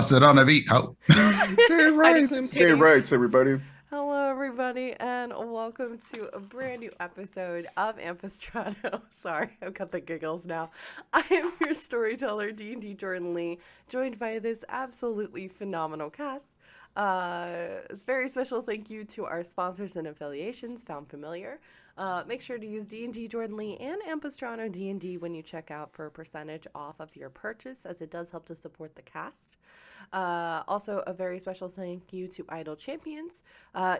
busted on a beat. Oh. Stay right. Stay right, everybody. Hello, everybody, and welcome to a brand new episode of Ampistrano. Sorry, I've got the giggles now. I am your storyteller, D&D Jordan Lee, joined by this absolutely phenomenal cast. A very special thank you to our sponsors and affiliations, Found Familiar. Make sure to use D&D Jordan Lee and AmpistranoDND when you check out for a percentage off of your purchase, as it does help to support the cast. Also, a very special thank you to Idle Champions.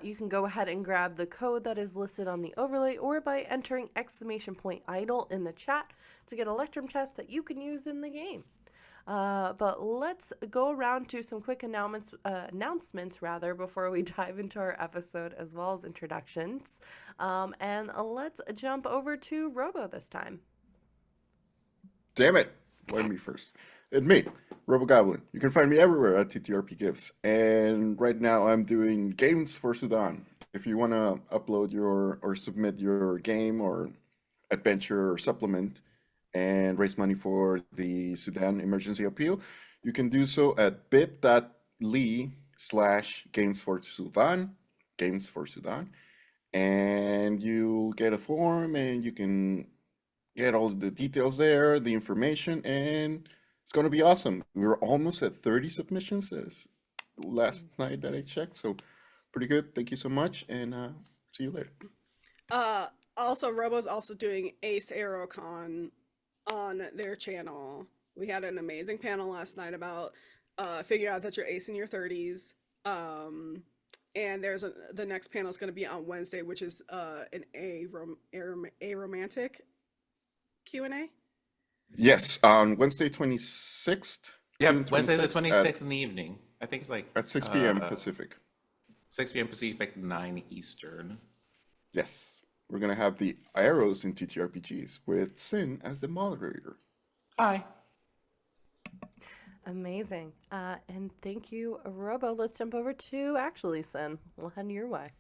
You can go ahead and grab the code that is listed on the overlay or by entering !idle in the chat to get a Electrum chest that you can use in the game. But let's go around to some quick announcements before we dive into our episode, as well as introductions. And let's jump over to Robo this time. Damn it. Why me first? It's me, RoboGoblin. You can find me everywhere at TTRP Gifts. And right now I'm doing games for Sudan. If you want to upload or submit your game or adventure or supplement and raise money for the Sudan emergency appeal, you can do so at bit.ly/Games for Sudan. And you'll get a form and you can get all the details there, the information, and it's going to be awesome. We were almost at 30 submissions last night that I checked, so pretty good. Thank you so much, and see you later. Also, Robo's also doing Ace AeroCon on their channel. We had an amazing panel last night about figuring out that you're ace in your 30s. And the next panel is going to be on Wednesday, which is an romantic Q&A. Yes, on Wednesday 26th. Yeah, Wednesday the 26th in the evening. I think it's like at 6 p.m. Pacific. 6 p.m. Pacific, 9 Eastern. Yes, we're gonna have the arrows in TTRPGs with Sin as the moderator. Hi. Amazing. And thank you, Robo. Let's jump over to actually Sin. We'll head your way.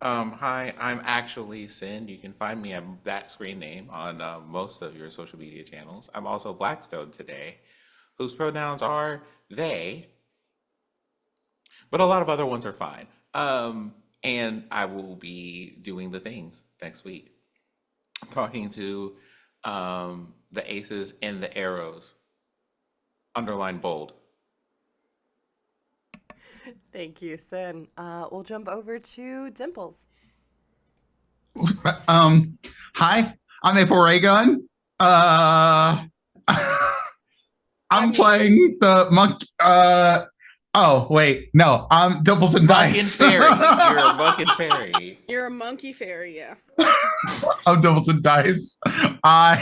Hi, I'm actually Sin. You can find me at that screen name on most of your social media channels. I'm also Blackstone today, whose pronouns are they, but a lot of other ones are fine. And I will be doing the things next week, talking to the aces and the arrows. Underline bold. Thank you, Sin. We'll jump over to Dimples. Hi, I'm April Raygun. I'm playing the monkey. Oh wait, no, I'm Dimples and Dice. Fairy. You're a monkey fairy. You're a monkey fairy, yeah. I'm Dimples and Dice. I'm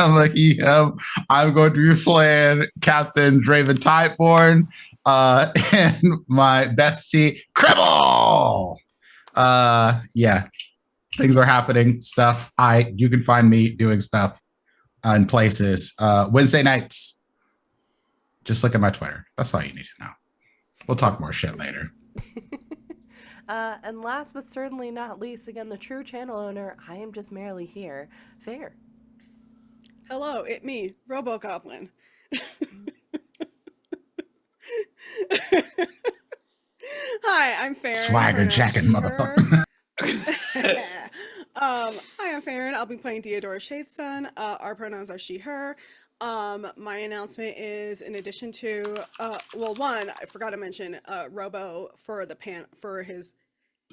going to be playing Captain Draven Tideborn. And my bestie, Cribble. Yeah, things are happening. Stuff. You can find me doing stuff in places. Wednesday nights. Just look at my Twitter. That's all you need to know. We'll talk more shit later. And last but certainly not least, again, the true channel owner, I am just merely here. Fair. Hello, it's me, RoboGoblin. Hi, I'm Farron. Swagger jacket, motherfucker. Hi, I'm Farron. I'll be playing Theodora Shadeson. Our pronouns are she, her. My announcement is, in addition to, one, I forgot to mention, Robo for his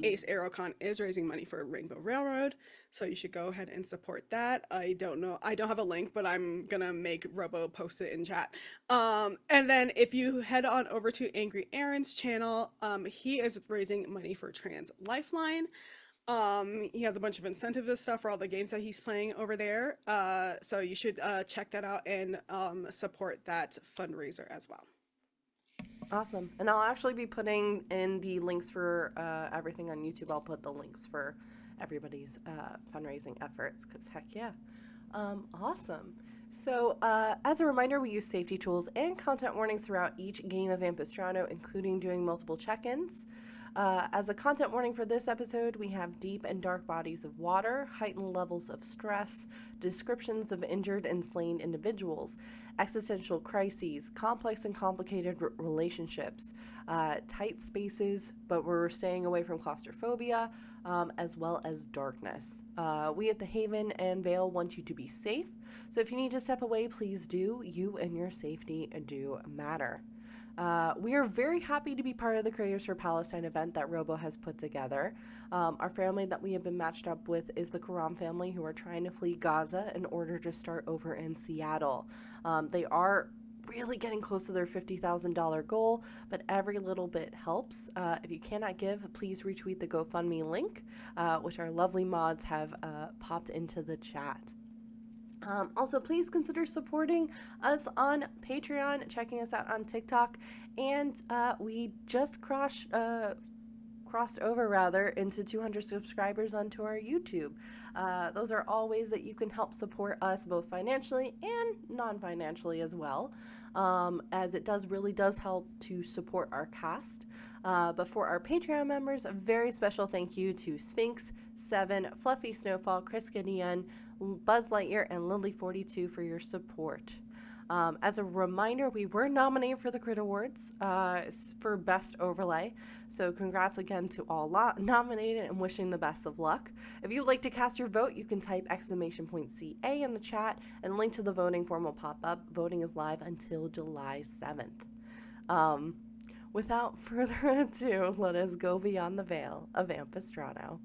Ace AeroCon is raising money for Rainbow Railroad, so you should go ahead and support that. I don't have a link, but I'm gonna make Robo post it in chat. And then if you head on over to Angry Aaron's channel, he is raising money for Trans Lifeline. He has a bunch of incentives and stuff for all the games that he's playing over there. So you should check that out and support that fundraiser as well. Awesome. And I'll actually be putting in the links for everything on YouTube. I'll put the links for everybody's fundraising efforts, because heck yeah. Awesome. So as a reminder, we use safety tools and content warnings throughout each game of Ampistrano, including doing multiple check-ins. As a content warning for this episode, we have deep and dark bodies of water, heightened levels of stress, descriptions of injured and slain individuals, existential crises, complex and complicated relationships, tight spaces, but we're staying away from claustrophobia, as well as darkness. We at the Haven and Vale want you to be safe, so if you need to step away, please do. You and your safety do matter. We are very happy to be part of the Creators for Palestine event that Robo has put together. Our family that we have been matched up with is the Karam family, who are trying to flee Gaza in order to start over in Seattle. They are really getting close to their $50,000 goal, but every little bit helps. If you cannot give, please retweet the GoFundMe link, which our lovely mods have popped into the chat. Also, please consider supporting us on Patreon, checking us out on TikTok, and we just crossed over into 200 subscribers onto our YouTube. Those are all ways that you can help support us both financially and non-financially as well, as it really does help to support our cast. But for our Patreon members, a very special thank you to Sphinx, Seven, Fluffy Snowfall, Chris Gideon, Buzz Lightyear, and Lily42 for your support. As a reminder, we were nominated for the Crit Awards for Best Overlay, so congrats again to all nominated and wishing the best of luck. If you'd like to cast your vote, you can type !CA in the chat, and a link to the voting form will pop up. Voting is live until July 7th. Without further ado, let us go beyond the veil of Ampistrano.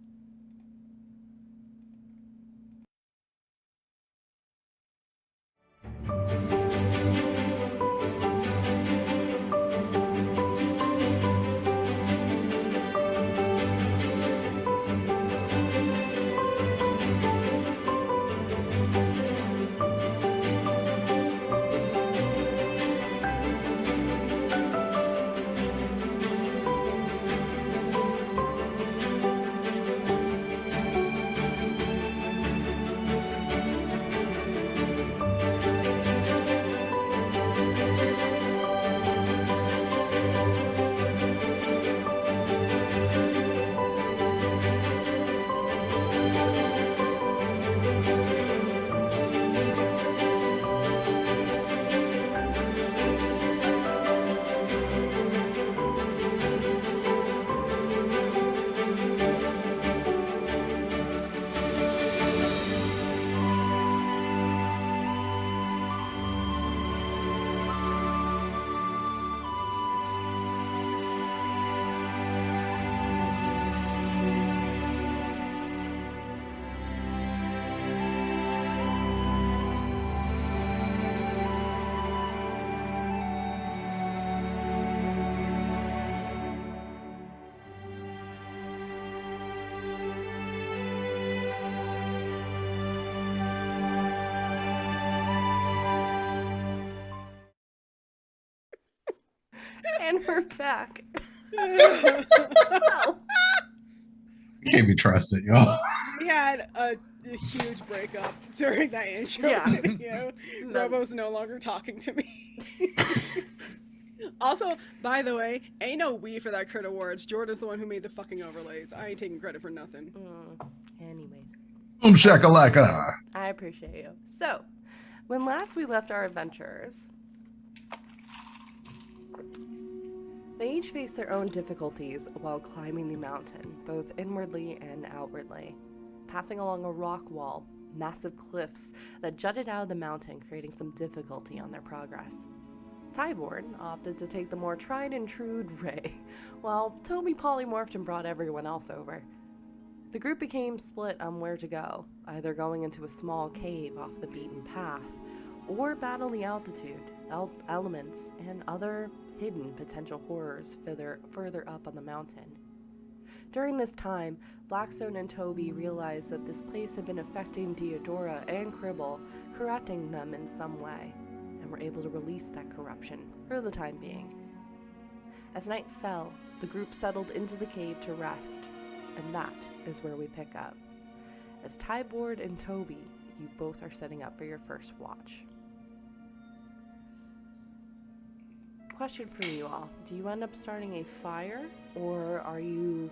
And we're back. So, Can't be trusted, y'all. We had a huge breakup during that intro Yeah. video. Robo's no longer talking to me. Also, by the way, ain't no we for that Crit Awards. Jordan's the one who made the fucking overlays. I ain't taking credit for nothing. anyways, Boom shakalaka. I appreciate you. So, when last we left our adventurers, they each faced their own difficulties while climbing the mountain, both inwardly and outwardly, passing along a rock wall, massive cliffs that jutted out of the mountain, creating some difficulty on their progress. Tyborn opted to take the more tried and true Ray, while Toby polymorphed and brought everyone else over. The group became split on where to go, either going into a small cave off the beaten path, or battle the altitude, elements, and other hidden potential horrors further up on the mountain. During this time, Blackstone and Toby realized that this place had been affecting Deodora and Cribble, corrupting them in some way, and were able to release that corruption for the time being. As night fell, the group settled into the cave to rest, and that is where we pick up. As Tyborn and Toby, you both are setting up for your first watch. question for you all. Do you end up starting a fire, or are you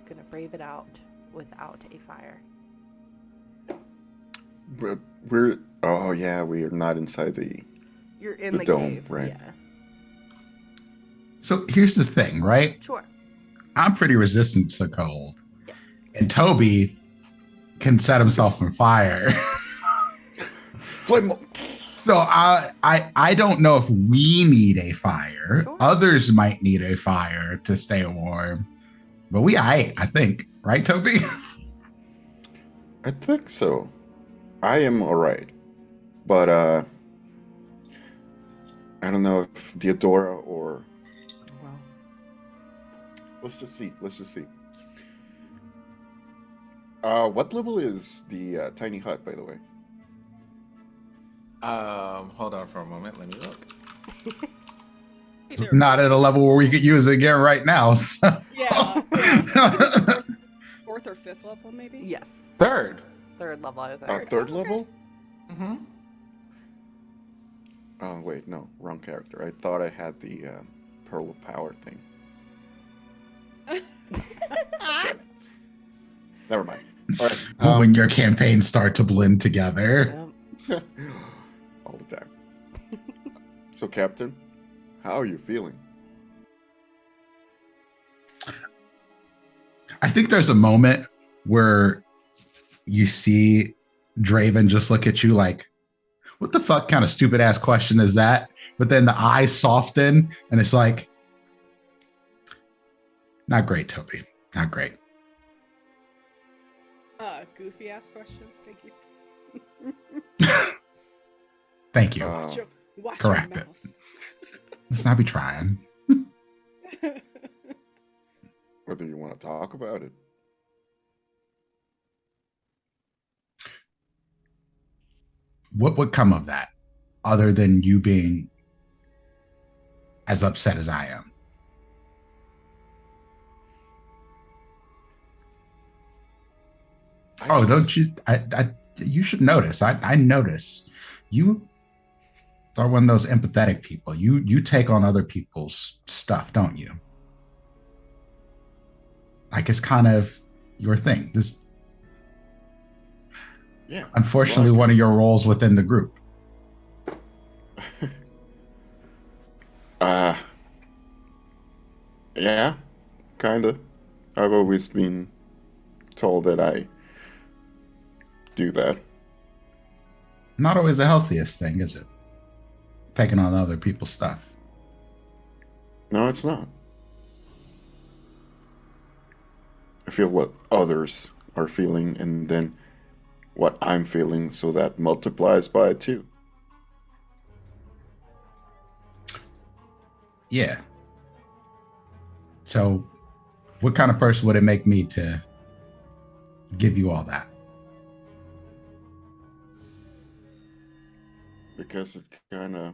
gonna brave it out without a fire? But we are not inside the You're in The the dome, cave. right. Yeah. So here's the thing, right? Sure. I'm pretty resistant to cold, Yes. and Toby can set himself on fire. Flame. So I don't know if we need a fire. Sure. Others might need a fire to stay warm, but I think, right, Toby? I think so. I am all right, but I don't know if Theodora or well, let's just see. What level is the tiny hut, by the way? Hold on for a moment. Let me look. Either Not at a level where we could use it again right now. So. Yeah. Fourth or fifth level, maybe? Yes. Third. Third level, I think. Third Okay. level? Mm-hmm. Oh wait, no, wrong character. I thought I had the Pearl of Power thing. Damn it. Never mind. All right. When your campaigns start to blend together. Yep. All the time. So, Captain, how are you feeling? I think there's a moment where you see Draven just look at you like, what the fuck kind of stupid ass question is that? But then the eyes soften and it's like, not great, Toby. Not great. Goofy ass question. Thank you. Thank you. Uh, Watch correct your it. mouth. Let's not be trying. Whether you want to talk about it. What would come of that other than you being as upset as I am? Don't you? You should notice. I notice. You are one of those empathetic people. You take on other people's stuff, don't you? Like it's kind of your thing. This, Yeah. unfortunately, well, one of your roles within the group. Yeah, kinda. I've always been told that I do that. Not always the healthiest thing, is it? Taking on other people's stuff. No, it's not. I feel what others are feeling and then what I'm feeling, so that multiplies by two. Yeah. So, what kind of person would it make me to give you all that? Because it kind of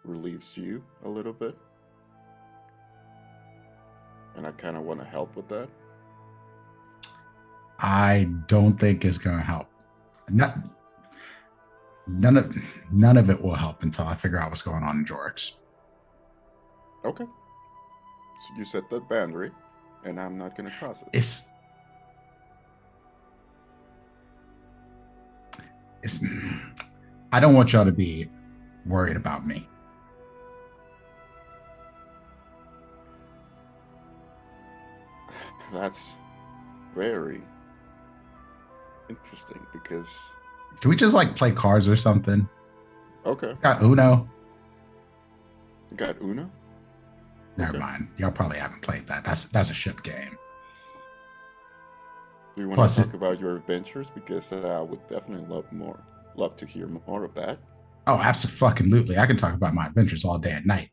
relieves you a little bit. And I kind of want to help with that. I don't think it's going to help. None of it will help until I figure out what's going on in Jorix. Okay. So you set that boundary, and I'm not going to cross it. It's I don't want y'all to be worried about me. That's very interesting because... Can we just like play cards or something? Okay. Got Uno? You got Uno? Never Okay. mind. Y'all probably haven't played that. That's a ship game. Do you want Plus to talk about your adventures? Because I would definitely love to hear more of that. Oh, absolutely. I can talk about my adventures all day and night.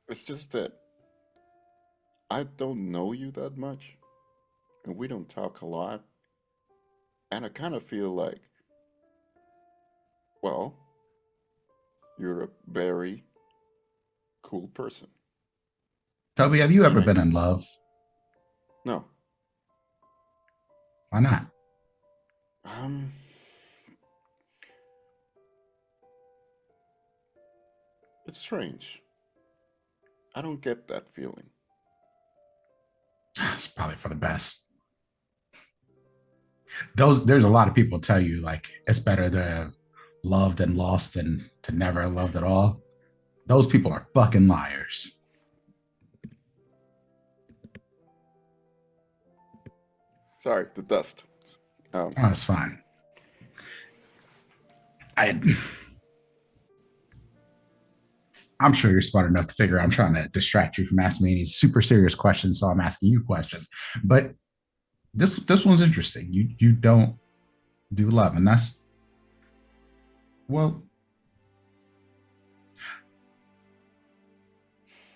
It's just that I don't know you that much, and we don't talk a lot. And I kind of feel like, well, you're a very cool person. Toby, have you ever Yeah. been in love? No. Why not? It's strange. I don't get that feeling. It's probably for the best. There's a lot of people tell you like it's better to love than lost than to never loved at all. Those people are fucking liars. Sorry, the dust. Oh, it's fine. I'm sure you're smart enough to figure I'm trying to distract you from asking me any super serious questions, so I'm asking you questions. But this one's interesting. You don't do love, and that's, well,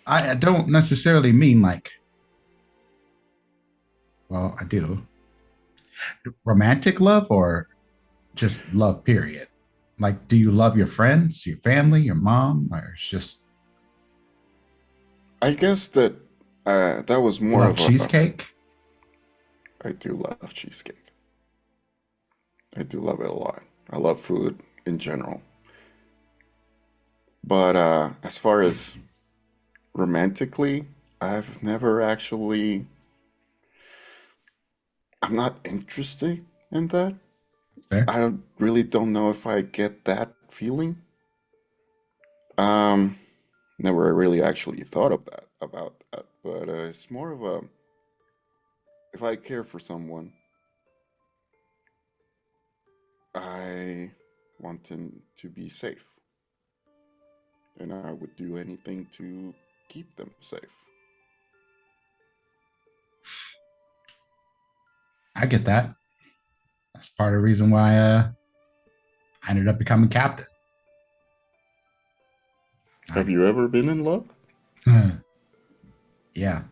I don't necessarily mean like, well, I do. Romantic love or just love, period? Like, do you love your friends, your family, your mom, or it's just I guess that that was more love of cheesecake? I do love cheesecake. I do love it a lot. I love food in general. But as far as romantically, I've never actually. I'm not interested in that. Fair. I don't know if I get that feeling. Never really actually thought of that about that, but it's more of a if I care for someone, I want them to be safe, and I would do anything to keep them safe. I get that. That's part of the reason why I ended up becoming captain. Have you ever been in love? Yeah,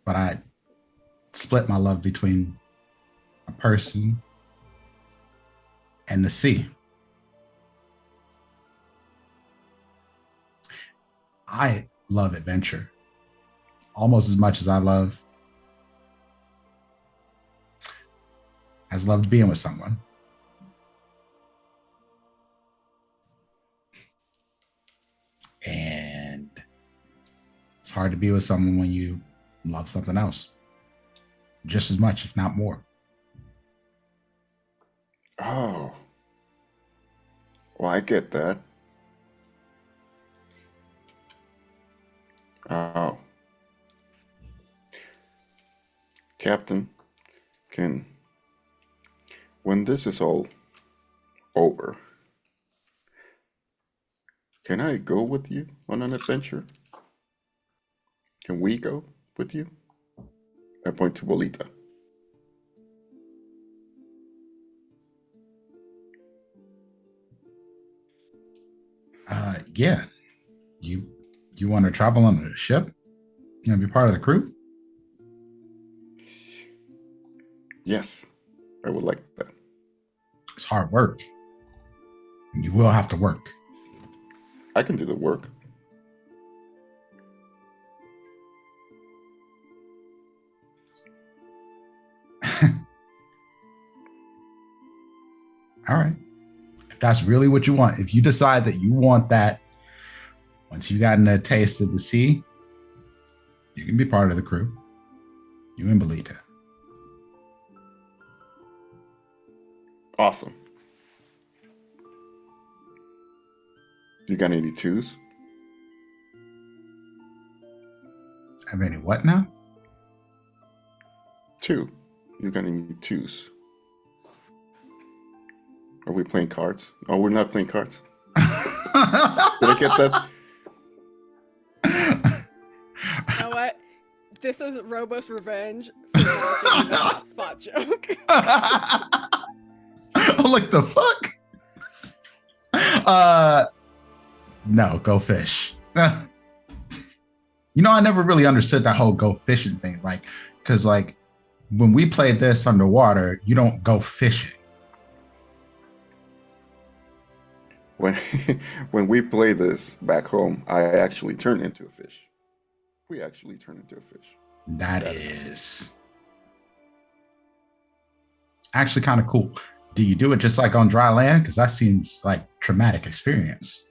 but I split my love between a person and the sea. I love adventure almost as much as I loved being with someone. And it's hard to be with someone when you love something else just as much, if not more. Oh, well, I get that. Oh, Captain, when this is all over, can I go with you on an adventure? Can we go with you? I point to Bolita. Yeah. You want to travel on a ship? You want to be part of the crew? Yes, I would like that. It's hard work. And you will have to work. I can do the work. All right. If that's really what you want, if you decide that you want that, once you've gotten a taste of the sea, you can be part of the crew. You and Bolita. Awesome. You got any twos? Have any what now? Two. You got any twos? Are we playing cards? Oh, we're not playing cards. Did I get that? You know what? This is Robo's revenge for watching the hot spot joke. I'm like, the fuck? No, go fish. You know, I never really understood that whole go fishing thing. Like, because like when we played this underwater, you don't go fishing. When we play this back home, I actually turn into a fish. We actually turn into a fish. That is actually kind of cool. Do you do it just like on dry land? Because that seems like traumatic experience.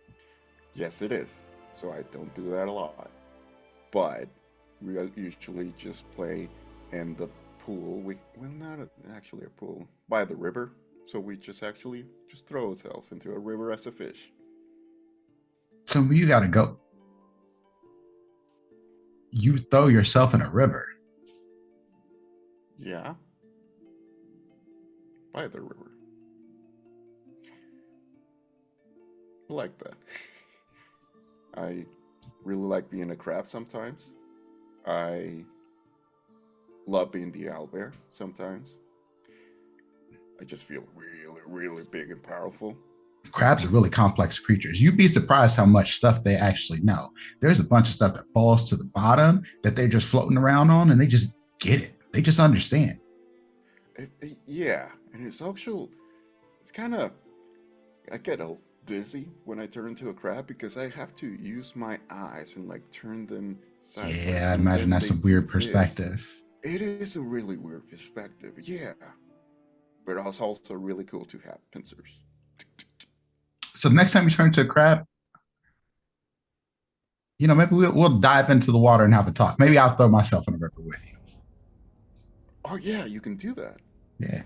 Yes, it is. so I don't do that a lot. But we usually just play in the pool. Not actually a pool, by the river. So we just throw ourselves into a river as a fish. So you gotta go. You throw yourself in a river. Yeah. By the river. I like that. I really like being a crab sometimes. I love being the owlbear sometimes. I just feel really, really big and powerful. Crabs are really complex creatures. You'd be surprised how much stuff they actually know. There's a bunch of stuff that falls to the bottom that they're just floating around on, and they just get it. They just understand. Yeah, and it's kind of, I get dizzy when I turn into a crab because I have to use my eyes and like turn them sideways. Yeah, I imagine that's a weird perspective. It is a really weird perspective, yeah. But it's also really cool to have pincers. So next time you turn into a crab, maybe we'll dive into the water and have a talk. Maybe I'll throw myself in the river with you. Oh yeah, you can do that. Yeah.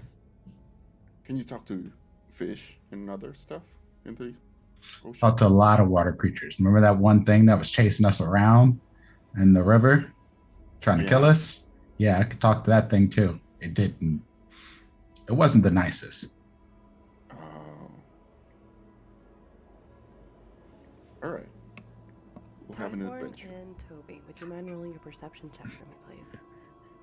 Can you talk to fish and other stuff in the ocean? Talk to a lot of water creatures. Remember that one thing that was chasing us around in the river, trying to kill us? Yeah, I could talk to that thing too. It wasn't the nicest. All right. We'll have an adventure. And Toby, would you mind rolling a perception check for me, please?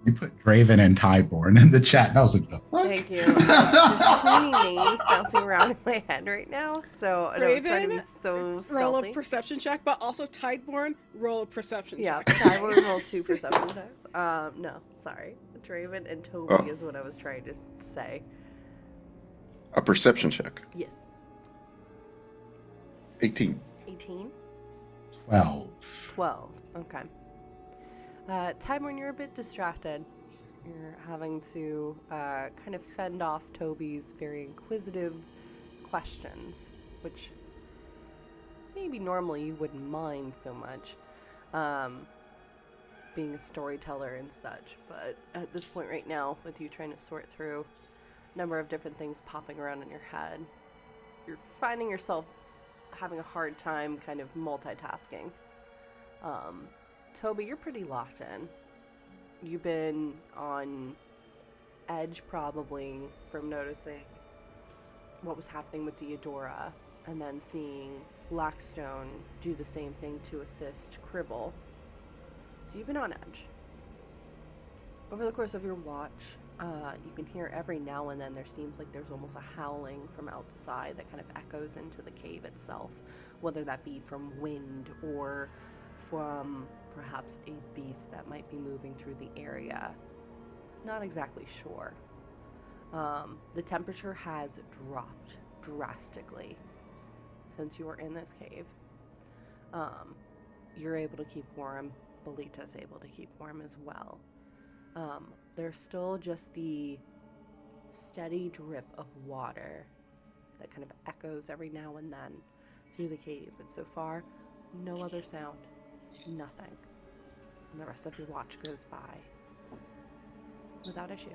You put Draven and Tyborn in the chat, and I was like, the fuck? Thank you. There's too many names bouncing around in my head right now, so I was trying to be so stealthy. Roll a perception check, but also Tideborn, roll a perception check. Yeah, Tyborn roll 2 perception checks. No, sorry. Draven and Toby is what I was trying to say. A perception check. Yes. 18. 18? 12. Okay. Tyborn, you're a bit distracted. You're having to kind of fend off Toby's very inquisitive questions, which maybe normally you wouldn't mind so much, being a storyteller and such. But at this point right now, with you trying to sort through a number of different things popping around in your head, you're finding yourself having a hard time kind of multitasking. Toby, you're pretty locked in. You've been on edge probably from noticing what was happening with Deodora and then seeing Blackstone do the same thing to assist Cribble. So you've been on edge. Over the course of your watch, you can hear every now and then there seems like there's almost a howling from outside that kind of echoes into the cave itself, whether that be from wind or from perhaps a beast that might be moving through the area. Not exactly sure. The temperature has dropped drastically since you were in this cave. You're able to keep warm. Belita's able to keep warm as well. There's still just the steady drip of water that kind of echoes every now and then through the cave, but so far, no other sound. Nothing. And the rest of your watch goes by without issue.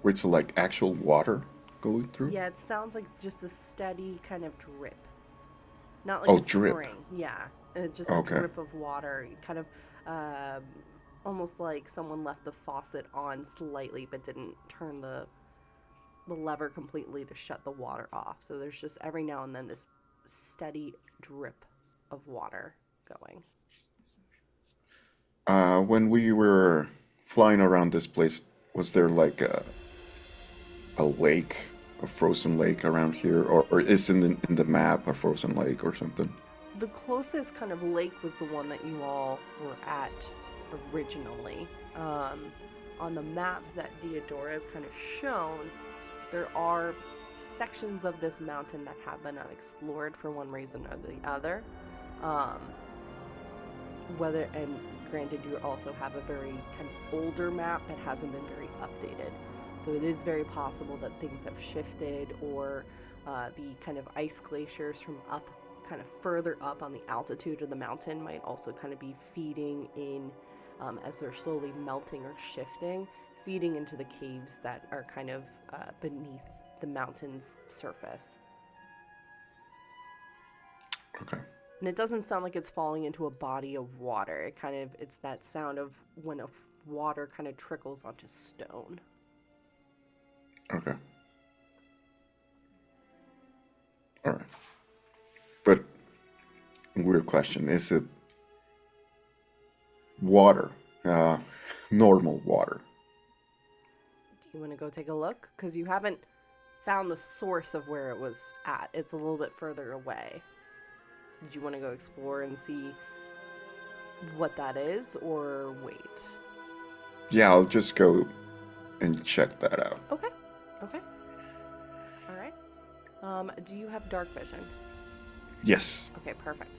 Wait, so like actual water going through? Yeah, it sounds like just a steady kind of drip. Not like a drip. spring. Yeah, just a drip of water. Kind of almost like someone left the faucet on slightly but didn't turn the lever completely to shut the water off. So there's just every now and then this steady drip of water going. When we were flying around this place, was there like a lake, a frozen lake around here, or is in the map a frozen lake or something? The closest kind of lake was the one that you all were at originally. On the map that Deodora has kind of shown, there are sections of this mountain that have been unexplored for one reason or the other. And granted, you also have a very kind of older map that hasn't been very updated. So it is very possible that things have shifted, or the kind of ice glaciers from up kind of further up on the altitude of the mountain might also kind of be feeding in, as they're slowly melting or shifting, feeding into the caves that are kind of beneath the mountain's surface. Okay. And it doesn't sound like it's falling into a body of water. It's that sound of when water kind of trickles onto stone. Okay. All right. But weird question. Is it water? Normal water? Do you want to go take a look? Because you haven't found the source of where it was at. It's a little bit further away. Did you want to go explore and see what that is, or wait? Yeah, I'll just go and check that out. Okay. All right. Do you have dark vision? Yes. Okay, perfect.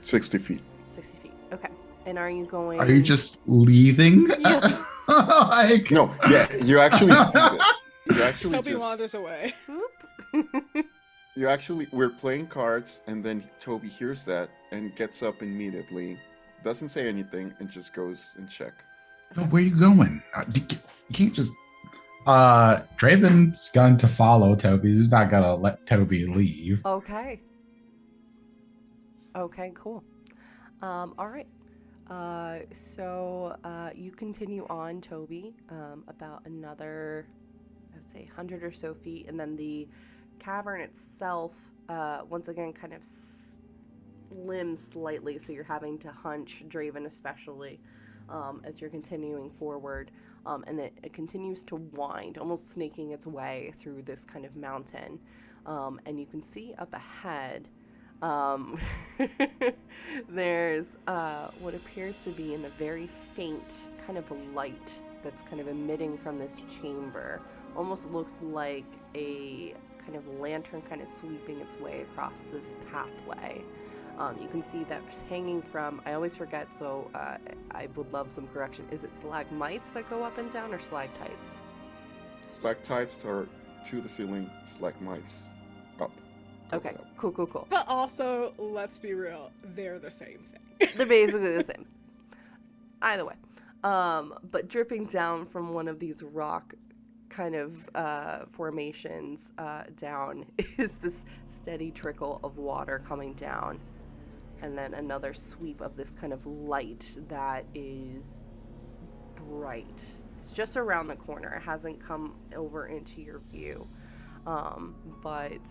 60 feet. 60 feet. Okay. And are you going... Are you just leaving? Yeah. Like, No, yeah, you actually see this. You actually Toby just... wanders away. You actually... We're playing cards, and then Toby hears that and gets up immediately, doesn't say anything, and just goes and check. no, where are you going? You can't just. Draven's going to follow Toby. He's not gonna let Toby leave. Okay. Okay, cool. All right. So you continue on, Toby, about another, I would say, 100 or so feet, and then the cavern itself, once again, kind of slims slightly, so you're having to hunch, Draven especially, as you're continuing forward, and it continues to wind, almost snaking its way through this kind of mountain, and you can see up ahead, there's what appears to be in a very faint kind of light that's kind of emitting from this chamber. Almost looks like a kind of lantern kind of sweeping its way across this pathway. You can see that hanging from, I always forget, so I would love some correction. Is it stalagmites that go up and down, or stalactites? Stalactites are to the ceiling, stalagmites up. Okay, cool. But also, let's be real, they're the same thing. They're basically the same. Either way. But dripping down from one of these rock kind of formations down is this steady trickle of water coming down. And then another sweep of this kind of light that is bright. It's just around the corner. It hasn't come over into your view. But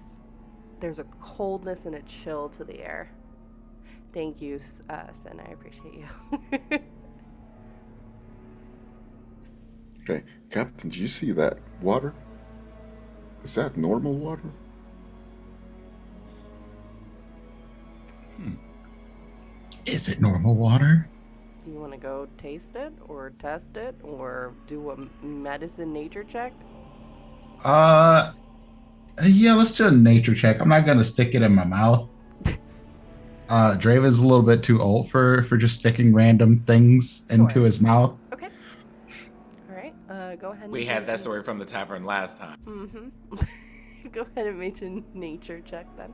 there's a coldness and a chill to the air. Thank you, Sin. I appreciate you. Okay, Captain, do you see that water? Is that normal water? Is it normal water? Do you want to go taste it or test it or do a medicine nature check? Yeah, let's do a nature check. I'm not gonna stick it in my mouth. Draven's a little bit too old for just sticking random things into his mouth. Okay. All right. Go ahead. We had that story from the tavern last time. Mm-hmm. Go ahead and make a nature check then.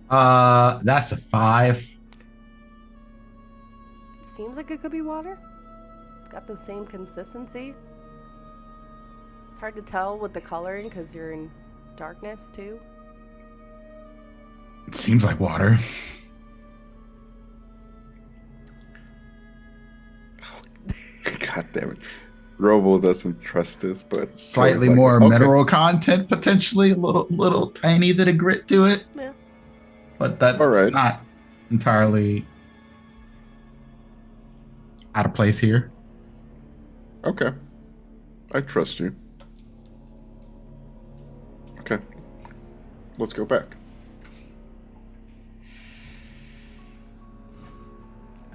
That's a 5. Seems like it could be water. It's got the same consistency. It's hard to tell with the coloring because you're in darkness too. It seems like water. God damn it. Robo doesn't trust this, but Slightly like, more okay. mineral content, potentially a little tiny bit of grit to it. Yeah. But that's All right. not entirely out of place here. Okay. I trust you. Okay. Let's go back.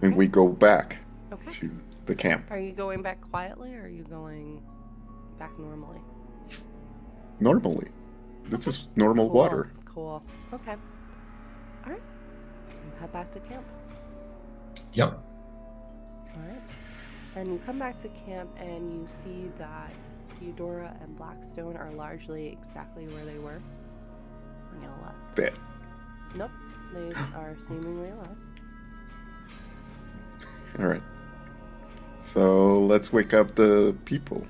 And we go back Okay. to the camp. Are you going back quietly or are you going back normally? Normally. This is normal Cool. water. Cool. Okay. All right. You head back to camp. Yep. All right. And you come back to camp and you see that Theodora and Blackstone are largely exactly where they were when y'all left. Dead. Nope, they are seemingly alive. All right. So let's wake up the people.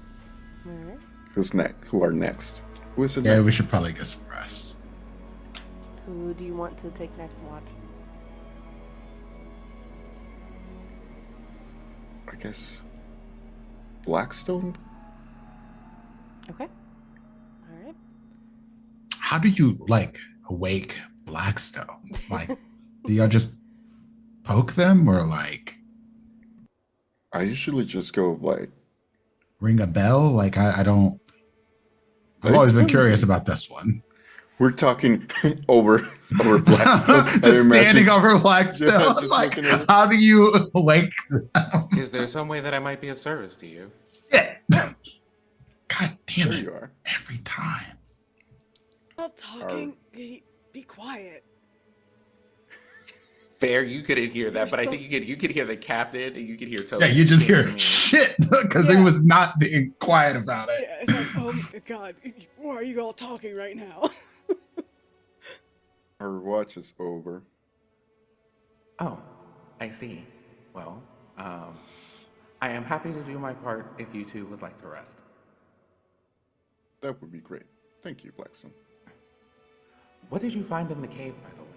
All right. Who's next? Who are next? Who is it Yeah, next? we should probably get some rest. Who do you want to take next watch? I guess Blackstone? Okay. All right. How do you like awake Blackstone? Like, do y'all just poke them or like I usually just go like, ring a bell? Like, I don't. I've Like, always been curious about this one. we're talking over Blackstone. I Just standing imagine. over Blackstone. Yeah, just like, looking at it. how do you wake them? Is there some way that I might be of service to you? Shit. God damn There it. you are. Every time. Not talking. Be quiet. Fair, you couldn't hear that, You're but I so- think you could hear the captain and you could hear Toby. Yeah, you just hear me. shit because he Yeah. was not being quiet about it. Yeah, it's like, oh my god, why are you all talking right now? Our watch is over. Oh, I see. Well, I am happy to do my part if you two would like to rest. That would be great. Thank you, Blackstone. What did you find in the cave, by the way?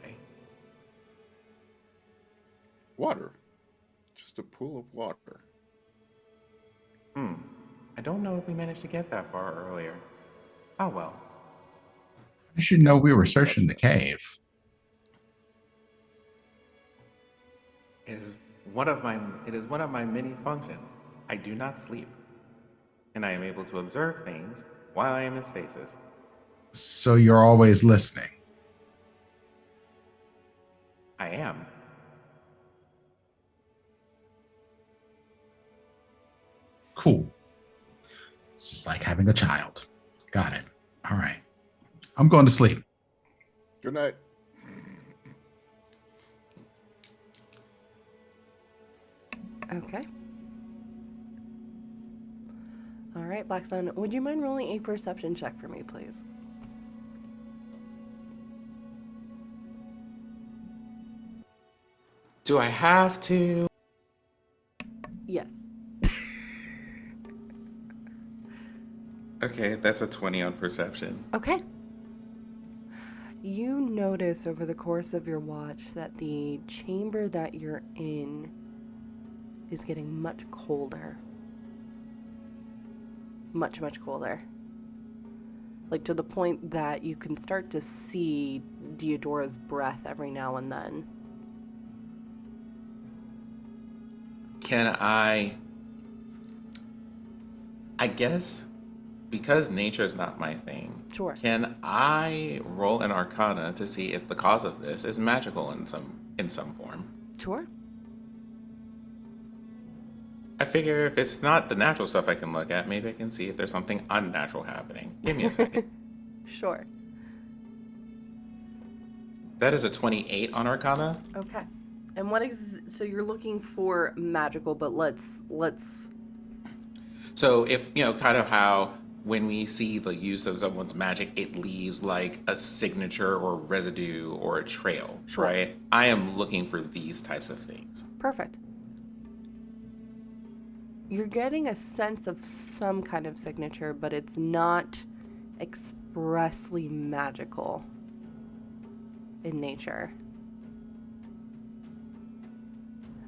Water. Just a pool of water. I don't know if we managed to get that far earlier. Oh well. You should know we were searching the cave. It is one of my many functions. I do not sleep. And I am able to observe things while I am in stasis. So you're always listening. I am. Cool. It's just like having a child. Got it. All right. I'm going to sleep. Good night. Okay. All right, Blackstone, would you mind rolling a perception check for me, please? Do I have to? Yes. Okay, that's a 20 on perception. Okay. You notice over the course of your watch that the chamber that you're in is getting much colder. Much, much colder. Like to the point that you can start to see Deodora's breath every now and then. Can I guess, because nature is not my thing, Sure. can I roll an arcana to see if the cause of this is magical in some form? Sure. I figure if it's not the natural stuff I can look at, maybe I can see if there's something unnatural happening. Give me a second. Sure. That is a 28 on arcana. Okay. And so you're looking for magical, but let's So if, kind of how when we see the use of someone's magic, it leaves like a signature or residue or a trail, Sure. right? I am looking for these types of things. Perfect. You're getting a sense of some kind of signature, but it's not expressly magical in nature.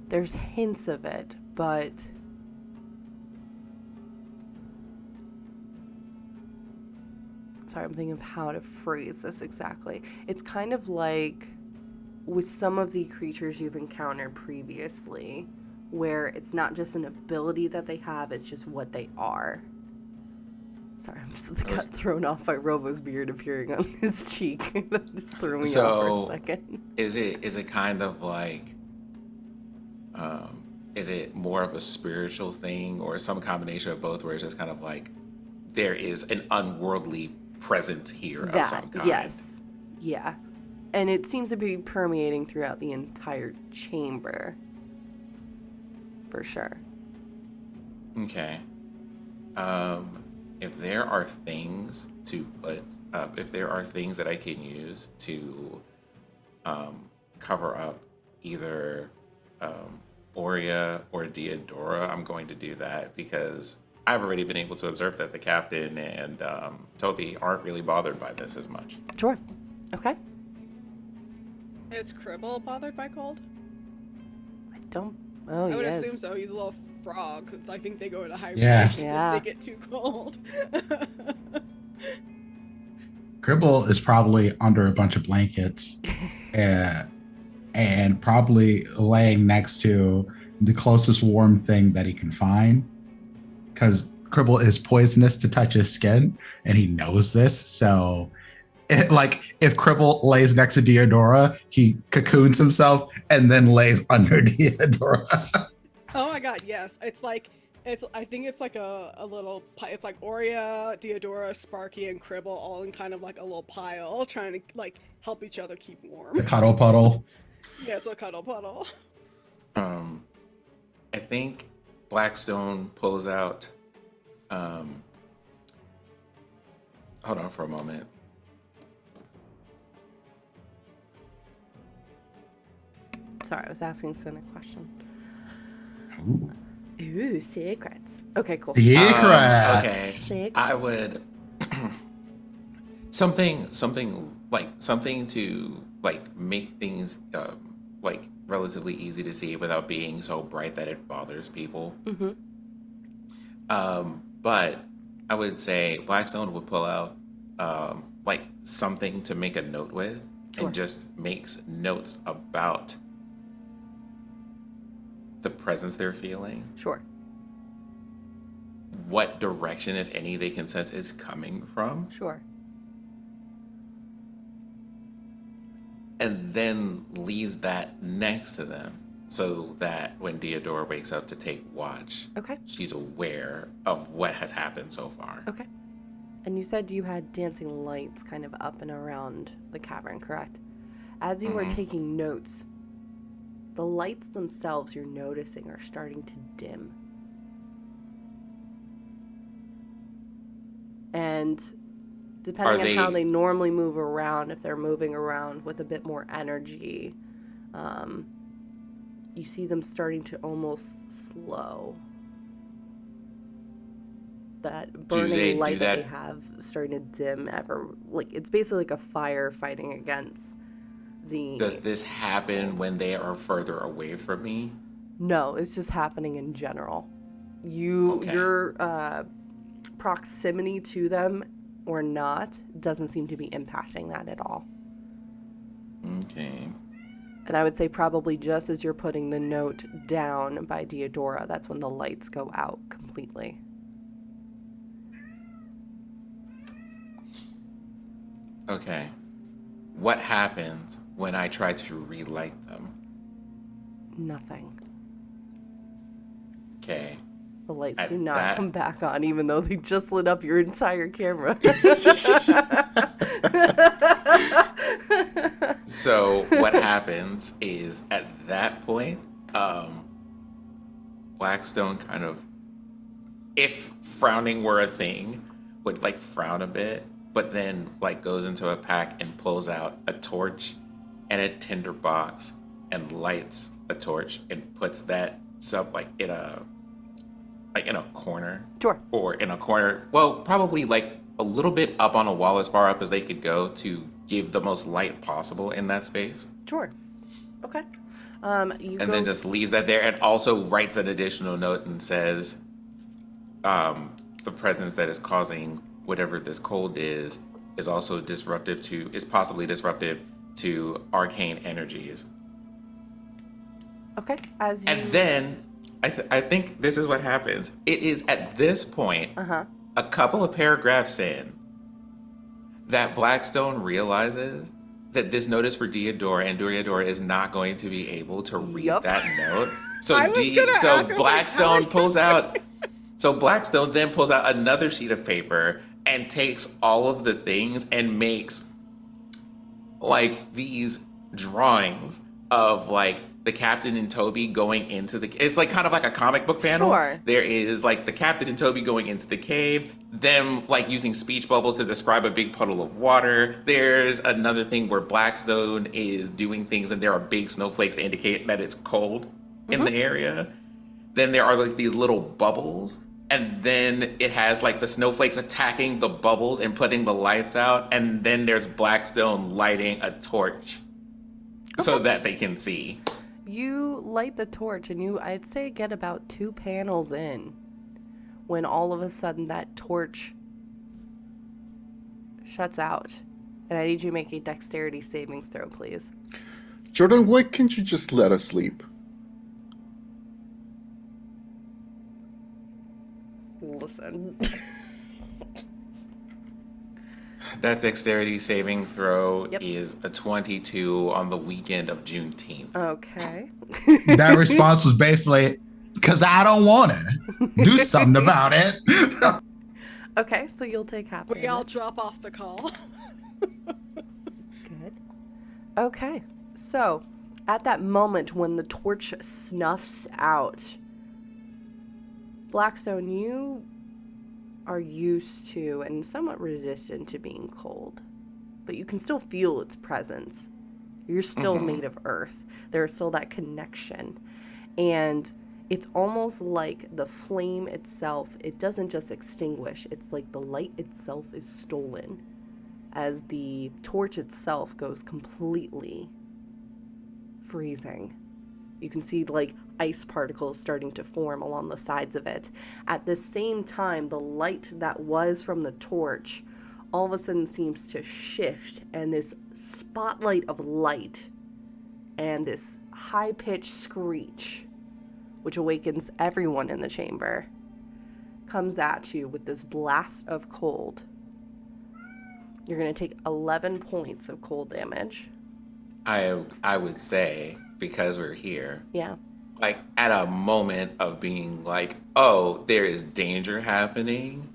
There's hints of it, but sorry, I'm thinking of how to phrase this exactly. It's kind of like with some of the creatures you've encountered previously, where it's not just an ability that they have, it's just what they are. Sorry, I'm just got thrown off by Robo's beard appearing on his cheek. That just threw me off for a second. Is it kind of like, is it more of a spiritual thing or some combination of both, where it's just kind of like there is an unworldly presence here of some kind? Yes. Yeah. And it seems to be permeating throughout the entire chamber. For sure. Okay. If there are things to put, if there are things that I can use to cover up either Aurea or Diodora, I'm going to do that because I've already been able to observe that the captain and Toby aren't really bothered by this as much. Sure. Okay. Is Cribble bothered by cold? I don't. Oh, I would yes. assume so. He's a little frog. I think they go into hibernation Yeah. if they get too cold. Cribble is probably under a bunch of blankets and probably laying next to the closest warm thing that he can find. Because Cribble is poisonous to touch his skin, and he knows this. So, if Cribble lays next to Diodora, he cocoons himself and then lays under Diodora. Oh my god, yes. I think it's like a little, it's like Aurea, Diodora, Sparky, and Cribble all in kind of like a little pile trying to like help each other keep warm. The cuddle puddle. Yeah, it's a cuddle puddle. I think Blackstone pulls out. Hold on for a moment. Sorry, I was asking Sin a question. Ooh. Ooh, secrets. Okay, cool. Secrets. Okay, Secrets. I would something to like make things like relatively easy to see without being so bright that it bothers people. Mm-hmm. But I would say Blackstone would pull out like something to make a note with, Sure. and just makes notes about the presence they're feeling, Sure. what direction, if any, they can sense is coming from, Sure. and then leaves that next to them so that when Diodora wakes up to take watch, Okay. she's aware of what has happened so far. Okay. And you said you had dancing lights kind of up and around the cavern, correct? As you were taking notes, the lights themselves you're noticing are starting to dim. And depending on how they normally move around, if they're moving around with a bit more energy, you see them starting to almost slow. That burning light that they have starting to dim it's basically like a fire fighting against the... Does this happen when they are further away from me? No, it's just happening in general. Your proximity to them or not doesn't seem to be impacting that at all. Okay. And I would say probably just as you're putting the note down by Diodora, that's when the lights go out completely. Okay. What happens when I try to relight them? Nothing. Okay. The lights At do not that- come back on, even though they just lit up your entire camera. So what happens is at that point, Blackstone kind of, if frowning were a thing, would like frown a bit, but then like goes into a pack and pulls out a torch and a tinder box and lights a torch and puts that sub in a corner. Sure. Or in a corner, well, probably like a little bit up on a wall, as far up as they could go, to give the most light possible in that space. Sure. Okay. Then just leaves that there, and also writes an additional note and says, the presence that is causing whatever this cold is also possibly disruptive to arcane energies. Okay. And then I think this is what happens. It is at this point, a couple of paragraphs in, that Blackstone realizes that this note is for Diodora, and Diodora is not going to be able to read that note. So Blackstone pulls out. So Blackstone then pulls out another sheet of paper and takes all of the things and makes like these drawings of like the captain and Toby going into the, it's like kind of like a comic book panel. Sure. There is like the captain and Toby going into the cave, them like using speech bubbles to describe a big puddle of water. There's another thing where Blackstone is doing things and there are big snowflakes to indicate that it's cold in the area. Then there are like these little bubbles, and then it has like the snowflakes attacking the bubbles and putting the lights out, and then there's Blackstone lighting a torch so that they can see. You light the torch and you, I'd say, get about 2 panels in when all of a sudden that torch shuts out. And I need you to make a dexterity savings throw, please. Jordan, why can't you just let us sleep? Listen. That dexterity saving throw Yep. is a 22 on the weekend of Juneteenth. Okay. That response was basically, because I don't want it. Do something about it. Okay, so you'll take half We all damage. drop off the call. Good. Okay, so at that moment when the torch snuffs out, Blackstone, you are used to and somewhat resistant to being cold, but you can still feel its presence. You're still made of earth. There's still that connection. And it's almost like the flame itself, it doesn't just extinguish, it's like the light itself is stolen as the torch itself goes completely freezing. You can see like ice particles starting to form along the sides of it. At the same time, the light that was from the torch all of a sudden seems to shift, and this spotlight of light and this high-pitched screech, which awakens everyone in the chamber, comes at you with this blast of cold. You're going to take 11 points of cold damage. I would say, because we're here, Yeah. like at a moment of being like, oh, there is danger happening,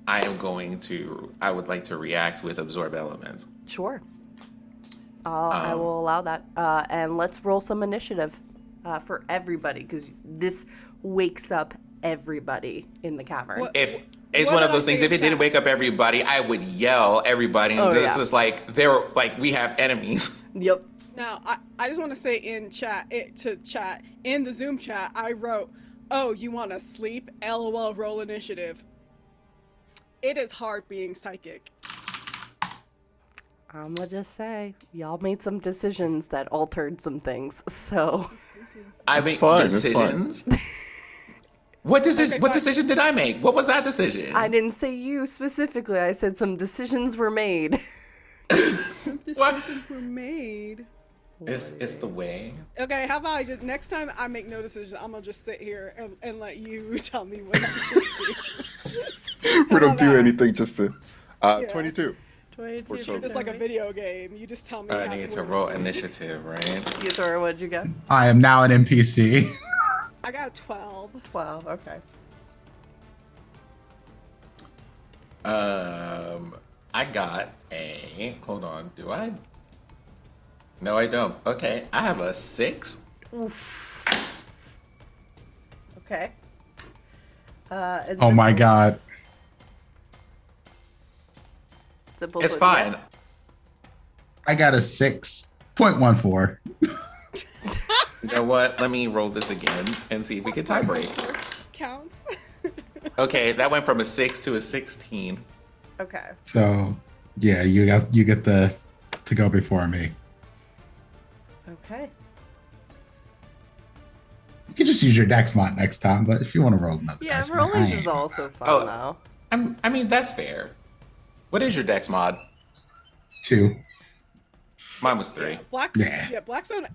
I would like to react with absorb elements. Sure. I will allow that. And let's roll some initiative for everybody, because this wakes up everybody in the cavern. What- If it's What one did of those I things, say if it in didn't chat? wake up everybody, I would yell everybody. And Oh, this yeah. is like, we have enemies. Yep. Now, I just want to say in chat, in the Zoom chat, I wrote, "Oh, you want to sleep? LOL, roll initiative." It is hard being psychic. I'm gonna just say, y'all made some decisions that altered some things. So, I make fine, it's fine. decisions. What decision? Okay, What fine. decision did I make? What was that decision? I didn't say you specifically. I said some decisions were made. Decisions were made. It's the way. Okay, how about I just next time I make no decision, I'm gonna just sit here and let you tell me what I should do. We don't do that? anything just to. 22. 22. sure. It's like a video game. You just tell me. I how need to where roll sleep. initiative, right? Theodora, what'd you get? I am now an NPC. I got 12. 12. Okay. I got a. Hold on. Do I? No, I don't. Okay, I have a 6. Okay. Oh my god. It's fine. I got a 6.14. You know what? Let me roll this again and see if we can tie break. Counts. Okay, that went from a 6 to a 16. Okay. So yeah, you get to go before me. Okay. You can just use your dex mod next time, but if you want to roll another Yeah, dice, rolling I is ain't. also fun Oh. though. I mean, that's fair. What is your dex mod? 2. Mine was 3. Yeah. Blackstone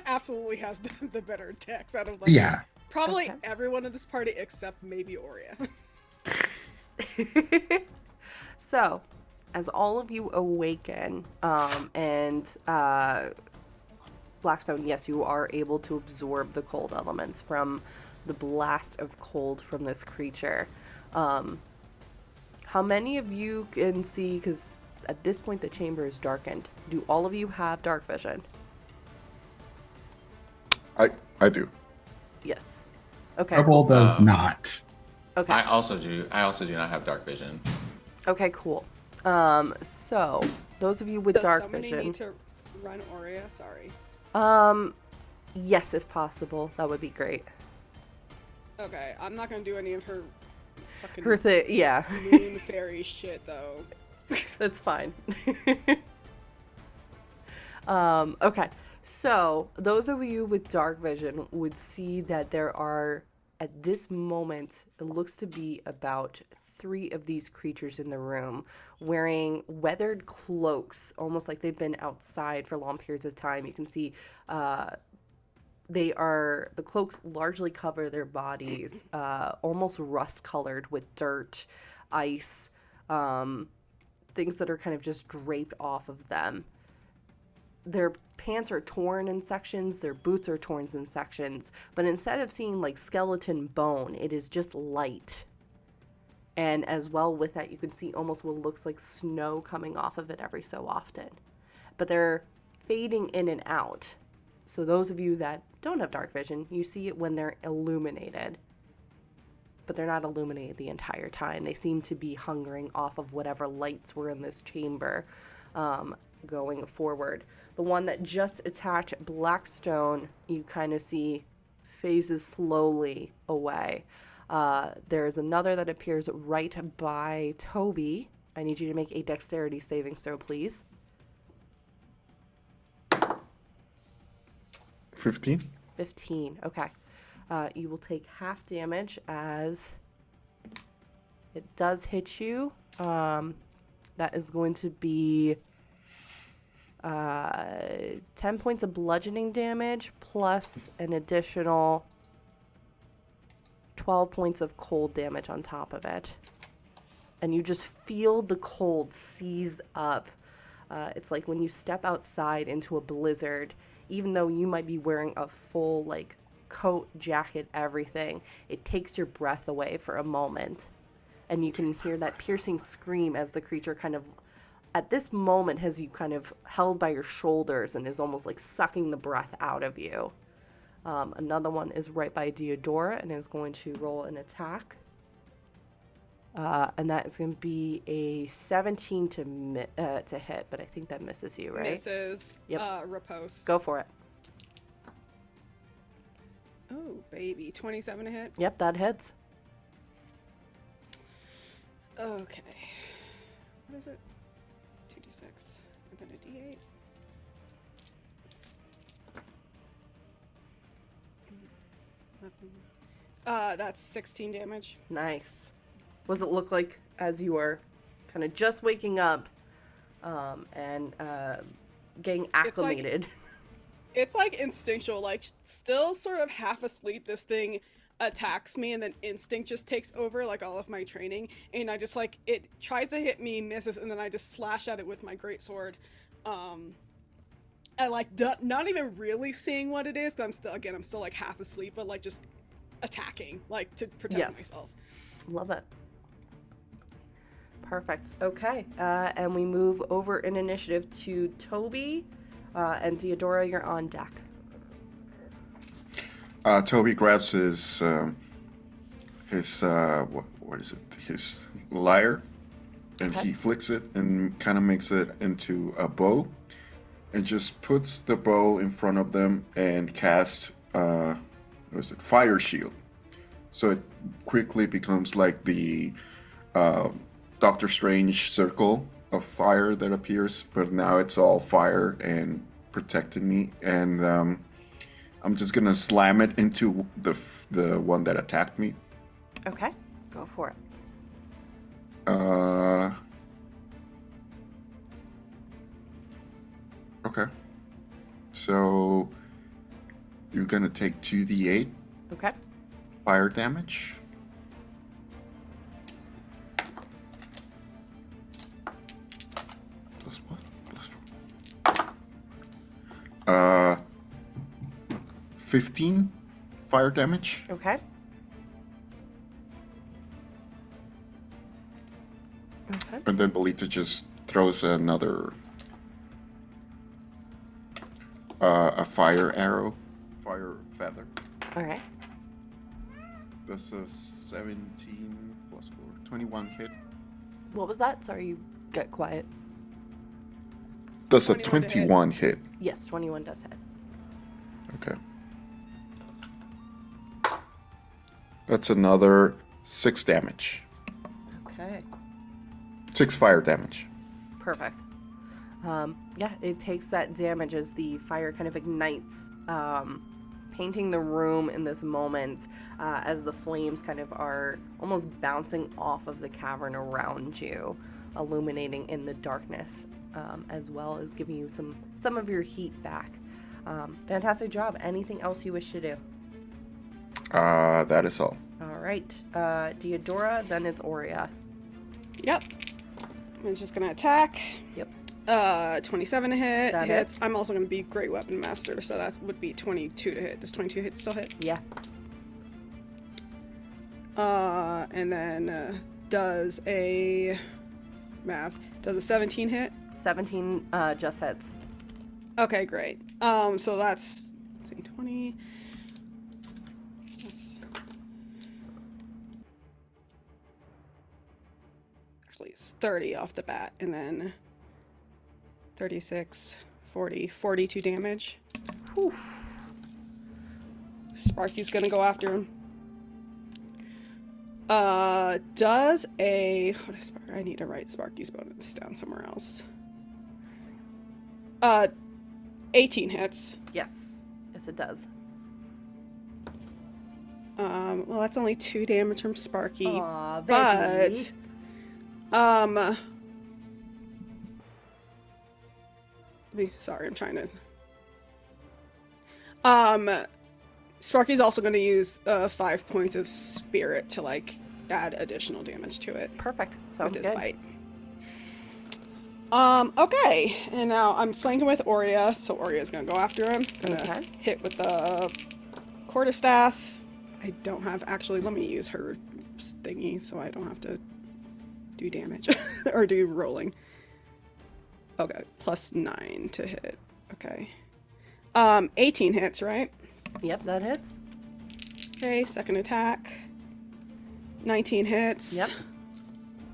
absolutely has the better text out of Yeah. probably Okay. everyone in this party except maybe Aurea. So, as all of you awaken, and Blackstone, yes, you are able to absorb the cold elements from the blast of cold from this creature. How many of you can see, because at this point the chamber is darkened, do all of you have dark vision? I do. Yes. Okay. Purple Cool. does not. Okay. I also do not have dark vision. Okay. Cool. So those of you with Does dark somebody vision, need to run Aurea? Sorry. yes, if possible, that would be great. Okay, I'm not gonna do any of her fucking Her thing, yeah, moon fairy shit though. that's fine. Okay, so those of you with dark vision would see that there are, at this moment, it looks to be about 3 of these creatures in the room wearing weathered cloaks, almost like they've been outside for long periods of time. You can see the cloaks largely cover their bodies, almost rust colored with dirt, ice, things that are kind of just draped off of them. Their pants are torn in sections, their boots are torn in sections, but instead of seeing like skeleton bone, it is just light. And as well with that, you can see almost what looks like snow coming off of it every so often. But they're fading in and out. So those of you that don't have dark vision, you see it when they're illuminated. But they're not illuminated the entire time. They seem to be hungering off of whatever lights were in this chamber going forward. The one that just attacked Blackstone, you kind of see phases slowly away. There's another that appears right by Toby. I need you to make a dexterity saving throw, please. 15. 15. Okay. You will take half damage as it does hit you. That is going to be 10 points of bludgeoning damage plus an additional 12 points of cold damage on top of it. And you just feel the cold seize up. It's like when you step outside into a blizzard, even though you might be wearing a full like coat, jacket, everything, it takes your breath away for a moment. And you can hear that piercing scream as the creature kind of, at this moment, has you kind of held by your shoulders and is almost like sucking the breath out of you. Another one is right by Deodora and is going to roll an attack. And that is going to be a 17 to hit, but I think that misses you, right? Misses. Yep. Riposte. Go for it. Oh, baby. 27 to hit? Yep, that hits. Okay. What is it? 2d6 and then a d8. That's 16 damage. Nice. What does it look like as you are kind of just waking up and getting acclimated? It's like instinctual, like still sort of half asleep. This thing attacks me and then instinct just takes over, like all of my training. And I just like, it tries to hit me, misses, and then I just slash at it with my greatsword. I like not even really seeing what it is, because I'm still like half asleep, but like just attacking, like to protect myself. Love it. Perfect. Okay. And we move over in initiative to Toby. And Deodora, you're on deck. Toby grabs his what is it? His lyre, and Okay. he flicks it and kind of makes it into a bow, and just puts the bow in front of them and casts fire shield. So it quickly becomes like the Doctor Strange circle of fire that appears, but now it's all fire and protecting me. And I'm just gonna slam it into the one that attacked me. Okay. Go for it. Okay. So you're gonna take 2d8 Okay. fire damage. Plus what? Plus 4. 15 fire damage. Okay. Okay. And then Belita just throws another a fire fire feather. All right. That's a 17 plus 4, 21 hit. What was that? Sorry, you got quiet. That's a 21 to hit. 21 hit. Yes, 21 does hit. Okay. That's another 6 damage. Okay. 6 fire damage. Perfect. Yeah, it takes that damage as the fire kind of ignites, painting the room in this moment as the flames kind of are almost bouncing off of the cavern around you, illuminating in the darkness, as well as giving you some of your heat back. Fantastic job. Anything else you wish to do? That is all. All right. Deodora, then it's Aurea. Yep. I'm just gonna attack. Yep. 27 to hit. That hits. hits. I'm also gonna be Great Weapon Master, so that would be 22 to hit. Does 22 hit still hit? Yeah. And then does a 17 hit? 17 just hits. Okay, great. So that's, let's see, 20. Actually, it's 30 off the bat, and then 36, 40, 42 damage. Whew. Sparky's gonna go after him. Does a, what is I need to write Sparky's bonus down somewhere else. 18 hits. Yes. Yes, it does. Well, that's only 2 damage from Sparky. Aw, but, sorry, I'm trying to, Sparky's also going to use 5 points of spirit to, like, add additional damage to it. Perfect. Sounds with his good. bite. Okay, and now I'm flanking with Aurea, so Aurea's gonna go after him. Gonna Okay. hit with the quarterstaff. I don't have, actually, let me use her thingy so I don't have to do damage or do rolling. Okay, plus 9 to hit. Okay. 18 hits, right? Yep, that hits. Okay, second attack. 19 hits. Yep.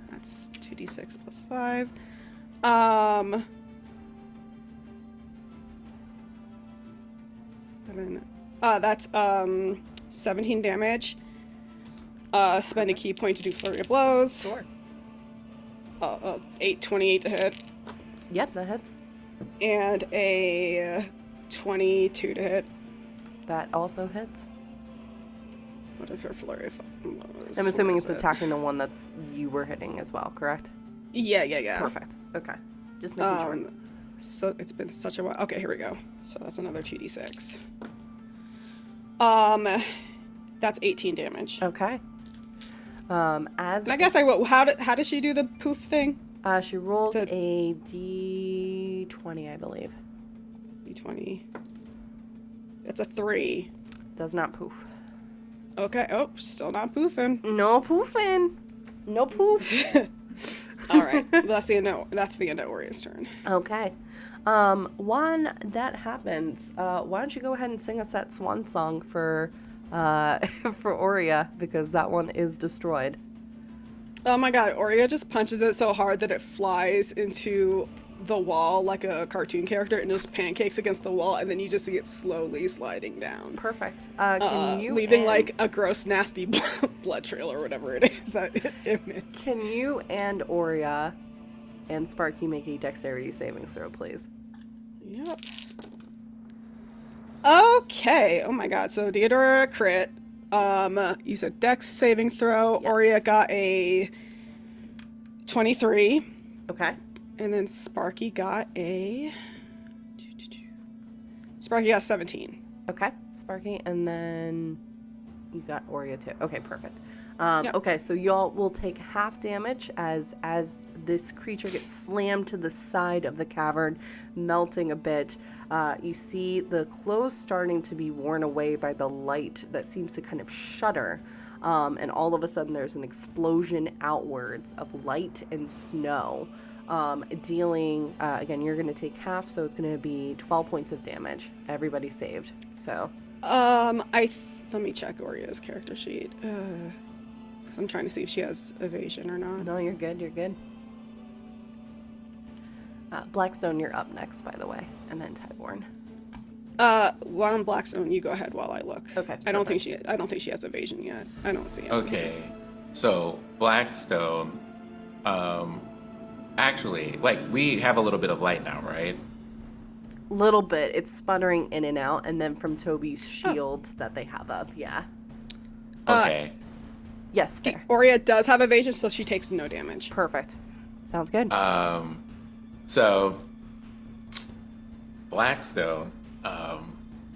That's 2d6 plus 5. That's 17 damage. Spend a key point to do flurry of blows. Sure. 28 to hit. Yep, that hits. And a 22 to hit. That also hits. What is her flurry of blows? I'm assuming What it's is it? attacking the one that's you were hitting as well, correct? Yeah. Perfect. Okay. Just making sure. So it's been such a while. Okay, here we go. So that's another 2d6. That's 18 damage. Okay. As And I guess I will. How does she do the poof thing? she rolls The- a d20, I believe. D20. It's a 3. Does not poof. Okay. Oh, still not poofing. No poofing. No poof. All right. Well, that's the end of Aurea's turn. Okay. When that happens, why don't you go ahead and sing us that swan song for Aurea, because that one is destroyed. Oh my god, Aurea just punches it so hard that it flies into the wall like a cartoon character and just pancakes against the wall, and then you just see it slowly sliding down. Perfect. Can you leaving and- like a gross, nasty blood trail or whatever it is that it emits. Can you and Aurea and Sparky make a dexterity saving throw, please? Yep. Okay. Oh my god. So Deodora crit. You said Dex saving throw. Yes. Aurea got a 23. Okay. And then Sparky got a 17. Okay, Sparky, and then you got Aurea too. Okay, perfect. Yep. Okay, so y'all will take half damage as this creature gets slammed to the side of the cavern, melting a bit. You see the clothes starting to be worn away by the light that seems to kind of shudder. And all of a sudden there's an explosion outwards of light and snow. Dealing, again, you're going to take half, so it's going to be 12 points of damage. Everybody saved. So Let me check Oria's character sheet. Because I'm trying to see if she has evasion or not. No, you're good. You're good. Blackstone, you're up next, by the way, and then Tyborn. While I'm Blackstone, you go ahead while I look. Okay. I don't think she has evasion yet. I don't see it. Okay, so Blackstone, actually, like, we have a little bit of light now, right? Little bit. It's sputtering in and out, and then from Toby's shield that they have up. Yeah. Okay. Yes, fair. Oria does have evasion, so she takes no damage. Perfect. Sounds good. So Blackstone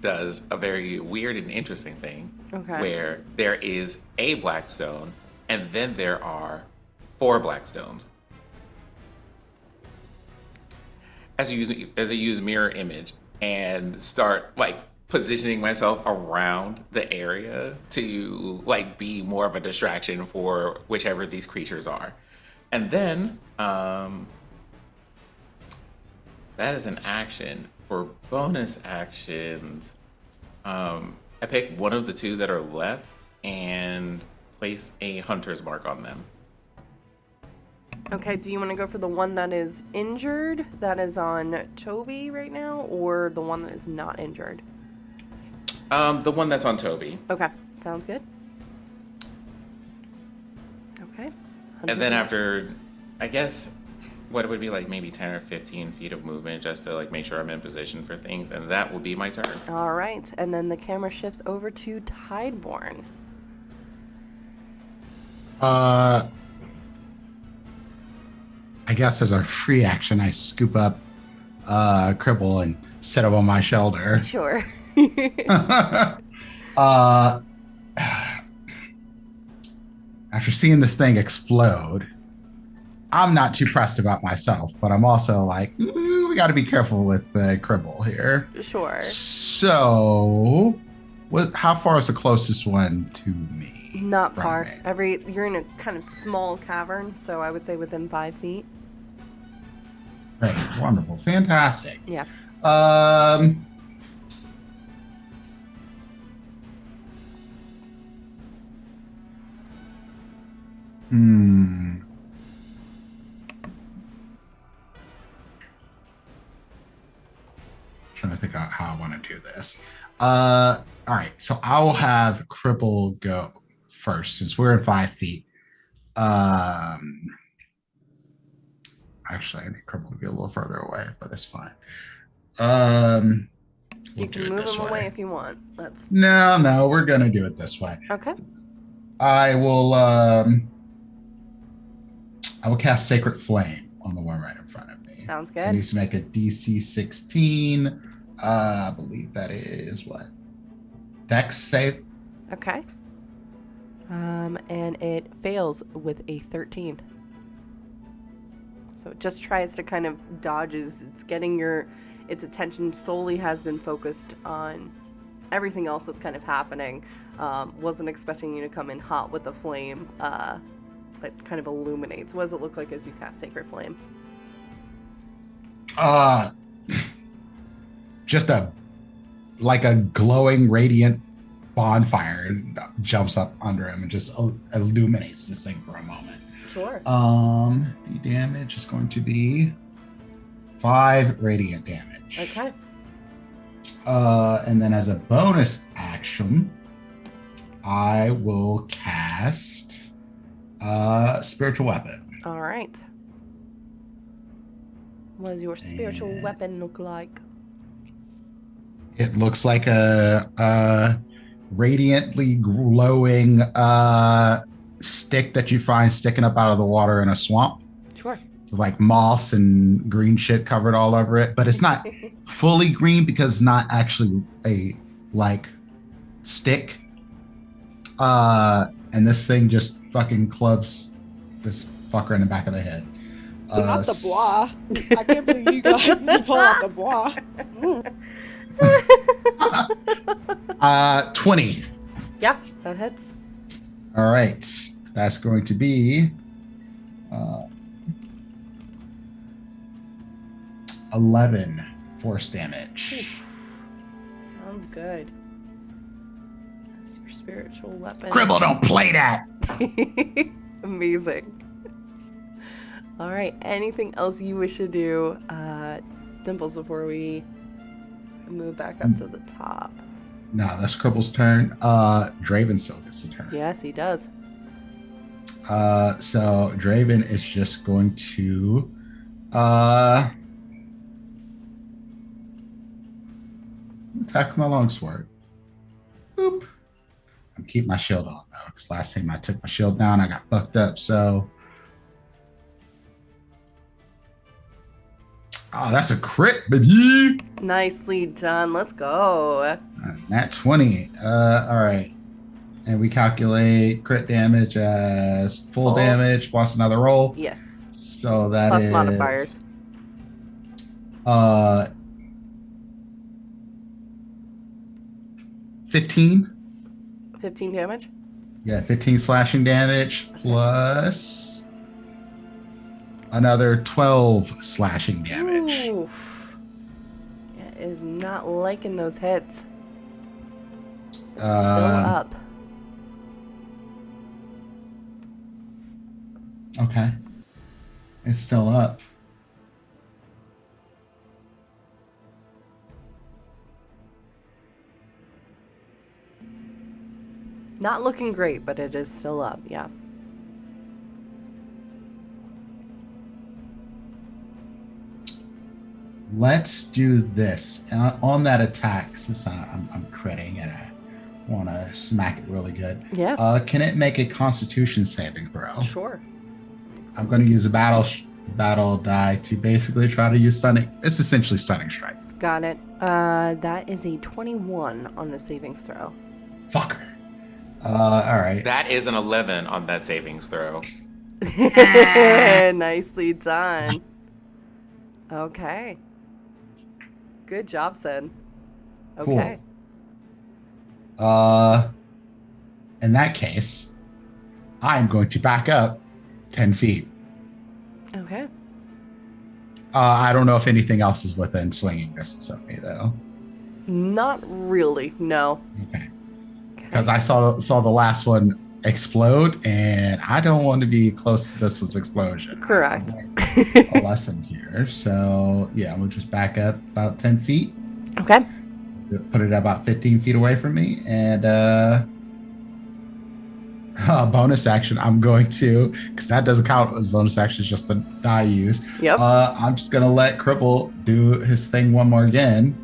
does a very weird and interesting thing, Okay. where there is a Blackstone, and then there are 4 Blackstones. As I use mirror image and start like positioning myself around the area to like be more of a distraction for whichever these creatures are, and then that is an action. For bonus actions, I pick one of the 2 that are left and place a hunter's mark on them. Okay, do you want to go for the one that is injured, that is on Toby right now, or the one that is not injured? The one that's on Toby. Okay, sounds good. Okay. And then after, I guess, what it would be like maybe 10 or 15 feet of movement just to like make sure I'm in position for things, and that will be my turn. All right, and then the camera shifts over to Tideborn. I guess as a free action, I scoop up Cribble and set him on my shoulder. Sure. After seeing this thing explode, I'm not too pressed about myself, but I'm also like, we got to be careful with Cribble here. Sure. So, how far is the closest one to me? Not from far. me? You're in a kind of small cavern, so I would say within 5 feet. Great, wonderful, fantastic. Yeah. Trying to think out how I want to do this. All right, so I will have Cripple go first since we're in 5 feet. Actually, I need Cripple to be a little further away, but that's fine. You can move him away if you want. No, we're gonna do it this way. Okay. I will cast Sacred Flame on the one right in front of me. Sounds It good. needs to make a DC 16. I believe that is what? Dex save? Okay. And it fails with a 13. So it just tries to kind of dodges. It's getting its attention solely has been focused on everything else that's kind of happening. Wasn't expecting you to come in hot with a flame that kind of illuminates. What does it look like as you cast Sacred Flame? Just a glowing, radiant bonfire jumps up under him and just illuminates this thing for a moment. Sure. The damage is going to be 5 radiant damage. Okay. And then as a bonus action, I will cast Spiritual Weapon. All right. What does your spiritual And weapon look like? it looks like a radiantly glowing stick that you find sticking up out of the water in a swamp. Sure. With like moss and green shit covered all over it. But it's not fully green because it's not actually a stick. And this thing just fucking clubs this fucker in the back of the head. Not the bois. I can't believe you pull out the bois. 20. Yeah, that hits. All right. That's going to be 11 force damage. Sounds good. spiritual weapon. Cribble, don't play that. Amazing. All right. Anything else you wish to do, Dimples, before we move back up to the top? No, that's Cribble's turn. Draven still gets the turn. Yes, he does. So Draven is just going to attack my longsword. Boop. I'm keeping my shield on though, because last time I took my shield down, I got fucked up. So, oh, that's a crit, baby. Nicely done. Let's go. Nat 20. All right. And we calculate crit damage as full damage plus another roll. Yes. So that Plus is modifiers. 15. 15 damage. Yeah, 15 slashing damage plus another 12 slashing damage. Oof. Yeah, is not liking those hits. It's still up. Okay. It's still up. Not looking great, but it is still up. Yeah. Let's do this. On that attack, since I'm critting and I want to smack it really good. Yeah. Can it make a Constitution saving throw? Sure. I'm going to use a battle die to basically try to use stunning. It's essentially stunning strike. Got it. That is a 21 on the savings throw. Fucker. All right. That is an 11 on that savings throw. Nicely done. Okay. Good job, Sid. Okay. Cool. In that case, I'm going to back up 10 feet. Okay. I don't know if anything else is within swinging distance of me, though. Not really. No. Okay. Because I saw the last one explode, and I don't want to be close to this one's explosion. Correct. A lesson here. So, yeah, we'll just back up about 10 feet. Okay. Put it about 15 feet away from me. And bonus action, I'm going to, because that doesn't count as bonus action, it's just a die use. Yep. I'm just going to let Cripple do his thing one more again.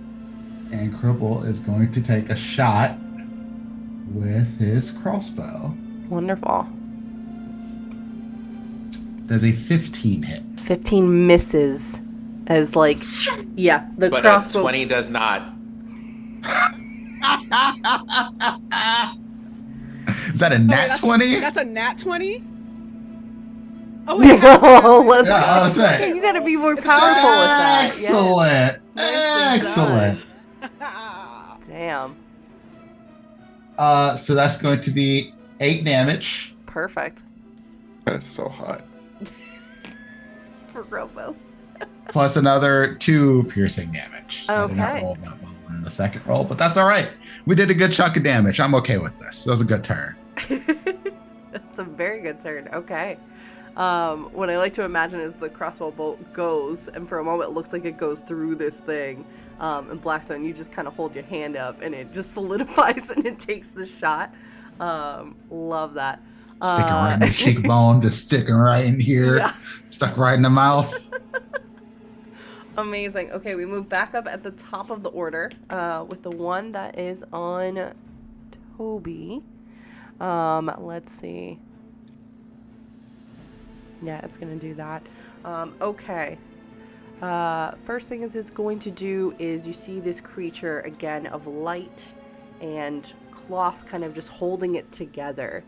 And Cripple is going to take a shot with his crossbow. Wonderful. Does a 15 hit? 15 misses as like, yeah, the But crossbow. a 20 does not. Is that a nat 20? That's a nat 20? Oh, let's Yeah, I was saying. You gotta be more powerful with that. Excellent. Nicely Excellent. Damn. So that's going to be 8 damage. Perfect. That is so hot. For Robo. Plus another 2 piercing damage. I did not Okay. roll that well in the second roll, but that's all right. We did a good chunk of damage. I'm okay with this. That was a good turn. That's a very good turn. Okay. What I like to imagine is the crossbow bolt goes, and for a moment it looks like it goes through this thing. And Blackstone, you just kind of hold your hand up, and it just solidifies, and it takes the shot. Love that. Sticking right in the cheekbone, just sticking right in here. Yeah. Stuck right in the mouth. Amazing. Okay, we move back up at the top of the order with the one that is on Toby. Let's see. Yeah, it's going to do that. Okay. First thing is it's going to do is you see this creature again of light and cloth kind of just holding it together.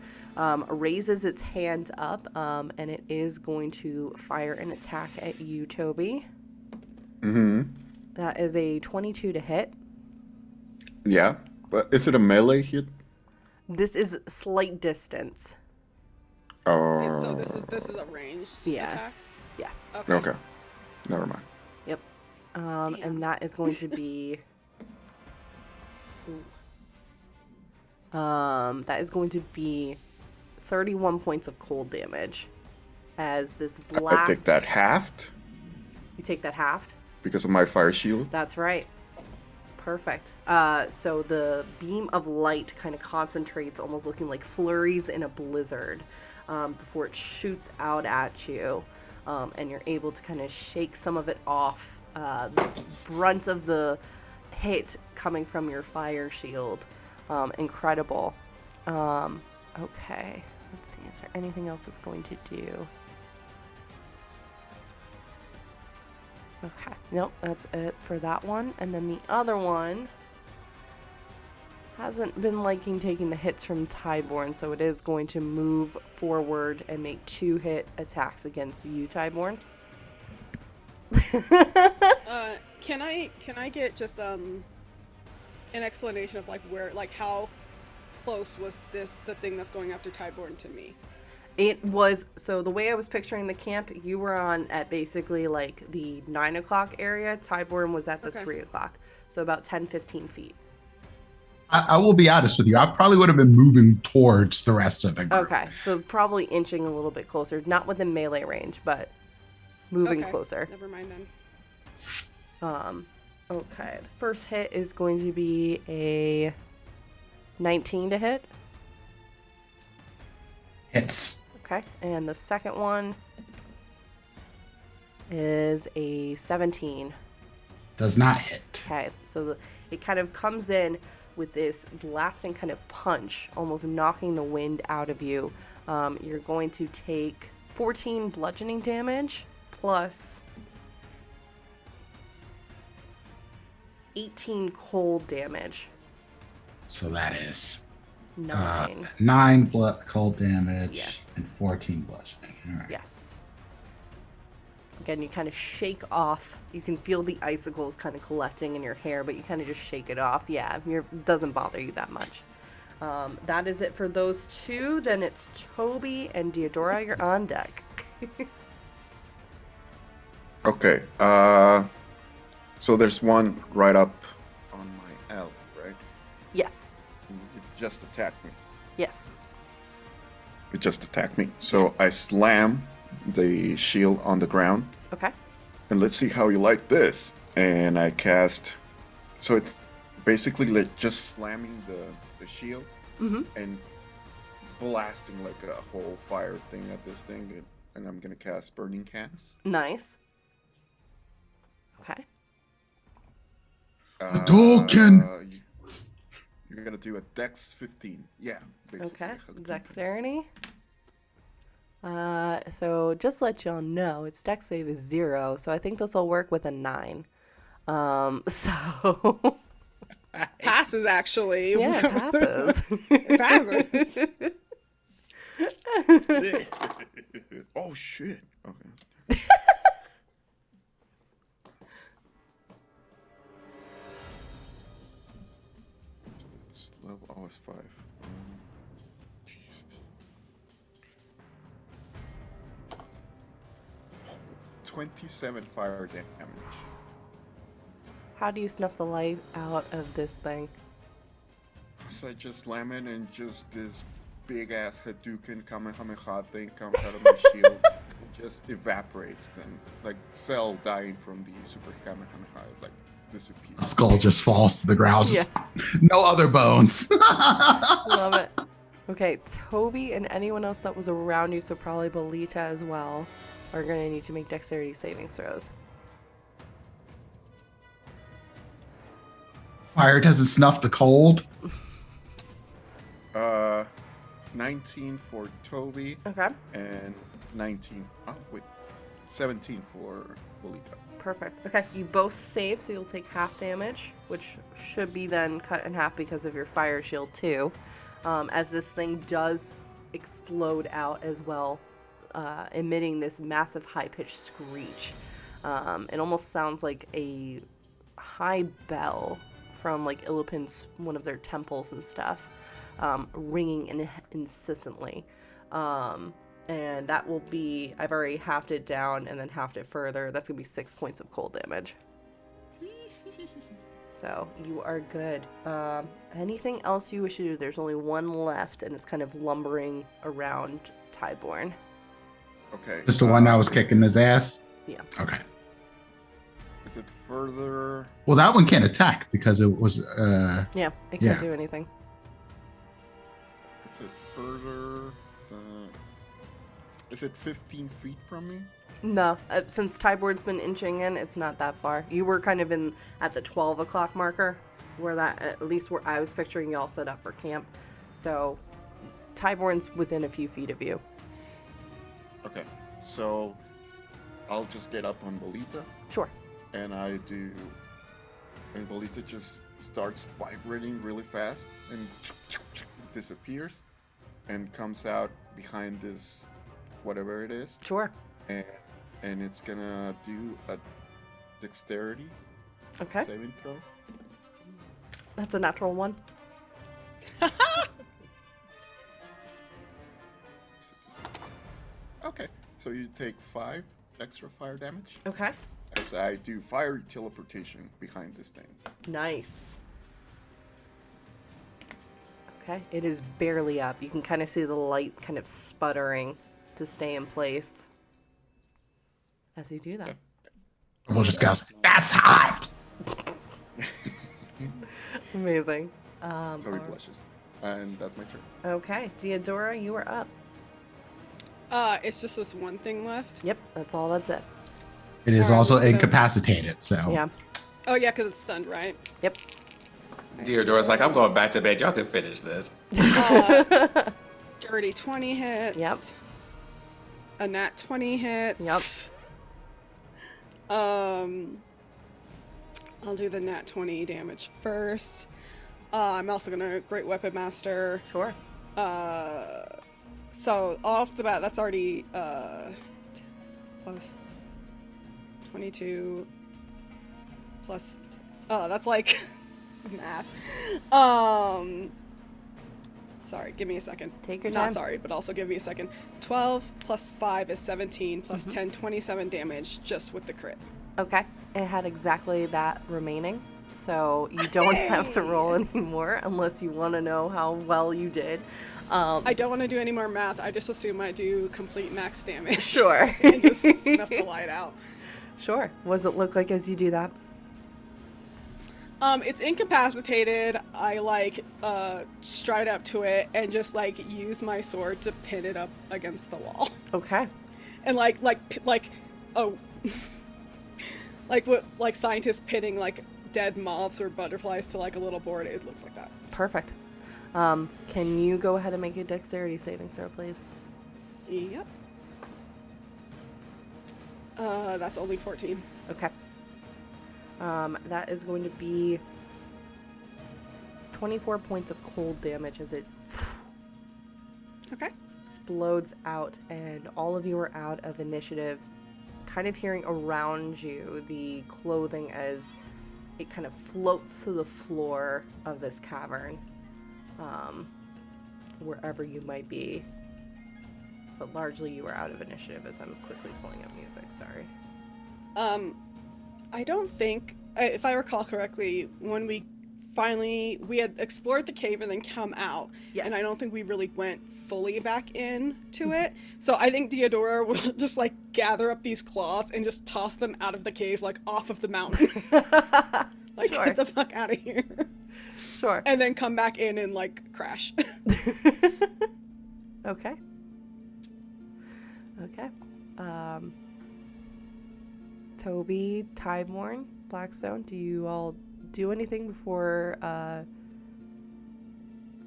Raises its hand up and it is going to fire an attack at you, Toby. Mm-hmm. That is a 22 to hit. Yeah, but is it a melee hit? This is slight distance. Oh. So this is a ranged Yeah. attack? Yeah. Okay. Okay. Never mind. Yep. And that is going to be That is going to be 31 points of cold damage as this blast. I take that halved You take that halved? because of my fire shield. That's right. Perfect. So the beam of light kind of concentrates, almost looking like flurries in a blizzard, before it shoots out at you, and you're able to kind of shake some of it off. The brunt of the hit coming from your fire shield. Incredible. Okay. Let's see. Is there anything else it's going to do? Okay, nope, that's it for that one. And then the other one hasn't been liking taking the hits from Tyborn, so it is going to move forward and make 2 hit attacks against you, Tyborn. Can I get just an explanation of like where, like how close was the thing that's going after Tyborn to me? It was, so the way I was picturing the camp, you were on at basically like the 9 o'clock area. Tyborn was at the 3 o'clock. So about 10-15 feet. I will be honest with you. I probably would have been moving towards the rest of the group. Okay, so probably inching a little bit closer. Not within melee range, but moving closer. Never mind then. Okay, the first hit is going to be a 19 to hit. Hits. Okay, and the second one is a 17. Does not hit. Okay, so it kind of comes in with this blasting kind of punch, almost knocking the wind out of you. You're going to take 14 bludgeoning damage plus 18 cold damage. So that is 9. 9 cold damage, Yes. and 14 bludgeoning. All right. Yes. Again, you kind of shake off. You can feel the icicles kind of collecting in your hair, but you kind of just shake it off. Yeah, it doesn't bother you that much. That is it for those two. Then it's Toby and Deodora. You're on deck. Okay. So there's one right up on my alley, right? Yes. It just attacked me. Yes. It just attacked me. So Yes. I slam the shield on the ground. Okay. And let's see how you like this. And I cast. So it's basically like just slamming the shield and blasting like a whole fire thing at this thing. And I'm going to cast Burning Cans. Nice. Okay. Hadouken! You're going to do a Dex 15. Yeah. Basically. Okay. Hadouken. Dexterity. So just to let y'all know, its dex save is 0, so I think this will work with a 9. So Passes actually. yeah, it passes. It passes. Oh shit. Okay. It's level. Oh, it's 5. Jesus. 27 fire damage. How do you snuff the light out of this thing? So I just slam it and just this big ass Hadouken Kamehameha thing comes out of my shield. It just evaporates then. Like Cell dying from the Super Kamehameha is like disappears. Skull just falls to the ground. Just no other bones. Love it. Okay, Toby and anyone else that was around you, so probably Belita as well, are going to need to make dexterity savings throws. Fire doesn't snuff the cold. 19 for Toby Okay, and 17 for Bolita. perfect. Okay, you both save, so you'll take half damage, which should be then cut in half because of your fire shield too, as this thing does explode out as well, emitting this massive high-pitched screech. It almost sounds like a high bell from like Illipin's, one of their temples and stuff, ringing incessantly. And that will be, I've already halved it down and then halved it further. That's gonna be 6 points of cold damage. So you are good. Anything else you wish to do? There's only one left, and it's kind of lumbering around Tyborn. Okay. Just the one that was kicking his ass? Yeah. Okay. Is it further? Well, that one can't attack because it was... Yeah, it Yeah. can't do anything. Is it further? Is it 15 feet from me? No, since Tyborn's been inching in, it's not that far. You were kind of in at the 12 o'clock marker, where that, at least where I was picturing y'all set up for camp. So Tyborn's within a few feet of you. Okay. So I'll just get up on Bolita, Sure. and I do. And Bolita just starts vibrating really fast and disappears, and comes out behind this, whatever it is, Sure. and it's gonna do a dexterity Okay. saving throw. That's a natural one. Okay, so you take 5 extra fire damage Okay. as I do fiery teleportation behind this thing. Nice. Okay. It is barely up. You can kind of see the light kind of sputtering to stay in place as you do that. We'll just go, that's hot! Amazing. So he alright. blushes. And that's my turn. Okay. Deodora, you are up. It's just this one thing left. Yep. That's all. That's it. It is Alright, also let's go. incapacitated, so... Yeah. Oh yeah, because it's stunned, right? Yep. Deodora's like, I'm going back to bed. Y'all can finish this. Dirty 20 hits. Yep. A nat 20 hits. Yep. I'll do the nat 20 damage first. I'm also gonna Great Weapon Master. Sure. So off the bat, that's already plus 22 plus. Oh, that's like math. Sorry, give me a second. Take your Not time. sorry, but also give me a second. 12 plus 5 is 17 plus 10, 27 damage just with the crit. Okay. It had exactly that remaining, so you don't have to roll anymore unless you want to know how well you did. I don't want to do any more math. I just assume I do complete max damage. Sure. And just snuff the light out. Sure. What does it look like as you do that? It's incapacitated. I stride up to it and just use my sword to pin it up against the wall. Okay. And what scientists pinning dead moths or butterflies to a little board. It looks like that. Perfect. Can you go ahead and make a dexterity saving throw, please? Yep. That's only 14. Okay. That is going to be 24 points of cold damage as it Okay. explodes out, and all of you are out of initiative, kind of hearing around you the clothing as it kind of floats to the floor of this cavern, wherever you might be. But largely you are out of initiative as I'm quickly pulling up music, sorry. I don't think, if I recall correctly, when we had explored the cave and then come out, Yes. and I don't think we really went fully back into it. So I think Deodora will just gather up these claws and just toss them out of the cave, off of the mountain. Sure. Get the fuck out of here. Sure. And then come back in and crash. Okay. Okay. Toby, Tyborn, Blackstone, do you all do anything before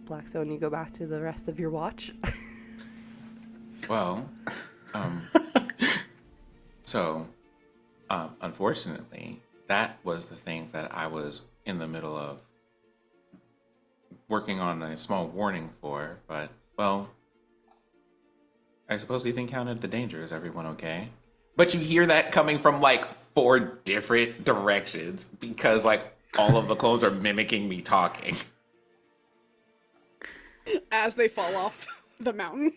Blackstone, you go back to the rest of your watch? Well, unfortunately, that was the thing that I was in the middle of working on a small warning for, but, well, I suppose we've encountered the danger. Is everyone okay? But you hear that coming from 4 different directions because all of the clones are mimicking me talking. As they fall off the mountain.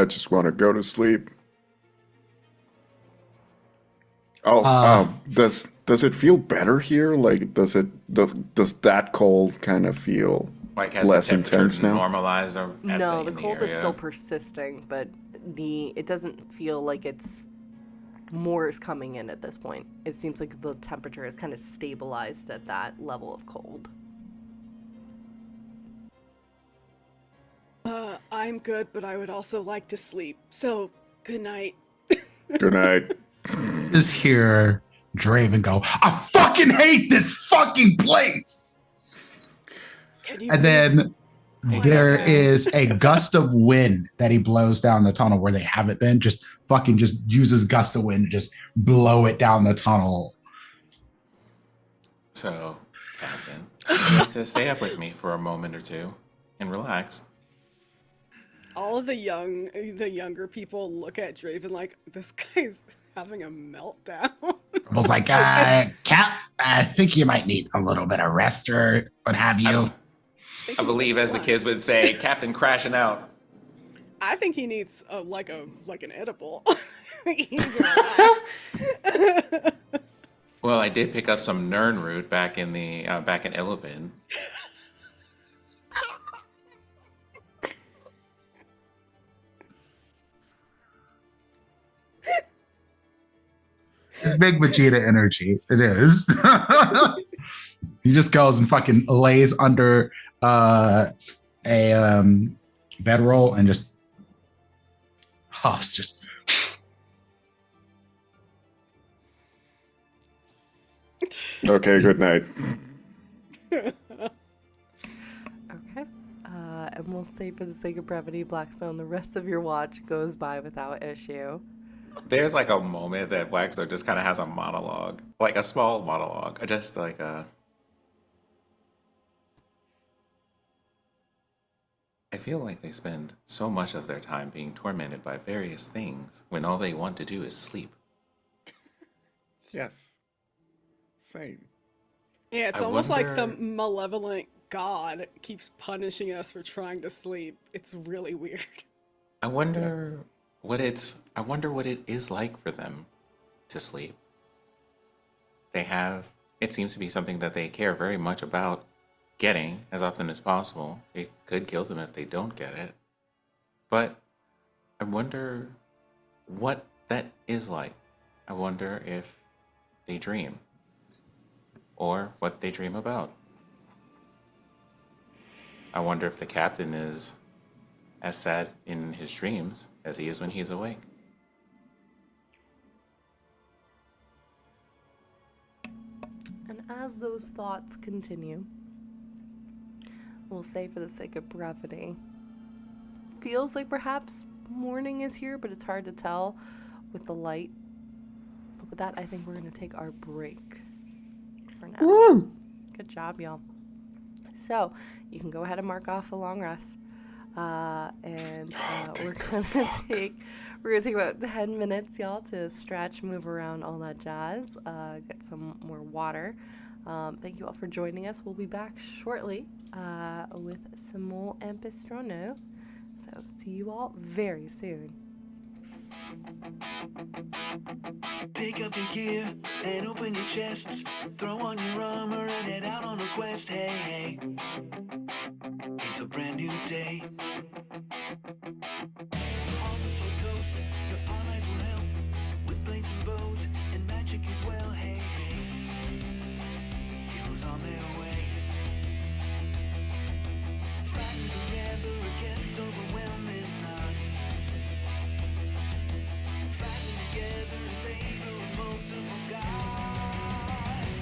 I just want to go to sleep. Oh, does it feel better here? Like, does that cold kind of feel Like, has less the temperature intense now? normalized No, the in cold is area? still persisting, but it doesn't feel like it's more is coming in at this point. It seems like the temperature is kind of stabilized at that level of cold. I'm good, but I would also like to sleep. So, good night. Good night. Just hear Draven go, I fucking hate this fucking place. Can you And please- then there is a gust of wind that he blows down the tunnel where they haven't been. Just uses gust of wind to just blow it down the tunnel. So, Captain, you have to stay up with me for a moment or two and relax. all of the younger people look at Draven like, this guy's having a meltdown. I was like, Cap, I think you might need a little bit of rest or what have you. I believe, as the kids would say, Captain crashing out. I think he needs like an edible. He's relaxed. Well, I did pick up some Nern root back in Illibin. It's big Vegeta energy. It is. He just goes and fucking lays under a bedroll and just huffs. Just Okay, good night. Okay. And we'll say, for the sake of brevity, Blackstone, the rest of your watch goes by without issue. There's like a moment that Blackstone just kind of has a monologue, like a small monologue, just like a. I feel like they spend so much of their time being tormented by various things when all they want to do is sleep. Yes. Same. Yeah, it's I almost like wonder- some malevolent god keeps punishing us for trying to sleep. It's really weird. I wonder what it is like for them to sleep. It seems to be something that they care very much about getting as often as possible. It could kill them if they don't get it. But I wonder what that is like. I wonder if they dream. Or what they dream about. I wonder if the captain is as sad in his dreams as he is when he's awake. And as those thoughts continue, we'll say, for the sake of brevity, feels like perhaps morning is here, but it's hard to tell with the light. But with that, I think we're going to take our break for now. woo. Good job, y'all. So you can go ahead and mark off a long rest. We're gonna take about 10 minutes, y'all, to stretch, move around, all that jazz. Get some more water. Thank you all for joining us. We'll be back shortly with some more Ampistrano. So see you all very soon. Pick up your gear and open your chests. Throw on your armor and head out on a quest. Hey, hey. It's a brand new day. On the slow coast, your allies will help with blades and bows and magic as well. Hey, hey. Heroes on their way. Fighting together against overwhelming odds. Fighting together in favor of multiple gods.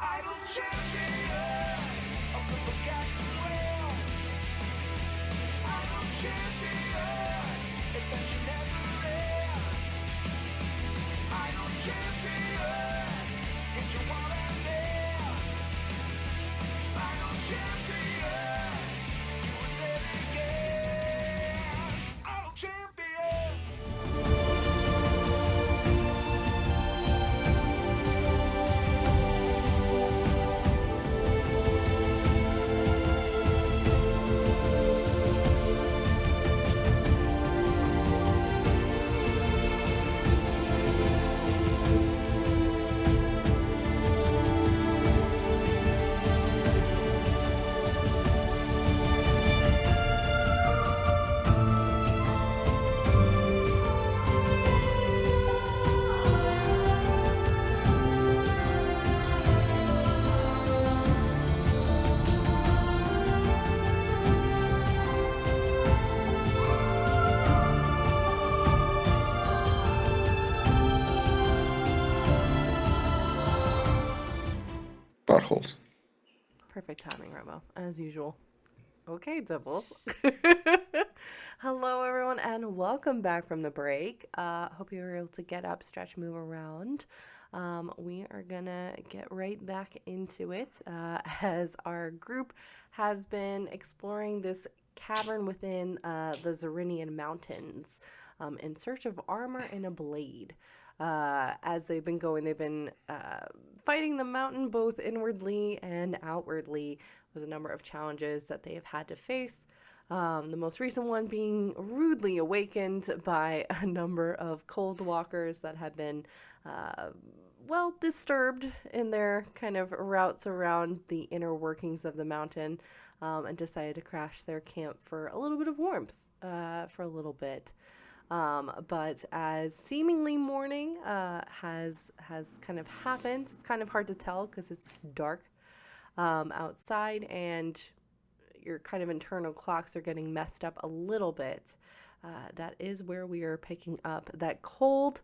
Idle champions of the forgotten holes. Perfect timing, Robo, as usual. Okay, Doubles. Hello, everyone, and welcome back from the break. Hope you were able to get up, stretch, move around. We are gonna get right back into it as our group has been exploring this cavern within the Zyrenian mountains in search of armor and a blade. As they've been going, they've been fighting the mountain both inwardly and outwardly with a number of challenges that they have had to face. The most recent one being rudely awakened by a number of cold walkers that have been, disturbed in their kind of routes around the inner workings of the mountain, and decided to crash their camp for a little bit of warmth for a little bit. But as seemingly morning has kind of happened, it's kind of hard to tell because it's dark outside and your kind of internal clocks are getting messed up a little bit. That is where we are picking up. That cold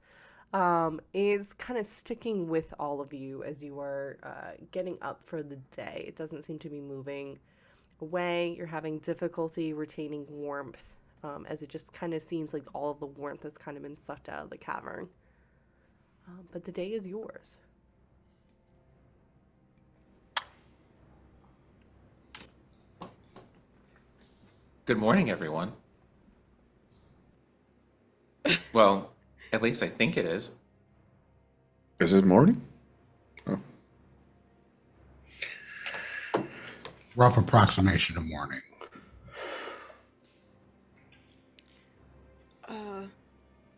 is kind of sticking with all of you as you are getting up for the day. It doesn't seem to be moving away. You're having difficulty retaining warmth. As it just kind of seems like all of the warmth has kind of been sucked out of the cavern. But the day is yours. Good morning, everyone. Well, at least I think it is. Is it morning? Oh. Rough approximation of morning.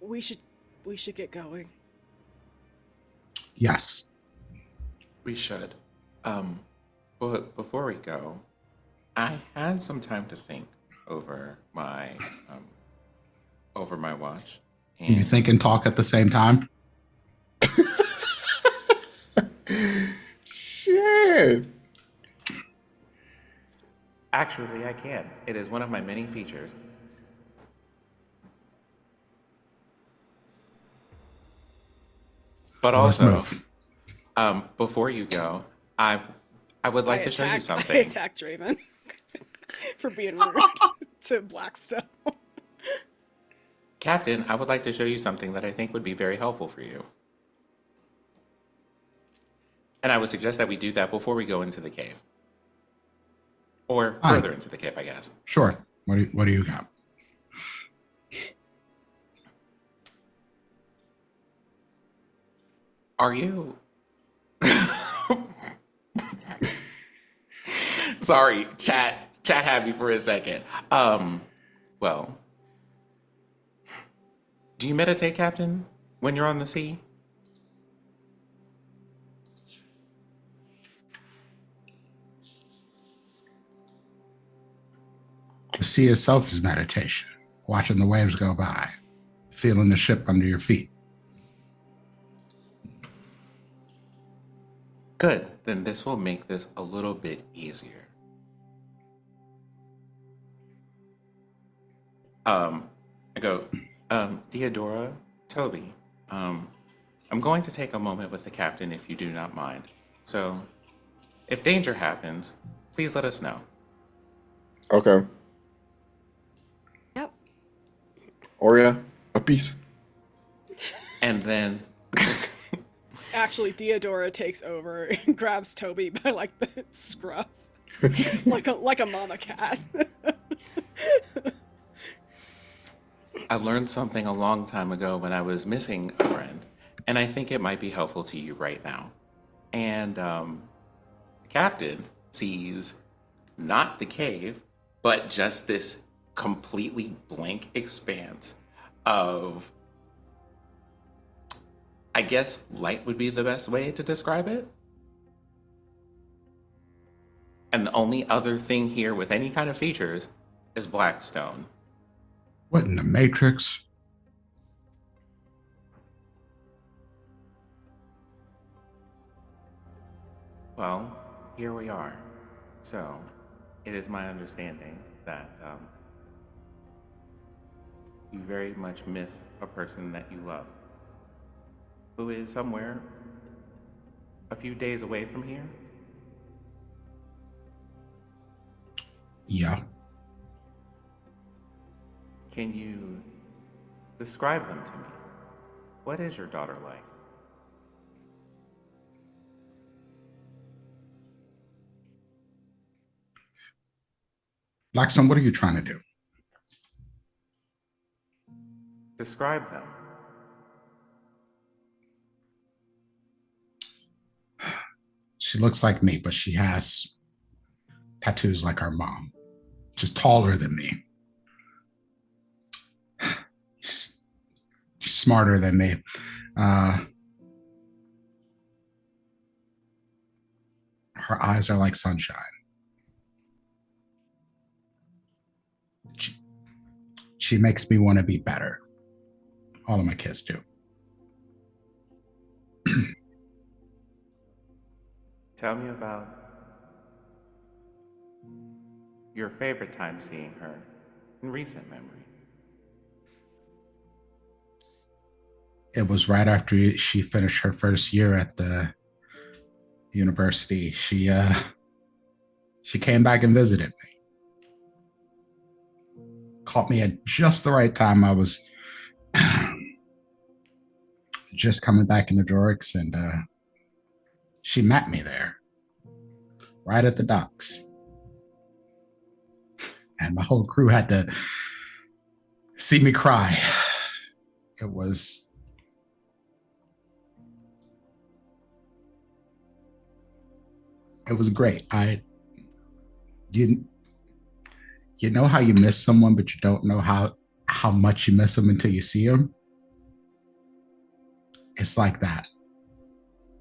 We should get going. Yes. We should. But before we go, I had some time to think over my watch. Do you think and talk at the same time? Shit. Actually, I can. It is one of my many features. But Let's also, move. before you go, I would like to show you I something. attacked Draven for being rude to Blackstone. Captain, I would like to show you something that I think would be very helpful for you. And I would suggest that we do that before we go into the cave. Or Aye. further into the cave, I guess. Sure. What do you got? Are you... Sorry, chat had me for a second. Well, do you meditate, Captain, when you're on the sea? The sea itself is meditation. Watching the waves go by. Feeling the ship under your feet. Good, then this will make this a little bit easier. I go, Theodora, Toby, I'm going to take a moment with the captain if you do not mind. So, if danger happens, please let us know. Okay. Yep. Oria, a piece. And then, Actually, Theodora takes over and grabs Toby by like the scruff, like a mama cat. I learned something a long time ago when I was missing a friend, and I think it might be helpful to you right now. And the captain sees not the cave, but just this completely blank expanse of, I guess light would be the best way to describe it. And the only other thing here with any kind of features is Blackstone. What in the Matrix? Well, here we are. So, it is my understanding that you very much miss a person that you love, who is somewhere a few days away from here. Yeah. Can you describe them to me? What is your daughter like? Blackstone, what are you trying to do? Describe them. She looks like me, but she has tattoos like our mom. Just taller than me. She's smarter than me. Her eyes are like sunshine. She makes me want to be better. All of my kids do. Tell me about your favorite time seeing her in recent memory. It was right after she finished her first year at the university. She came back and visited me. Caught me at just the right time. I was just coming back into Jorix, and she met me there, right at the docks. And my whole crew had to see me cry. It was great. You know how you miss someone, but you don't know how much you miss them until you see them? It's like that.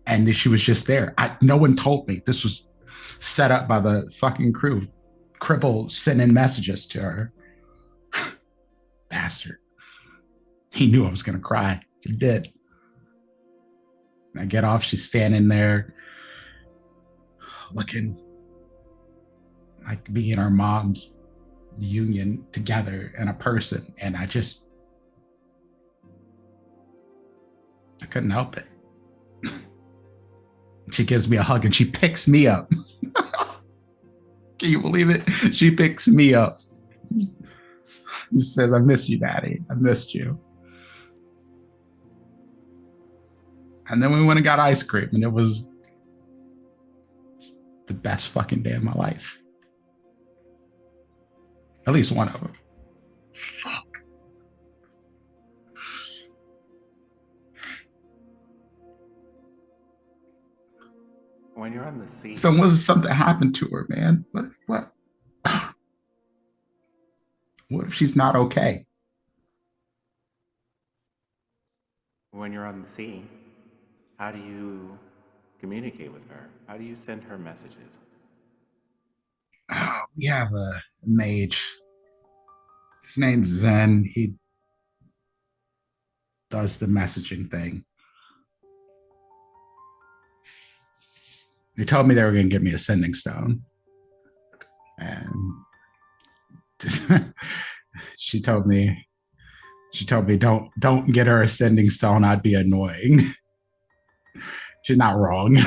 And she was just there. No one told me. This was set up by the fucking crew. Cribble sending messages to her. Bastard. He knew I was going to cry. He did. I get off. She's standing there looking like me and our mom's union together in a person. And I couldn't help it. She gives me a hug and she picks me up. Can you believe it? She picks me up. She says, I miss you, Daddy. I missed you. And then we went and got ice cream, and it was the best fucking day of my life. At least one of them. Fuck. When you're on the sea. So was something happened to her, man? What? What if she's not okay? When you're on the sea, how do you communicate with her? How do you send her messages? We have a mage. His name's Zen. He does the messaging thing. They told me they were going to give me a sending stone. And she told me, don't get her a sending stone. I'd be annoying. She's not wrong.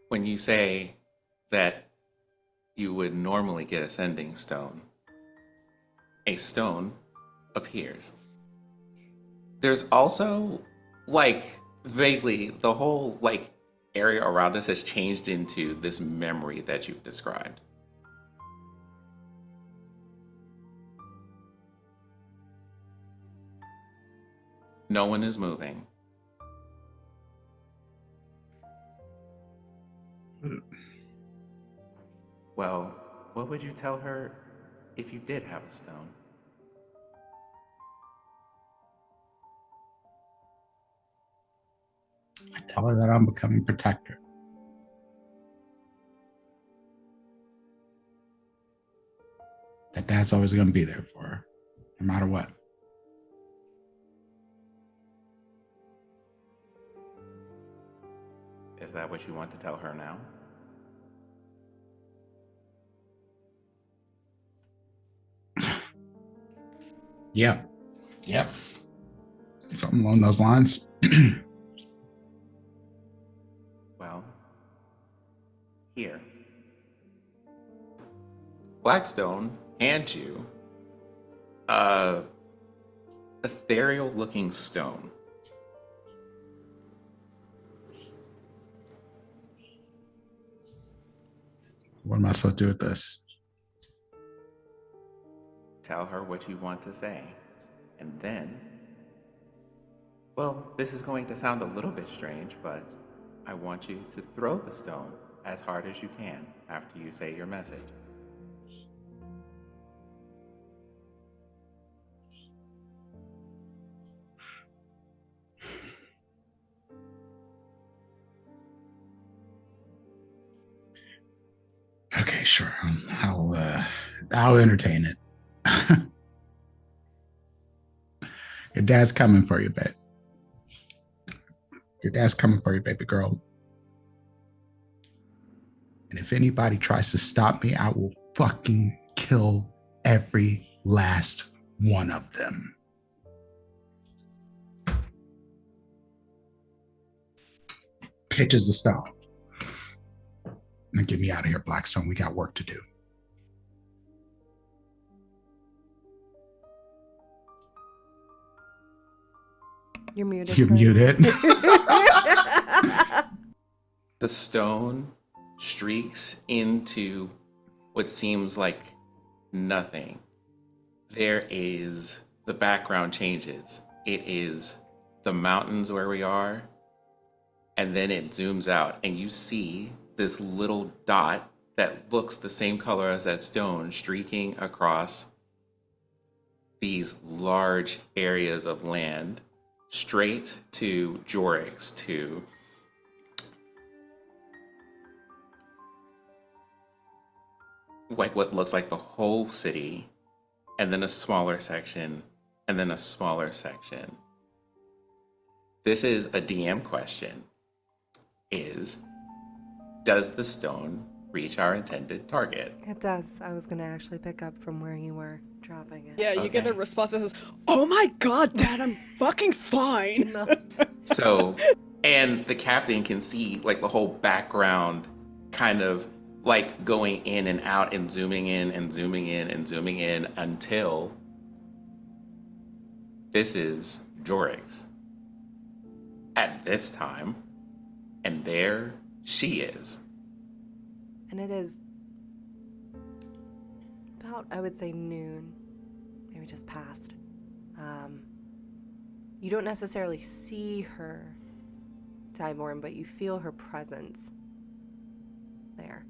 When you say that you would normally get a sending stone, a stone appears. There's also, like, vaguely, the whole, like, area around us has changed into this memory that you've described. No one is moving. Well, what would you tell her if you did have a stone? I tell her that I'm becoming protector. That Dad's always going to be there for her, no matter what. Is that what you want to tell her now? Yeah. Yep. Something along those lines. Well, Here. Blackstone hands you a ethereal-looking stone. What am I supposed to do with this? Tell her what you want to say. And then, well, this is going to sound a little bit strange, but I want you to throw the stone as hard as you can after you say your message. Okay, sure. I'll entertain it. Your dad's coming for you, babe. Your dad's coming for you, baby girl. And if anybody tries to stop me, I will fucking kill every last one of them. Pitches the stone. Now get me out of here, Blackstone. We got work to do. You're muted. You're friend. muted. The stone streaks into what seems like nothing. The background changes. It is the mountains where we are, and then it zooms out, and you see this little dot that looks the same color as that stone streaking across these large areas of land straight to Jorix, to like what looks like the whole city, and then a smaller section, and then a smaller section. This is a DM question. Does the stone reach our intended target? It does. I was gonna actually pick up from where you were dropping it. Yeah, you get a Okay. response that says, "Oh my god, Dad, I'm fucking fine." No. So, and the captain can see like the whole background kind of like going in and out and zooming in and zooming in and zooming in until this is Jorix at this time, and there she is. And it is about, I would say, noon, maybe just past. You don't necessarily see her, Tyborn, but you feel her presence there.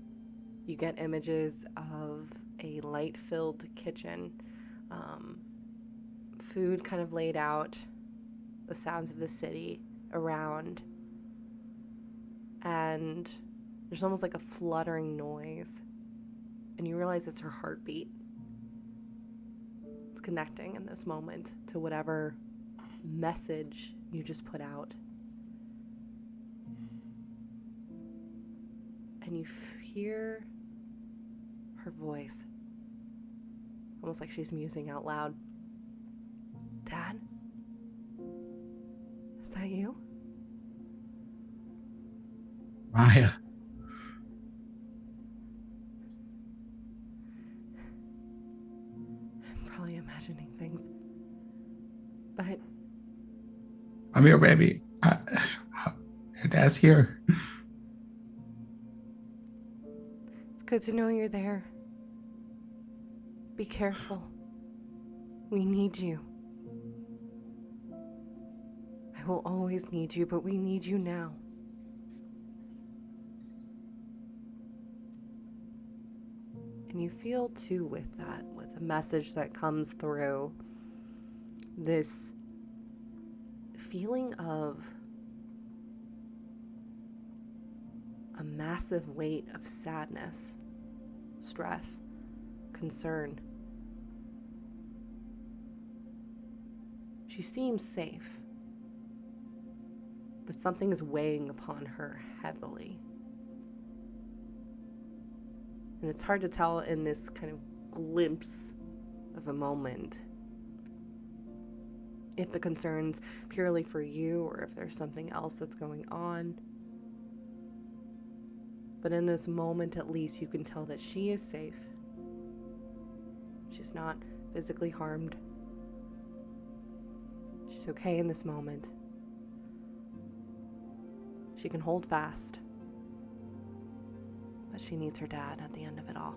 You get images of a light-filled kitchen, food kind of laid out, the sounds of the city around, and there's almost like a fluttering noise, and you realize it's her heartbeat. It's connecting in this moment to whatever message you just put out. And you hear her voice, almost like she's musing out loud. Dad? Is that you? Maya. I'm probably imagining things. But I'm here, baby. Your dad's here. it's good to know you're there. Be careful. We need you. I will always need you, but we need you now. And you feel too with that, with the message that comes through, this feeling of a massive weight of sadness, stress, concern. She seems safe, but something is weighing upon her heavily. And it's hard to tell in this kind of glimpse of a moment if the concern's purely for you or if there's something else that's going on. But in this moment, at least, you can tell that she is safe. She's not physically harmed. She's okay in this moment. She can hold fast. But she needs her dad at the end of it all.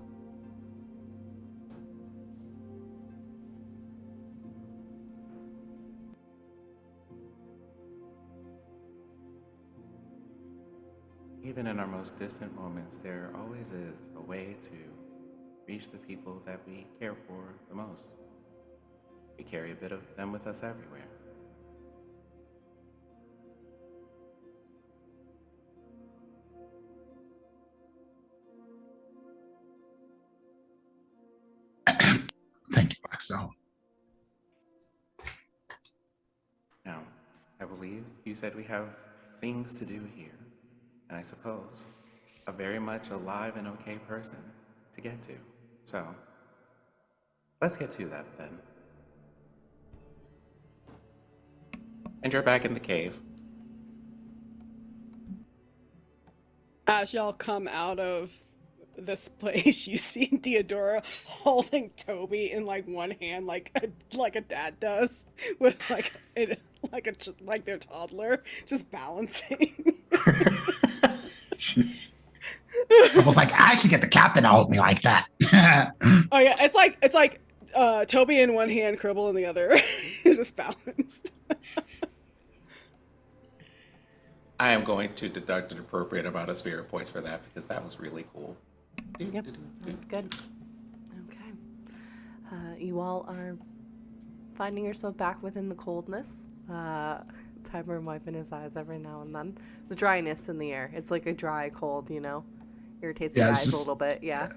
Even in our most distant moments, there always is a way to reach the people that we care for the most. We carry a bit of them with us everywhere. Thank you, Blackstone. Now, I believe you said we have things to do here, and I suppose a very much alive and okay person to get to. So, let's get to that then. And you're back in the cave. As y'all come out of this place, you see Theodora holding Toby in like one hand, like a dad does, with like their toddler, just balancing. Jeez. I was like, I should get the captain to hold me like that. Oh yeah, it's like Toby in one hand, Cribble in the other, just balanced. I am going to deduct an appropriate amount of spirit points for that because that was really cool. Yep, that's good. Okay. You all are finding yourself back within the coldness. Timer wiping his eyes every now and then. The dryness in the air. It's like a dry cold, you know? Irritates the eyes a little bit, yeah.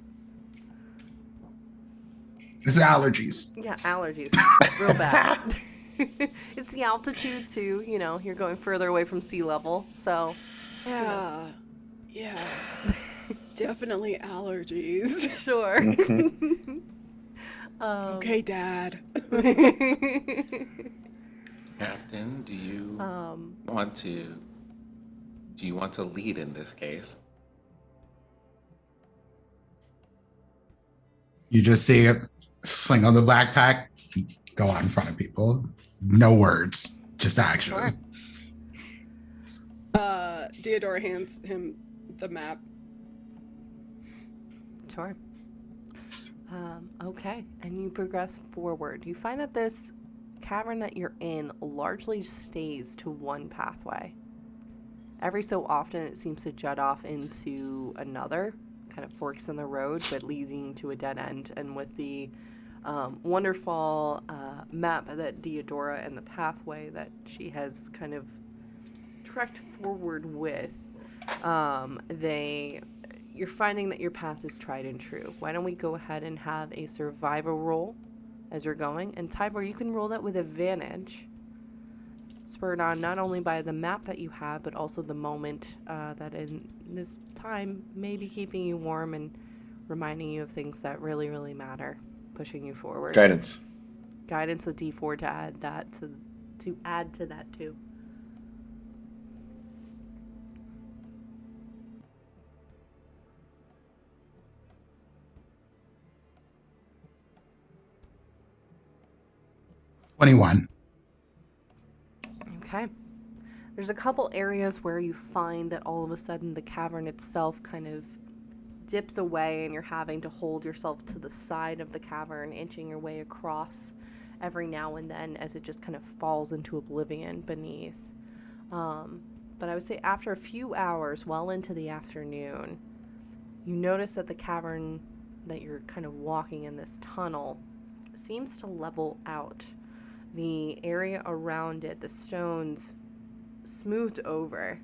It's allergies. Yeah, allergies. Real bad. It's the altitude, too, you know? You're going further away from sea level, so... Yeah. Definitely allergies. Sure. Okay, Dad. Captain, do you want to lead in this case? You just see it sling on the backpack, go out in front of people. No words, just action. Sure. Theodora hands him the map. Sure. Okay, and you progress forward. You find that this cavern that you're in largely stays to one pathway. Every so often it seems to jut off into another, kind of forks in the road, but leading to a dead end. And with the wonderful map that Theodora and the pathway that she has kind of trekked forward with, you're finding that your path is tried and true. Why don't we go ahead and have a survival roll as you're going? And Tybor, you can roll that with advantage, spurred on not only by the map that you have, but also the moment that in this time may be keeping you warm and reminding you of things that really, really matter, pushing you forward. Guidance. Guidance, a D4 to add that to that too. $21. Okay. There's a couple areas where you find that all of a sudden the cavern itself kind of dips away and you're having to hold yourself to the side of the cavern, inching your way across every now and then as it just kind of falls into oblivion beneath. But I would say after a few hours, well into the afternoon, you notice that the cavern that you're kind of walking in, this tunnel, seems to level out. The area around it, the stones smoothed over,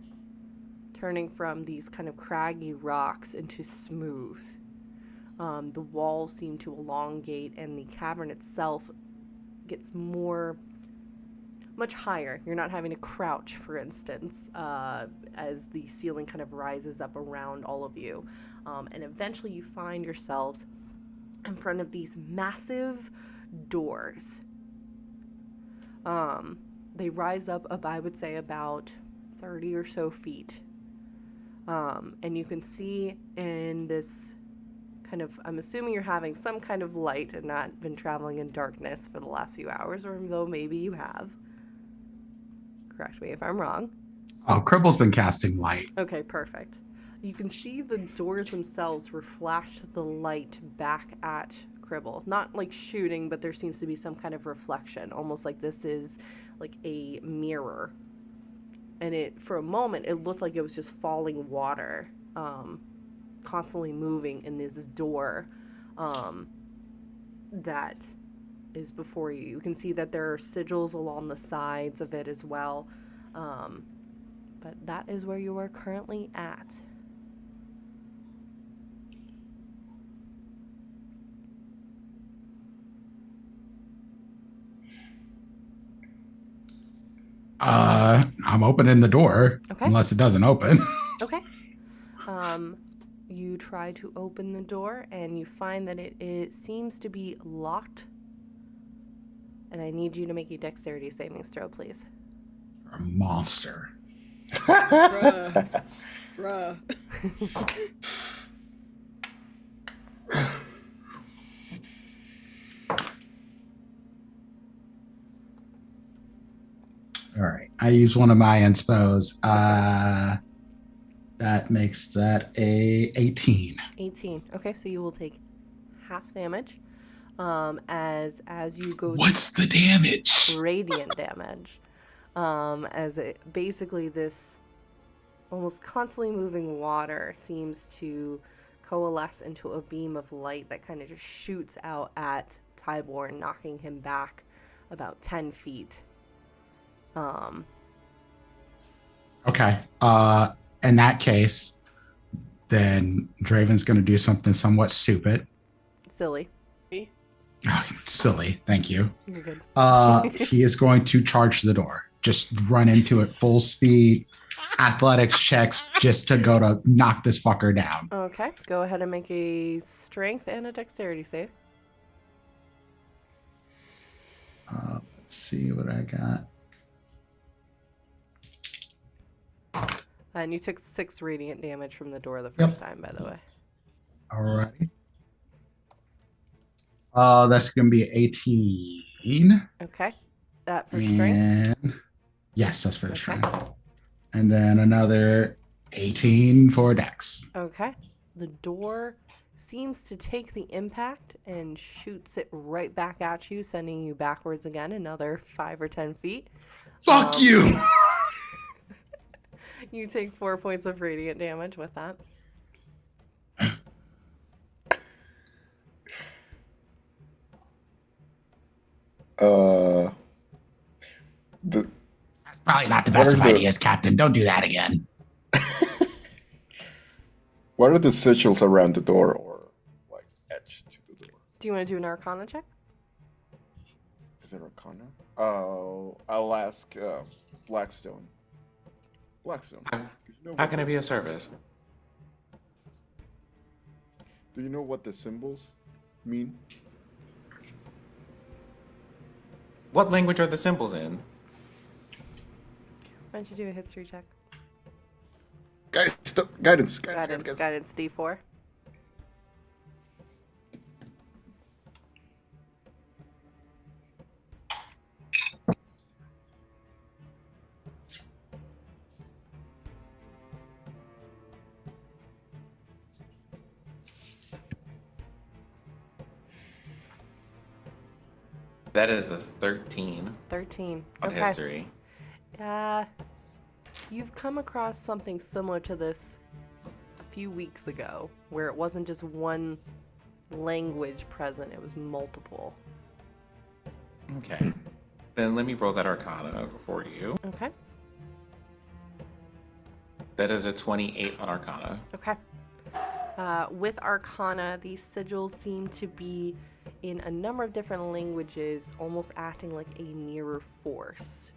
turning from these kind of craggy rocks into smooth. The walls seem to elongate and the cavern itself gets much higher. You're not having to crouch, for instance, as the ceiling kind of rises up around all of you. And eventually you find yourselves in front of these massive doors. They rise up, I would say, about 30 or so feet. And you can see in this kind of, I'm assuming you're having some kind of light and not been traveling in darkness for the last few hours, or though maybe you have. Correct me if I'm wrong. Oh, Cribble's been casting light. Okay, perfect. You can see the doors themselves reflect the light back at Cribble. Not like shooting, but there seems to be some kind of reflection, almost like this is like a mirror. And it, for a moment, it looked like it was just falling water, constantly moving in this door that is before you. You can see that there are sigils along the sides of it as well. But that is where you are currently at. I'm opening the door. Okay. Unless it doesn't open. Okay. You try to open the door and you find that it seems to be locked. And I need you to make a dexterity saving throw, please. A monster. Bruh. Bruh. All right. I use one of my inspos. That makes that a 18. 18. Okay, so you will take half damage. As you go What's the damage? radiant damage. As it basically this almost constantly moving water seems to coalesce into a beam of light that kind of just shoots out at Tyborn, knocking him back about 10 feet. Okay. In that case, then Draven's going to do something somewhat stupid. Silly. Oh, silly. Thank you. You're good. He is going to charge the door. Just run into it full speed. Athletics checks just to go to knock this fucker down. Okay, go ahead and make a strength and a dexterity save. Let's see what I got. And you took 6 radiant damage from the door the first time, by the way. Alrighty. That's going to be 18. Okay. That for strength? And yes, that's for the Okay. strength. And then another 18 for dex. Okay. The door seems to take the impact and shoots it right back at you, sending you backwards again another 5 or 10 feet. Fuck you! You take 4 points of radiant damage with that. That's probably not the best of What are the- ideas, Captain. Don't do that again. What are the sigils around the door or like etched to the door? Do you want to do an Arcana check? Is it Arcana? Oh, I'll ask Blackstone. Blackstone. do you know How what can I the- be of service? Do you know what the symbols mean? What language are the symbols in? Why don't you do a history check? Guidance. Guidance D4. That is a 13 13. on Okay. history. You've come across something similar to this a few weeks ago, where it wasn't just one language present, it was multiple. Okay. Then let me roll that Arcana for you. Okay. That is a 28 on Arcana. Okay. With Arcana, these sigils seem to be in a number of different languages, almost acting like a mirror force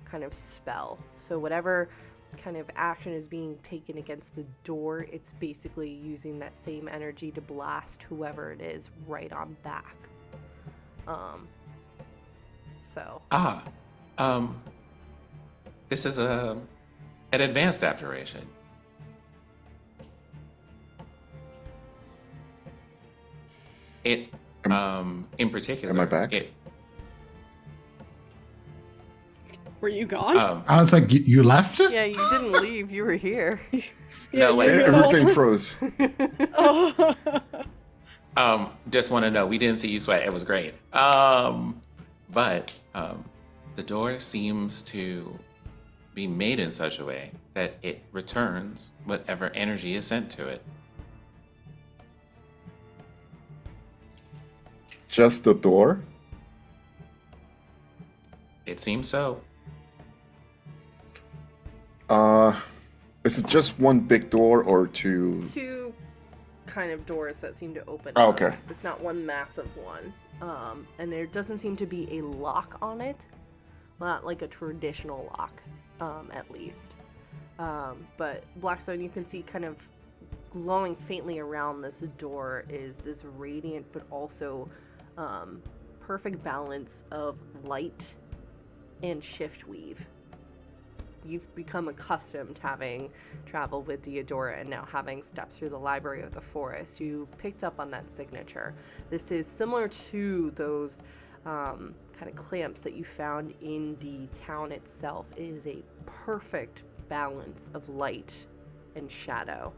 kind of spell. So whatever kind of action is being taken against the door, it's basically using that same energy to blast whoever it is right on back. So This is an advanced abjuration. It, in particular, Am I back? Were you gone? I was like, you left? Yeah, you didn't leave. You were here. Yeah, no, you wait. were here the whole Everything time. froze. Oh. Just want to know, we didn't see you sweat. It was great. But the door seems to be made in such a way that it returns whatever energy is sent to it. Just the door? It seems so. Is it just one big door or two? Two kind of doors that seem to open Oh, up. okay. It's not one massive one. And there doesn't seem to be a lock on it. Not like a traditional lock, at least. But Blackstone, you can see kind of glowing faintly around this door is this radiant but also perfect balance of light and shift weave. You've become accustomed having traveled with Deodora and now having stepped through the Library of the Forest. You picked up on that signature. This is similar to those kind of clamps that you found in the town itself. It is a perfect balance of light and shadow.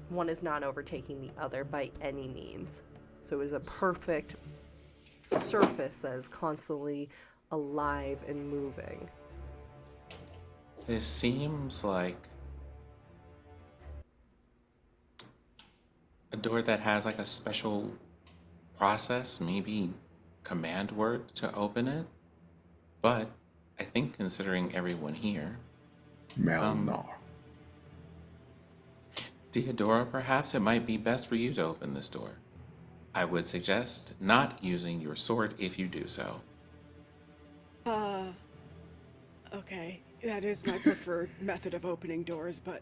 One is not overtaking the other by any means. So it is a perfect surface that is constantly alive and moving. This seems like a door that has like a special process, maybe command word to open it. But I think considering everyone here, Melnar. Deodora, perhaps it might be best for you to open this door. I would suggest not using your sword if you do so. Okay, that is my preferred method of opening doors, but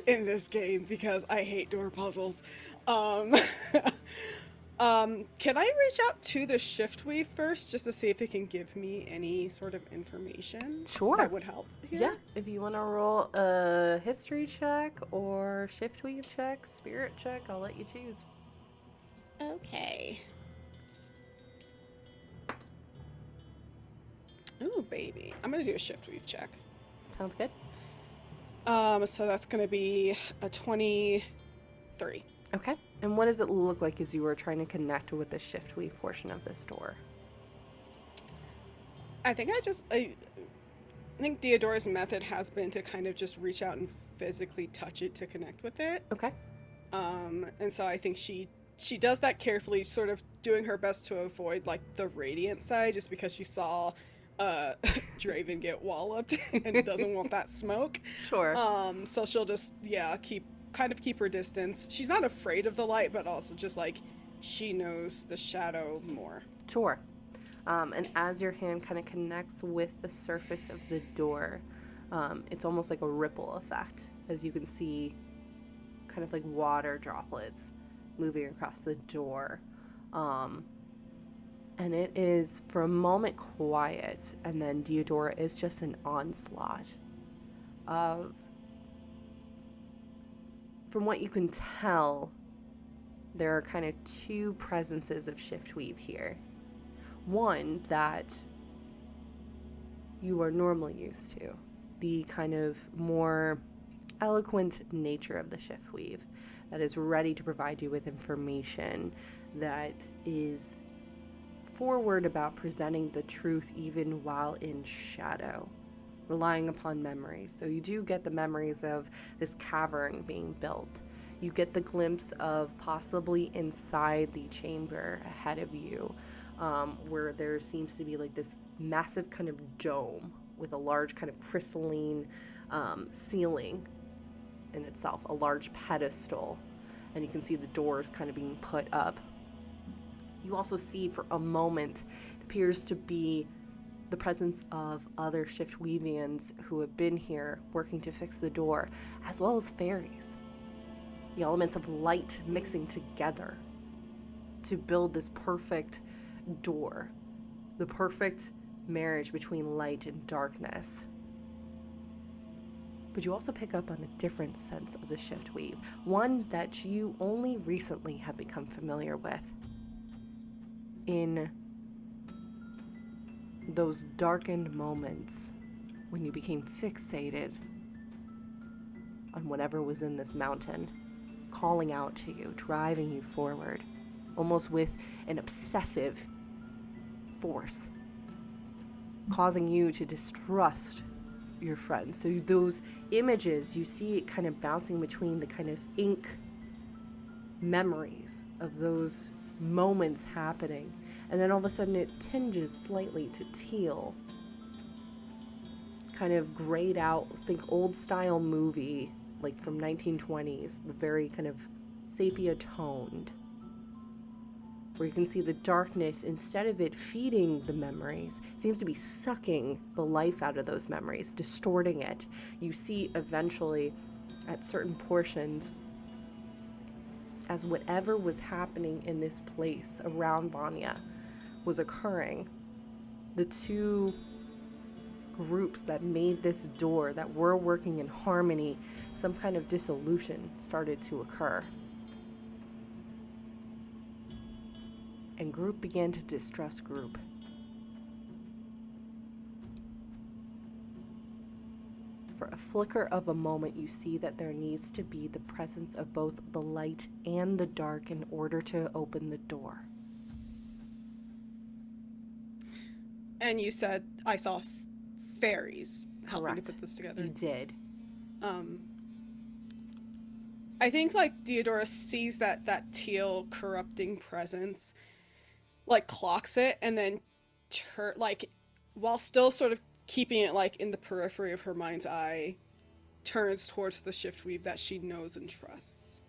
in this game, because I hate door puzzles. Can I reach out to the shift weave first, just to see if it can give me any sort of information? Sure. That would help here? Yeah, if you want to roll a history check or shift weave check, spirit check, I'll let you choose. Okay. Ooh, baby. I'm gonna do a shift weave check. Sounds good. So that's gonna be a 23. Okay. And what does it look like as you were trying to connect with the shift weave portion of this door? I think I think Deodora's method has been to kind of just reach out and physically touch it to connect with it. Okay. And so I think she does that carefully, sort of doing her best to avoid like the radiant side, just because she saw Draven get walloped and doesn't want that smoke. Sure. So she'll just keep her distance. She's not afraid of the light, but also just like she knows the shadow more. Sure. And as your hand kind of connects with the surface of the door, it's almost like a ripple effect, as you can see kind of like water droplets moving across the door. And it is for a moment quiet, and then Deodora is just an onslaught of, from what you can tell, there are kind of two presences of shift weave here. One that you are normally used to, the kind of more eloquent nature of the shift weave that is ready to provide you with information that is forward about presenting the truth even while in shadow, relying upon memories. So you do get the memories of this cavern being built. You get the glimpse of possibly inside the chamber ahead of you, where there seems to be like this massive kind of dome with a large kind of crystalline ceiling in itself, a large pedestal, and you can see the doors kind of being put up. You also see for a moment, it appears to be the presence of other shift weavians who have been here working to fix the door, as well as fairies. The elements of light mixing together to build this perfect door, the perfect marriage between light and darkness. But you also pick up on a different sense of the shift weave, one that you only recently have become familiar with. In those darkened moments when you became fixated on whatever was in this mountain, calling out to you, driving you forward, almost with an obsessive force, causing you to distrust your friends. So those images, you see it kind of bouncing between the kind of ink memories of those moments happening, and then all of a sudden it tinges slightly to teal, kind of grayed out, think old style movie, like from 1920s, the very kind of sepia toned, where you can see the darkness, instead of it feeding the memories, seems to be sucking the life out of those memories, distorting it. You see eventually at certain portions as whatever was happening in this place around Vanya was occurring, the two groups that made this door, that were working in harmony, some kind of dissolution started to occur. And group began to distrust group. For a flicker of a moment, you see that there needs to be the presence of both the light and the dark in order to open the door. And you said I saw fairies. Help me to Correct. put this together. You did. I think like Diodora sees that teal corrupting presence, like clocks it, and then while still sort of keeping it like in the periphery of her mind's eye, turns towards the shift weave that she knows and trusts,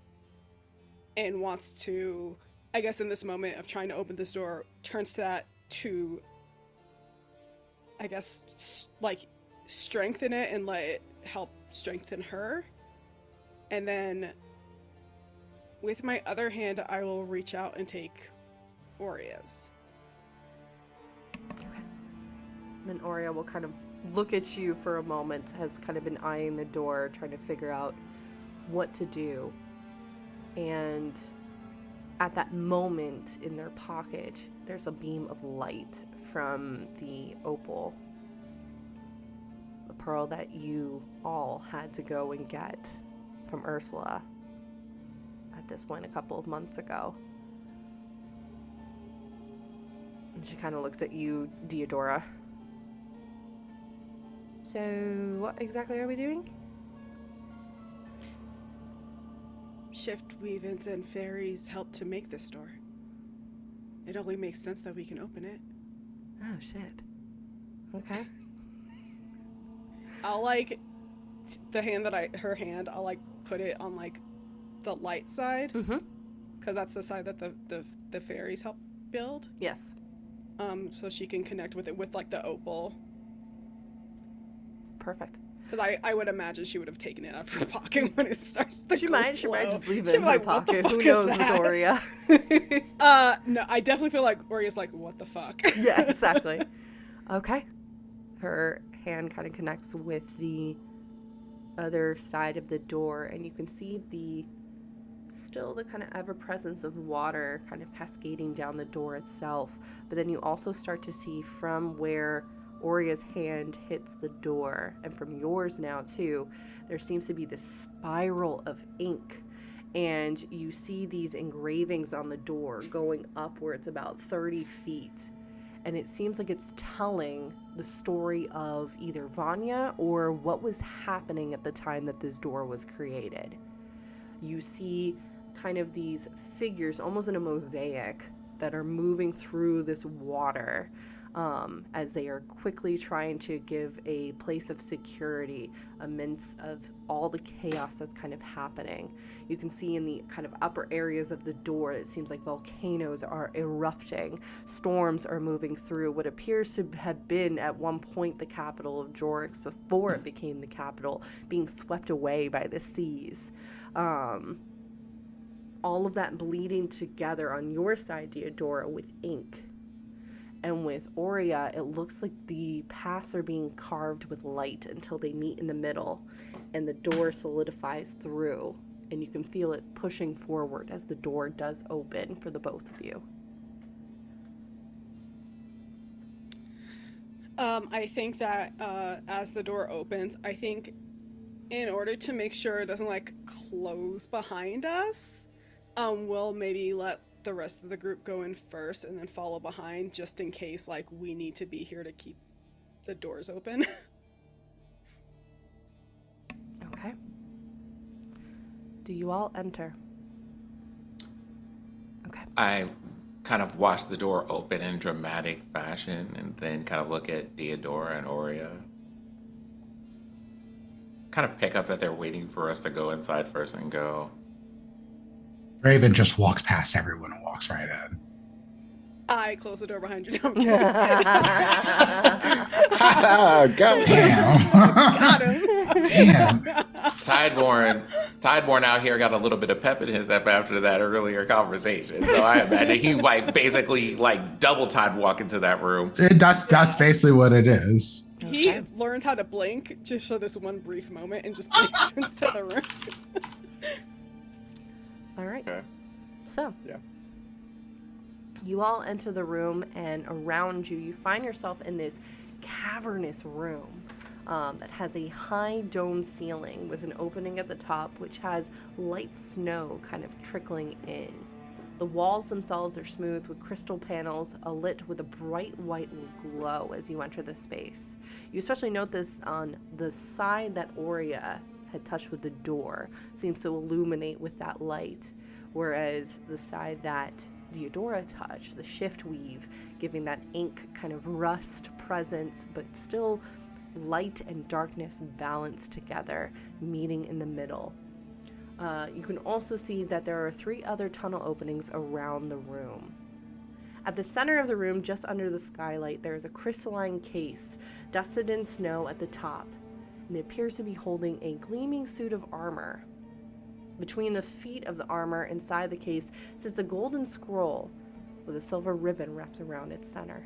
and wants to, I guess in this moment of trying to open this door, turns to that to, I guess, like strengthen it and let it help strengthen her. And then with my other hand, I will reach out and take Oria's. Okay. Then Oria will kind of look at you for a moment, has kind of been eyeing the door, trying to figure out what to do. And at that moment in their pocket, there's a beam of light from the opal, the pearl that you all had to go and get from Ursula at this point a couple of months ago. And she kind of looks at you, Diodora. So, what exactly are we doing? Shift weavings and fairies help to make this door. It only makes sense that we can open it. Oh, shit. Okay. I'll her hand, I'll like put it on like the light side. Mm-hmm. Because that's the side that the fairies help build. Yes. So she can connect with it with like the opal. Perfect. Because I would imagine she would have taken it out of her pocket when it starts to She glow. might just leave it She'd in be her like, "What the pocket. fuck Who is knows with that?" Oria? No, I definitely feel like Oria's like, what the fuck? Yeah, exactly. Okay. Her hand kind of connects with the other side of the door, and you can see the kind of ever-presence of water kind of cascading down the door itself. But then you also start to see from where Oria's hand hits the door, and from yours now too, there seems to be this spiral of ink, and you see these engravings on the door going upwards about 30 feet, and it seems like it's telling the story of either Vanya or what was happening at the time that this door was created. You see kind of these figures almost in a mosaic that are moving through this water, as they are quickly trying to give a place of security amidst of all the chaos that's kind of happening. You can see in the kind of upper areas of the door, it seems like volcanoes are erupting. Storms are moving through what appears to have been at one point the capital of Jorix before it became the capital, being swept away by the seas. All of that bleeding together on your side, Diodora, with ink. And with Aurea, it looks like the paths are being carved with light until they meet in the middle, and the door solidifies through, and you can feel it pushing forward as the door does open for the both of you. I think that as the door opens, I think in order to make sure it doesn't like close behind us, we'll maybe let the rest of the group go in first and then follow behind, just in case like we need to be here to keep the doors open. Okay. Do you all enter? Okay. I kind of watch the door open in dramatic fashion and then kind of look at Theodora and Aurea. Kind of pick up that they're waiting for us to go inside first and go. Raven just walks past everyone and walks right in. I close the door behind you. No, I'm kidding. Go. Damn. Got him. Damn. Tideborn out here got a little bit of pep in his step after that earlier conversation. So I imagine he like basically like double time walk into that room. That's basically what it is. He learns how to blink just for this one brief moment and just blinks into the room. All right. Okay. So. Yeah. You all enter the room, and around you, you find yourself in this cavernous room that has a high dome ceiling with an opening at the top, which has light snow kind of trickling in. The walls themselves are smooth with crystal panels lit with a bright white glow as you enter the space. You especially note this on the side that Aurea had touched with the door, seems to illuminate with that light, whereas the side that Theodora touched, the shift weave, giving that ink kind of rust presence, but still light and darkness balanced together, meeting in the middle. You can also see that there are 3 other tunnel openings around the room. At the center of the room, just under the skylight, there is a crystalline case, dusted in snow at the top, and it appears to be holding a gleaming suit of armor. Between the feet of the armor inside the case sits a golden scroll with a silver ribbon wrapped around its center.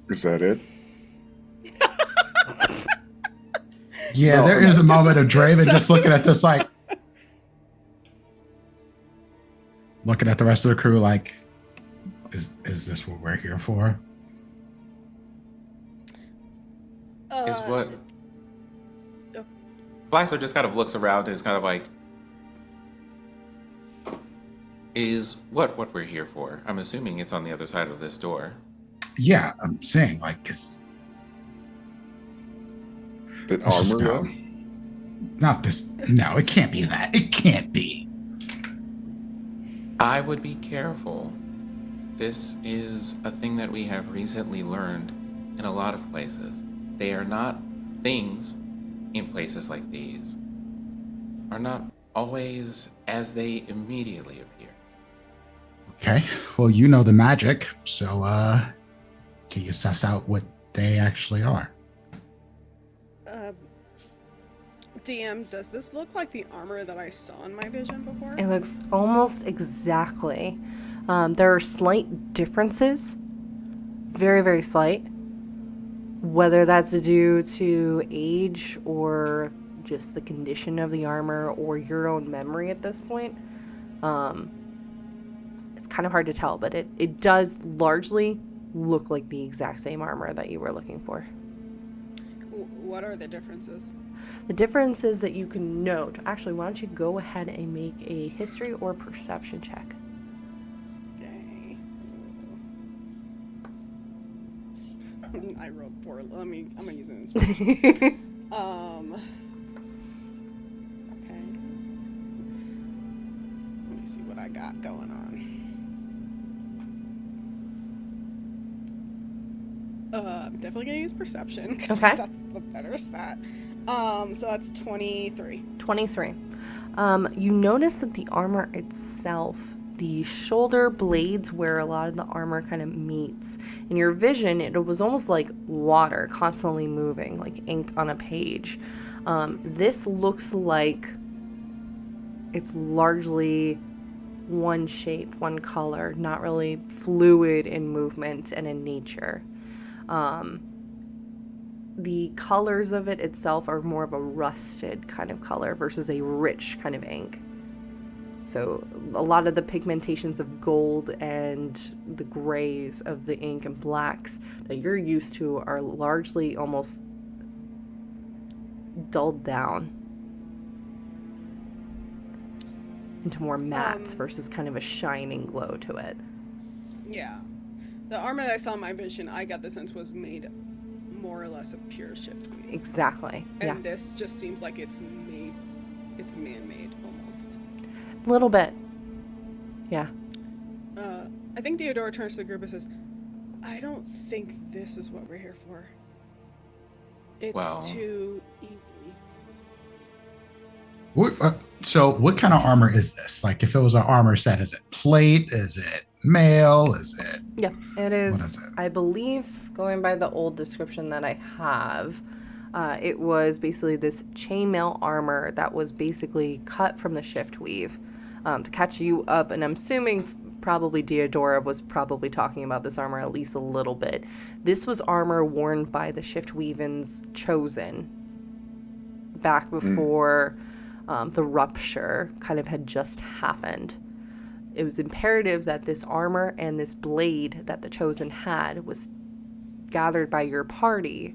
Is that it? Yeah, No, there is a this moment was of Draven good. just looking at this like, looking at the rest of the crew like, is this what we're here for? Is what Oh. Blackstone just kind of looks around and is kind of like, is what we're here for. I'm assuming it's on the other side of this door. Yeah, I'm saying like, it's Did let's just armor go. go? Not this. No, it can't be that. It can't be. I would be careful. This is a thing that we have recently learned in a lot of places. They are not things in places like these, are not always as they immediately appear. Okay. Well, you know the magic, so can you suss out what they actually are? DM, does this look like the armor that I saw in my vision before? It looks almost exactly. There are slight differences, very, very slight. Whether that's due to age or just the condition of the armor or your own memory at this point, it's kind of hard to tell, but it does largely look like the exact same armor that you were looking for. What are the differences? The difference is that you can note. Actually, why don't you go ahead and make a history or perception check? Okay. I rolled poor. I'm gonna use an inspiration. Okay. Let me see what I got going on. I'm definitely gonna use perception. 'Cause Okay. That's the better stat. So that's 23. 23. You notice that the armor itself, the shoulder blades where a lot of the armor kind of meets, in your vision, it was almost like water constantly moving, like ink on a page. This looks like It's largely one shape, one color, not really fluid in movement and in nature. The colors of it itself are more of a rusted kind of color versus a rich kind of ink. So a lot of the pigmentations of gold and the grays of the ink and blacks that you're used to are largely almost dulled down into more mattes versus kind of a shining glow to it. Yeah. The armor that I saw in my vision, I got the sense was made more or less of pure shiftweave. Exactly. And this just seems like it's man-made almost. A little bit. Yeah. I think Theodora turns to the group and says, I don't think this is what we're here for. It's too easy. So what kind of armor is this? Like, if it was an armor set, is it plate? Is it mail? Is it? Yeah, it is. What is it? I believe, going by the old description that I have, it was basically this chainmail armor that was basically cut from the shift weave to catch you up. And I'm assuming probably Theodora was probably talking about this armor at least a little bit. This was armor worn by the shift weavens chosen back before the rupture kind of had just happened. It was imperative that this armor and this blade that the chosen had was gathered by your party,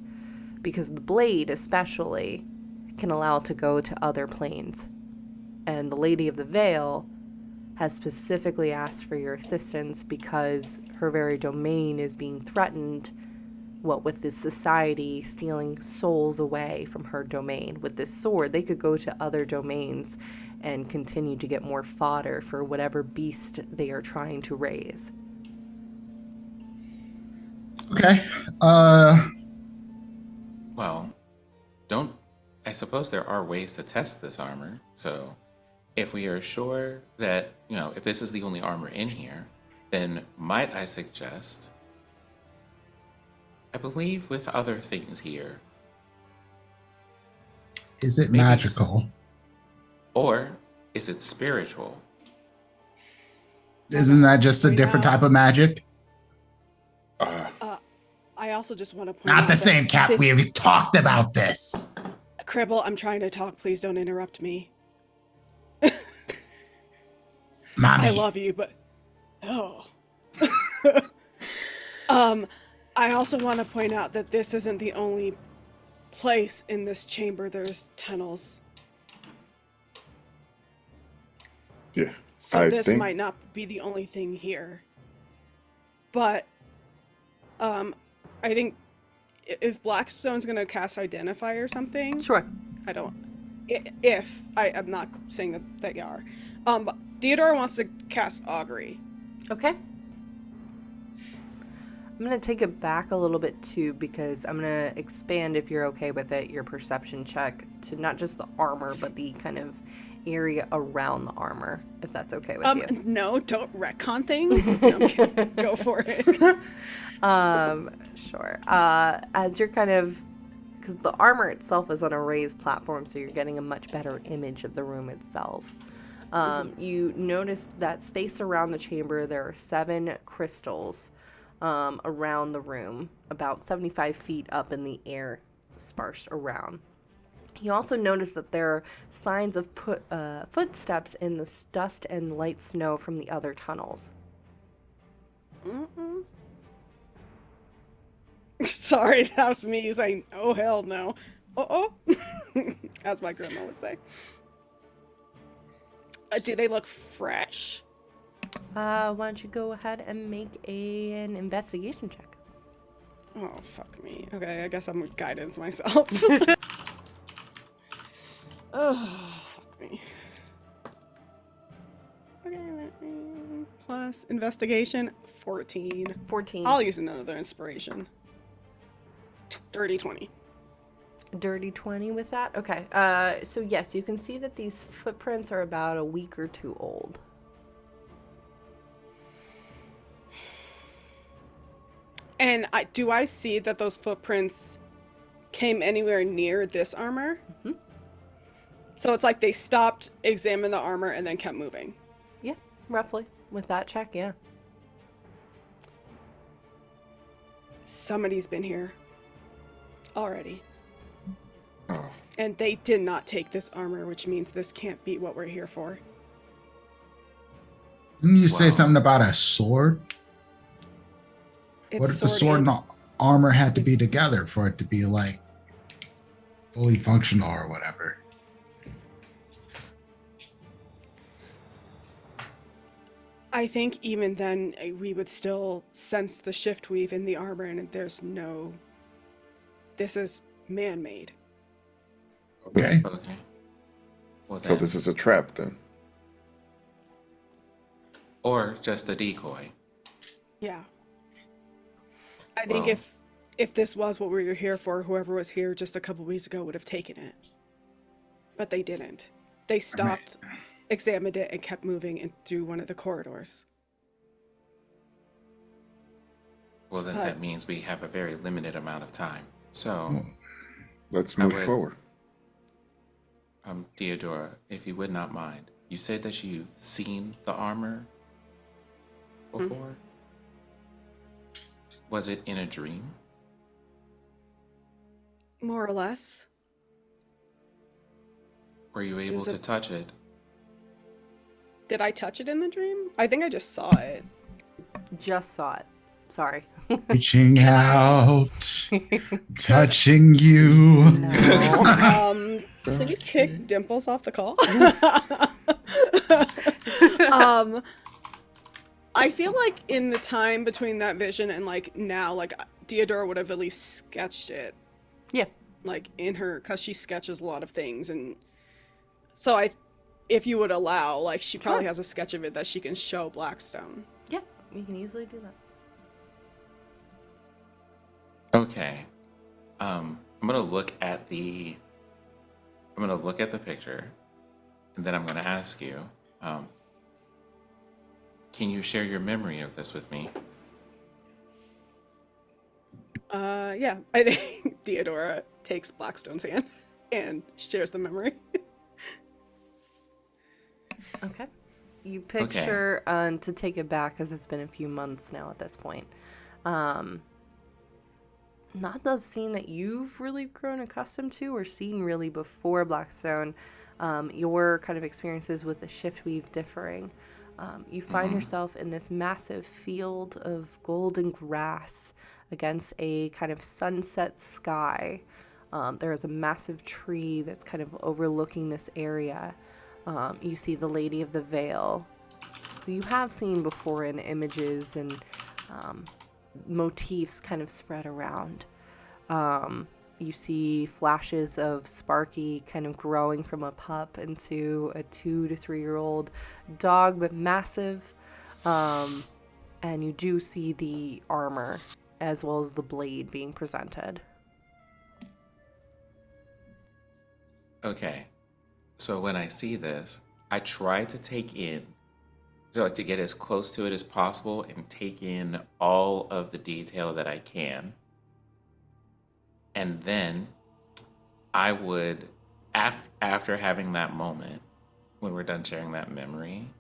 because the blade especially can allow it to go to other planes. And the Lady of the Veil has specifically asked for your assistance because her very domain is being threatened, what with this society stealing souls away from her domain. With this sword, they could go to other domains and continue to get more fodder for whatever beast they are trying to raise. Okay. Well, I suppose there are ways to test this armor. So if we are sure that, if this is the only armor in here, then might I suggest, I believe with other things here. Is it maybe magical? Or is it spiritual? Isn't that just a different type of magic? I also just want to point Not out the that same, Cap. this- We've talked about this. Cribble, I'm trying to talk. Please don't interrupt me. Mommy. I love you, but I also want to point out that this isn't the only place in this chamber. There's tunnels. Yeah. So this might not be the only thing here. But I think if Blackstone's gonna cast Identify or something. Sure. I don't. I'm not saying that they are. But Theodora wants to cast Augury. Okay. I'm going to take it back a little bit too, because I'm going to expand, if you're okay with it, your perception check to not just the armor, but the kind of area around the armor, if that's okay with you. No, don't retcon things. No, I'm kidding. Go for it. Sure. As you're kind of, because the armor itself is on a raised platform, so you're getting a much better image of the room itself. You notice that spaced around the chamber, there are 7 crystals around the room, about 75 feet up in the air, sparsed around. You also notice that there are signs of footsteps in the dust and light snow from the other tunnels. Sorry, that was me saying, oh, hell no. As my grandma would say. Do they look fresh? Why don't you go ahead and make an investigation check? Oh, fuck me. Okay, I guess I'm with guidance myself. Oh, fuck me. Okay, plus investigation, 14. 14. I'll use another inspiration. Dirty 20. Dirty 20 with that? Okay. So yes, you can see that these footprints are about a week or 2 old. And do I see that those footprints came anywhere near this armor? Mm-hmm. So it's like they stopped, examined the armor, and then kept moving. Yeah, roughly. With that check, yeah. Somebody's been here already. Oh, And they did not take this armor, which means this can't be what we're here for. Didn't you say Wow. something about a sword? It's What if the sword and armor had to be together for it to be like fully functional or whatever? I think even then we would still sense the shift weave in the armor, and there's no. This is man-made. Okay. Okay. Well so then, this is a trap then. or just a decoy. Yeah. I think Well- if this was what we were here for, whoever was here just a couple weeks ago would have taken it. But they didn't. They stopped, examined it, and kept moving in through one of the corridors. Well, then But- that means we have a very limited amount of time. So, Let's I move would- forward. Theodora, if you would not mind, you said that you've seen the armor before? Was it in a dream? More or less. Were you able was to a- touch it? Did I touch it in the dream? I think I just saw it. Just saw it. Sorry. Reaching out, touching you. No. Please kick Dimples off the call. I feel like in the time between that vision and like now, like Theodora would have at least sketched it. Yeah. Like in her, because she sketches a lot of things, and so if you would allow, like she probably Sure. has a sketch of it that she can show Blackstone. Yeah, you can easily do that. Okay. I'm gonna look at the picture, and then I'm gonna ask you, can you share your memory of this with me? Yeah, I think Theodora takes Blackstone's hand and shares the memory. Okay. You picture, to take it back, because it's been a few months now at this point, not the scene that you've really grown accustomed to or seen really before Blackstone, your kind of experiences with the shift weave differing. You find yourself in this massive field of golden grass against a kind of sunset sky. There is a massive tree that's kind of overlooking this area. You see the Lady of the Veil, who you have seen before in images and motifs kind of spread around. You see flashes of Sparky kind of growing from a pup into a 2 to 3 year old dog, but massive. And you do see the armor as well as the blade being presented. Okay. So when I see this, I try to take in, so to get as close to it as possible and take in all of the detail that I can. And then I would, after having that moment, when we're done sharing that memory,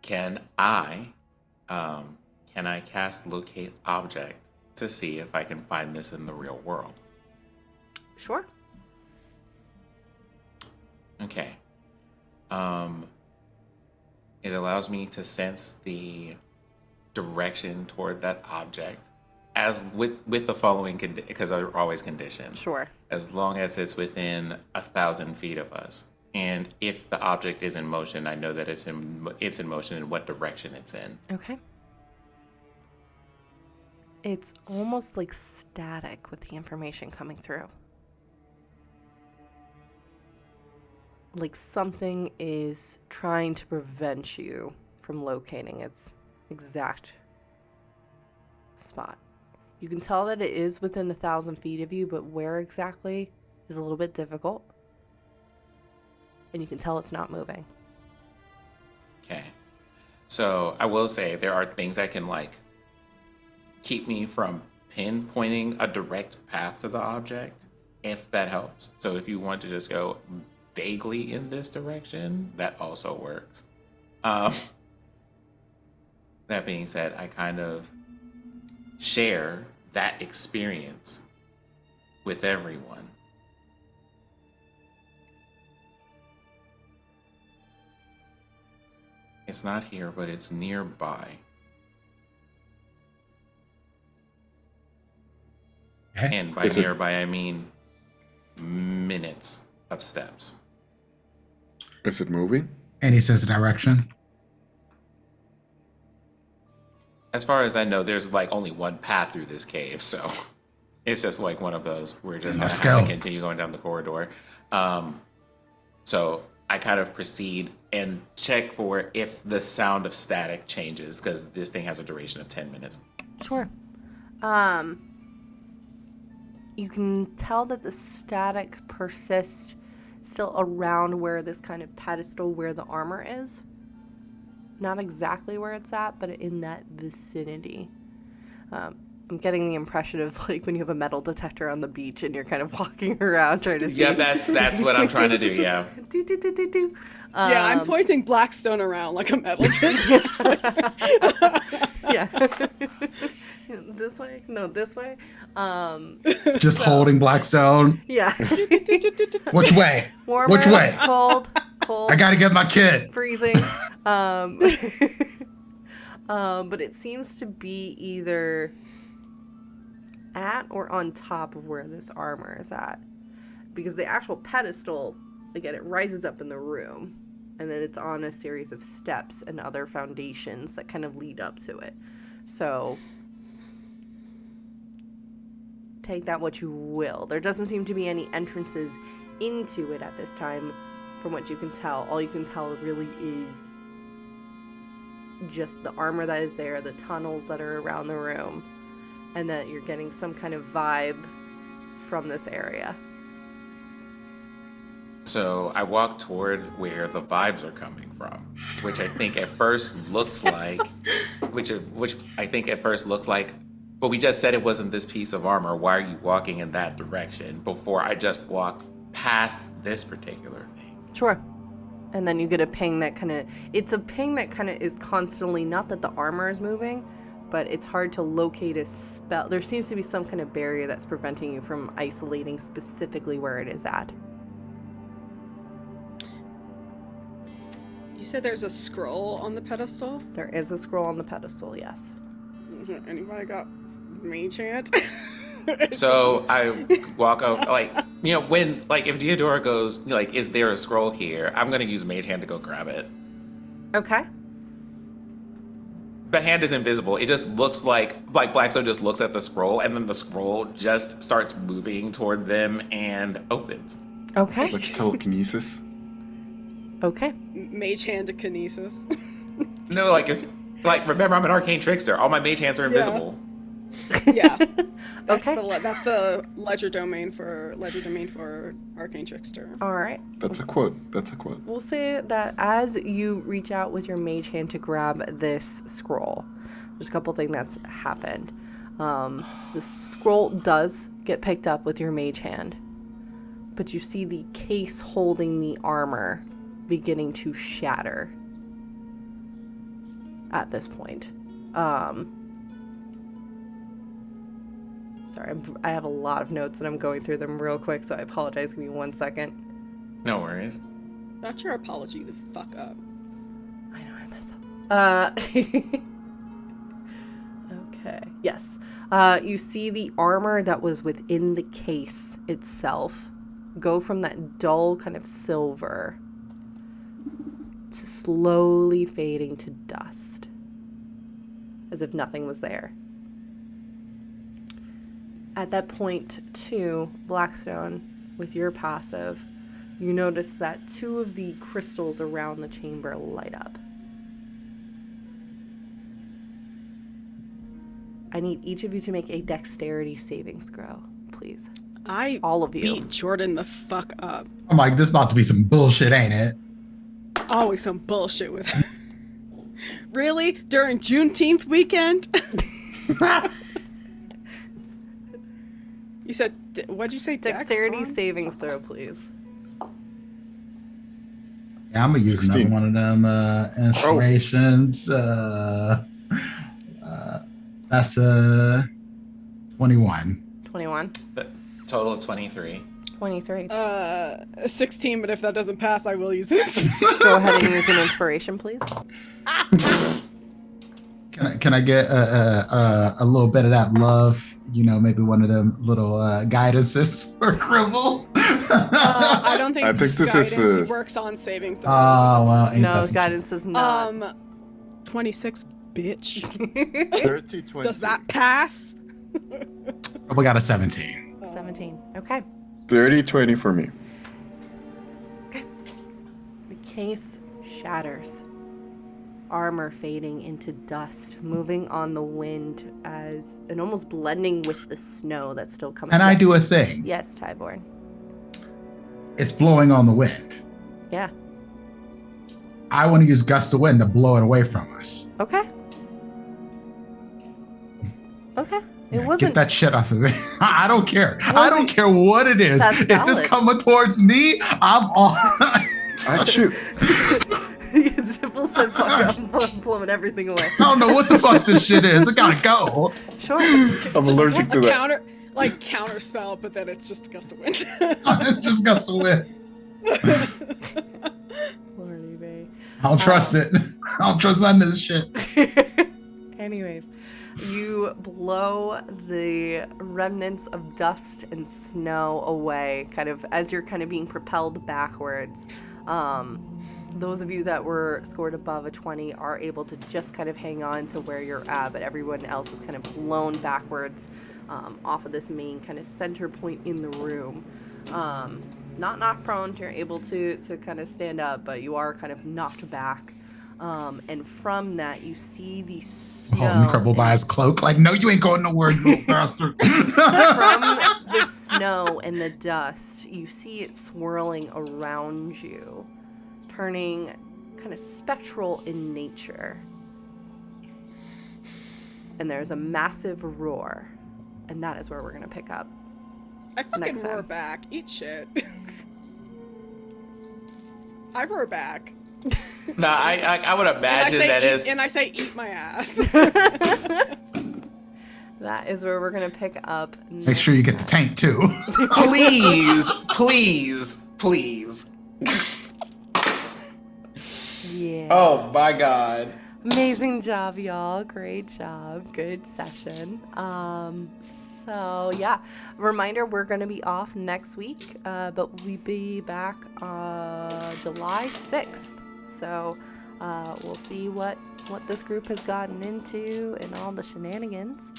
can I cast locate object to see if I can find this in the real world? Sure. Okay. It allows me to sense the direction toward that object, as with the following because they're always conditioned. Sure. As long as it's within 1,000 feet of us, and if the object is in motion, I know that it's in motion and what direction it's in. Okay. It's almost like static with the information coming through. Like something is trying to prevent you from locating its exact spot. You can tell that it is within 1,000 feet of you, but where exactly is a little bit difficult. And you can tell it's not moving. Okay. So I will say there are things that can like keep me from pinpointing a direct path to the object, if that helps. So if you want to just go vaguely in this direction, that also works. That being said, I kind of share that experience with everyone. It's not here, but it's nearby. And by nearby, I mean minutes of steps. Is it moving? And he says direction. As far as I know, there's like only one path through this cave, so it's just like one of those. We're just gonna have to continue going down the corridor. So I kind of proceed and check for if the sound of static changes, because this thing has a duration of 10 minutes. Sure. You can tell that the static persists still around where this kind of pedestal where the armor is. Not exactly where it's at, but in that vicinity. I'm getting the impression of like when you have a metal detector on the beach and you're kind of walking around trying to see. Yeah, that's what I'm trying to do, yeah. Do. Yeah, I'm pointing Blackstone around like a metal detector. Yeah. This way? No, this way. Just holding Blackstone. Yeah. Which way? Warmer, Which way? Cold. I gotta get my kid. Freezing. But it seems to be either at or on top of where this armor is at. Because the actual pedestal, again, it rises up in the room. And then it's on a series of steps and other foundations that kind of lead up to it. So take that what you will. There doesn't seem to be any entrances into it at this time, from what you can tell. All you can tell really is just the armor that is there, the tunnels that are around the room, and that you're getting some kind of vibe from this area. So I walk toward where the vibes are coming from, which I think at first looks like, which I think at first looks like, but we just said it wasn't this piece of armor. Why are you walking in that direction before I just walk past this particular thing? Sure. And then you get a ping that kind of, it's a ping that kind of is constantly, not that the armor is moving, but it's hard to locate a spell. There seems to be some kind of barrier that's preventing you from isolating specifically where it is at. You said there's a scroll on the pedestal? There is a scroll on the pedestal, yes. Anybody got mage hand? So I walk up, like, you know, when, like, if Deodora goes, like, is there a scroll here? I'm going to use Mage Hand to go grab it. Okay. The hand is invisible. It just looks like Blackstone just looks at the scroll, and then the scroll just starts moving toward them and opens. Okay. Like telekinesis. Okay. Mage hand to kinesis. No, like, it's, like, remember, I'm an arcane trickster. All my mage hands are invisible. Yeah. That's Okay. that's the ledger domain for arcane trickster. All right. That's a quote. We'll say that as you reach out with your mage hand to grab this scroll, there's a couple things that's happened. The scroll does get picked up with your mage hand, but you see the case holding the armor beginning to shatter at this point. Sorry, I have a lot of notes and I'm going through them real quick, so I apologize. Give me 1 second. No worries. Not your apology, the fuck up. I know, I mess up. Okay, yes. You see the armor that was within the case itself go from that dull kind of silver to slowly fading to dust, as if nothing was there. At that point, too, Blackstone, with your passive, you notice that 2 of the crystals around the chamber light up. I need each of you to make a dexterity saving throw, please. All of you. Beat Jordan the fuck up. I'm like, this about to be some bullshit, ain't it? Always some bullshit with her. Really? During Juneteenth weekend? You said What'd you say? Dex? Dexterity Con? savings throw, please. Yeah, I'm gonna use 16. another one of them inspirations. That's 21. 21. The total of 23. 23. 16, but if that doesn't pass, I will use this. Go ahead and use an inspiration, please. Can I get a little bit of that love? You know, maybe one of them little guidances for Cribble. I don't think I think this guidance is, works on saving throws. Oh well, ain't No, that guidance does not. 26, bitch. 30, 20. Does that pass? We got a 17. 17. Okay. 30, 20 for me. The case shatters. Armor fading into dust, moving on the wind and almost blending with the snow that's still coming. And I do a thing. Yes, Tyborn. It's blowing on the wind. Yeah. I want to use gust of wind to blow it away from us. Okay. Okay. It Yeah, wasn't. Get that shit off of me. I don't care. I don't care what it is. That's If it's valid. coming towards me, I'm on. I shoot. Simple said, "Fuck it, I'm blowing everything away." I don't know what the fuck this shit is. It gotta go. Sure. I'm allergic to that. Counter spell, but then it's just a gust of wind. It's just gust of wind. Lordy Bay. I don't trust it. I don't trust none of this shit. Anyways, you blow the remnants of dust and snow away, kind of as you're kind of being propelled backwards. Those of you that were scored above a 20 are able to just kind of hang on to where you're at, but everyone else is kind of blown backwards off of this main kind of center point in the room. Not knocked prone, you're able to kind of stand up, but you are kind of knocked back. And from that, you see the snow. Holding Cribble by his cloak, like, no, you ain't going nowhere, you little bastard. From the snow and the dust, you see it swirling around you, turning kind of spectral in nature. And there's a massive roar, and that is where we're gonna pick up. I fucking Next roar time. back. Eat shit. I roar back. No, I would imagine that is. And I say, eat my ass. That is where we're gonna pick up. Make sure you get the tank too. Please, please, please. Yeah. Oh my God. Amazing job, y'all. Great job. Good session. So yeah, reminder, we're going to be off next week, but we'll be back July 6th. So we'll see what this group has gotten into and all the shenanigans.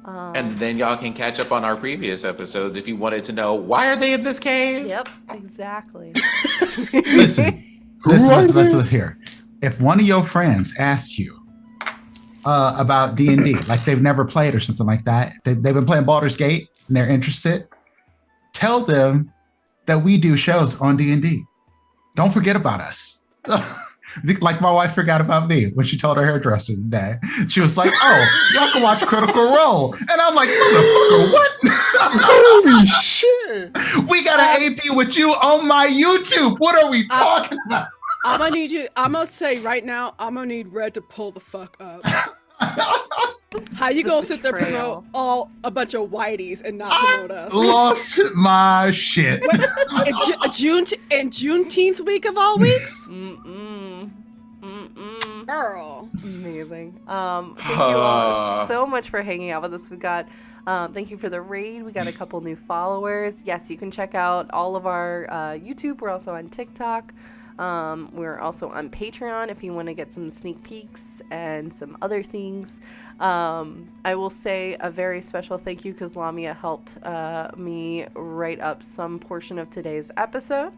And then y'all can catch up on our previous episodes if you wanted to know why are they in this cave? Yep, exactly. Listen, listen here. If one of your friends asks you about D&D, like they've never played or something like that, they've been playing Baldur's Gate and they're interested, tell them that we do shows on D&D. Don't forget about us. Like my wife forgot about me when she told her hairdresser today. She was like, oh, y'all can watch Critical Role. And I'm like, motherfucker, what? Holy shit. We got an AP with you on my YouTube. What are we talking about? I'm gonna say right now, I'm gonna need Red to pull the fuck up. How you gonna sit there and promote a bunch of whiteys and not promote us? Lost my shit. In Juneteenth week of all weeks? Girl. Amazing. Thank you all so much for hanging out with us. We got thank you for the raid. We got a couple new followers. Yes, you can check out all of our YouTube. We're also on TikTok. We're also on Patreon if you want to get some sneak peeks and some other things. I will say a very special thank you because Lamia helped me write up some portion of today's episode.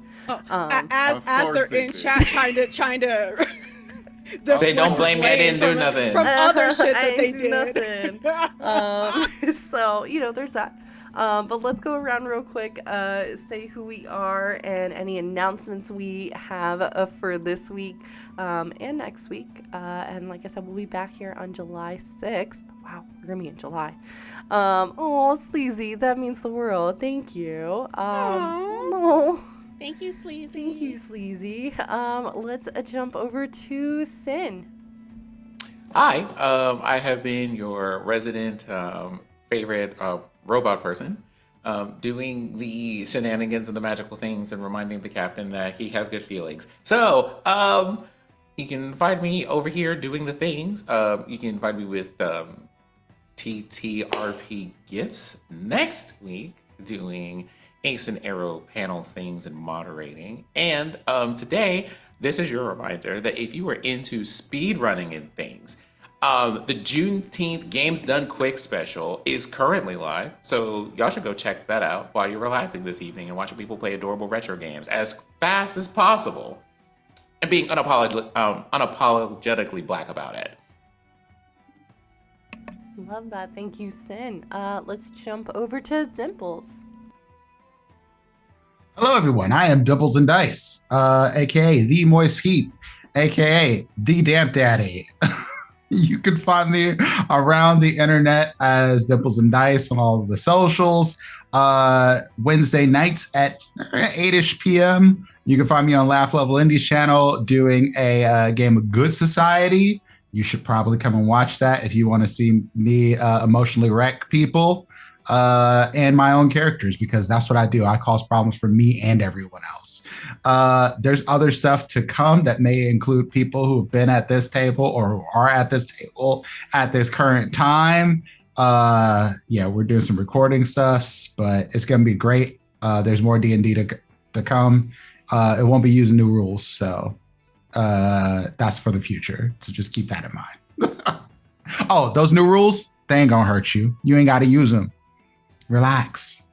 As they're in chat trying to They don't blame me, I didn't do nothing. From other shit that I they didn't do did. nothing. So, there's that. But let's go around real quick, say who we are and any announcements we have for this week and next week. And like I said, we'll be back here on July 6th. Wow, we're gonna be in July. Oh, Sleazy, that means the world. Thank you. Oh. Thank you, Sleazy. Thank you, Sleazy. Let's jump over to Sin. Hi, I have been your resident favorite robot person, doing the shenanigans and the magical things and reminding the captain that he has good feelings. So, you can find me over here doing the things. You can find me with TTRP Gifts next week, doing Ace and Arrow panel things and moderating. And today, this is your reminder that if you are into speed running and things, the Juneteenth Games Done Quick special is currently live. So y'all should go check that out while you're relaxing this evening and watching people play adorable retro games as fast as possible and being unapologetically black about it. Love that. Thank you, Sin. Let's jump over to Dimples. Hello, everyone. I am Dimples and Dice, aka the Moist Heat, aka the Damp Daddy. You can find me around the internet as Dimples and Dice on all of the socials. Wednesday nights at 8-ish p.m. You can find me on Laugh Level Indies channel doing a game of Good Society. You should probably come and watch that if you want to see me emotionally wreck people. And my own characters, because that's what I do. I cause problems for me and everyone else. There's other stuff to come that may include people who have been at this table or who are at this table at this current time. Yeah, we're doing some recording stuffs, but it's going to be great. There's more D&D to come. It won't be using new rules, so that's for the future. So just keep that in mind. Oh, those new rules, they ain't going to hurt you. You ain't got to use them. Relax.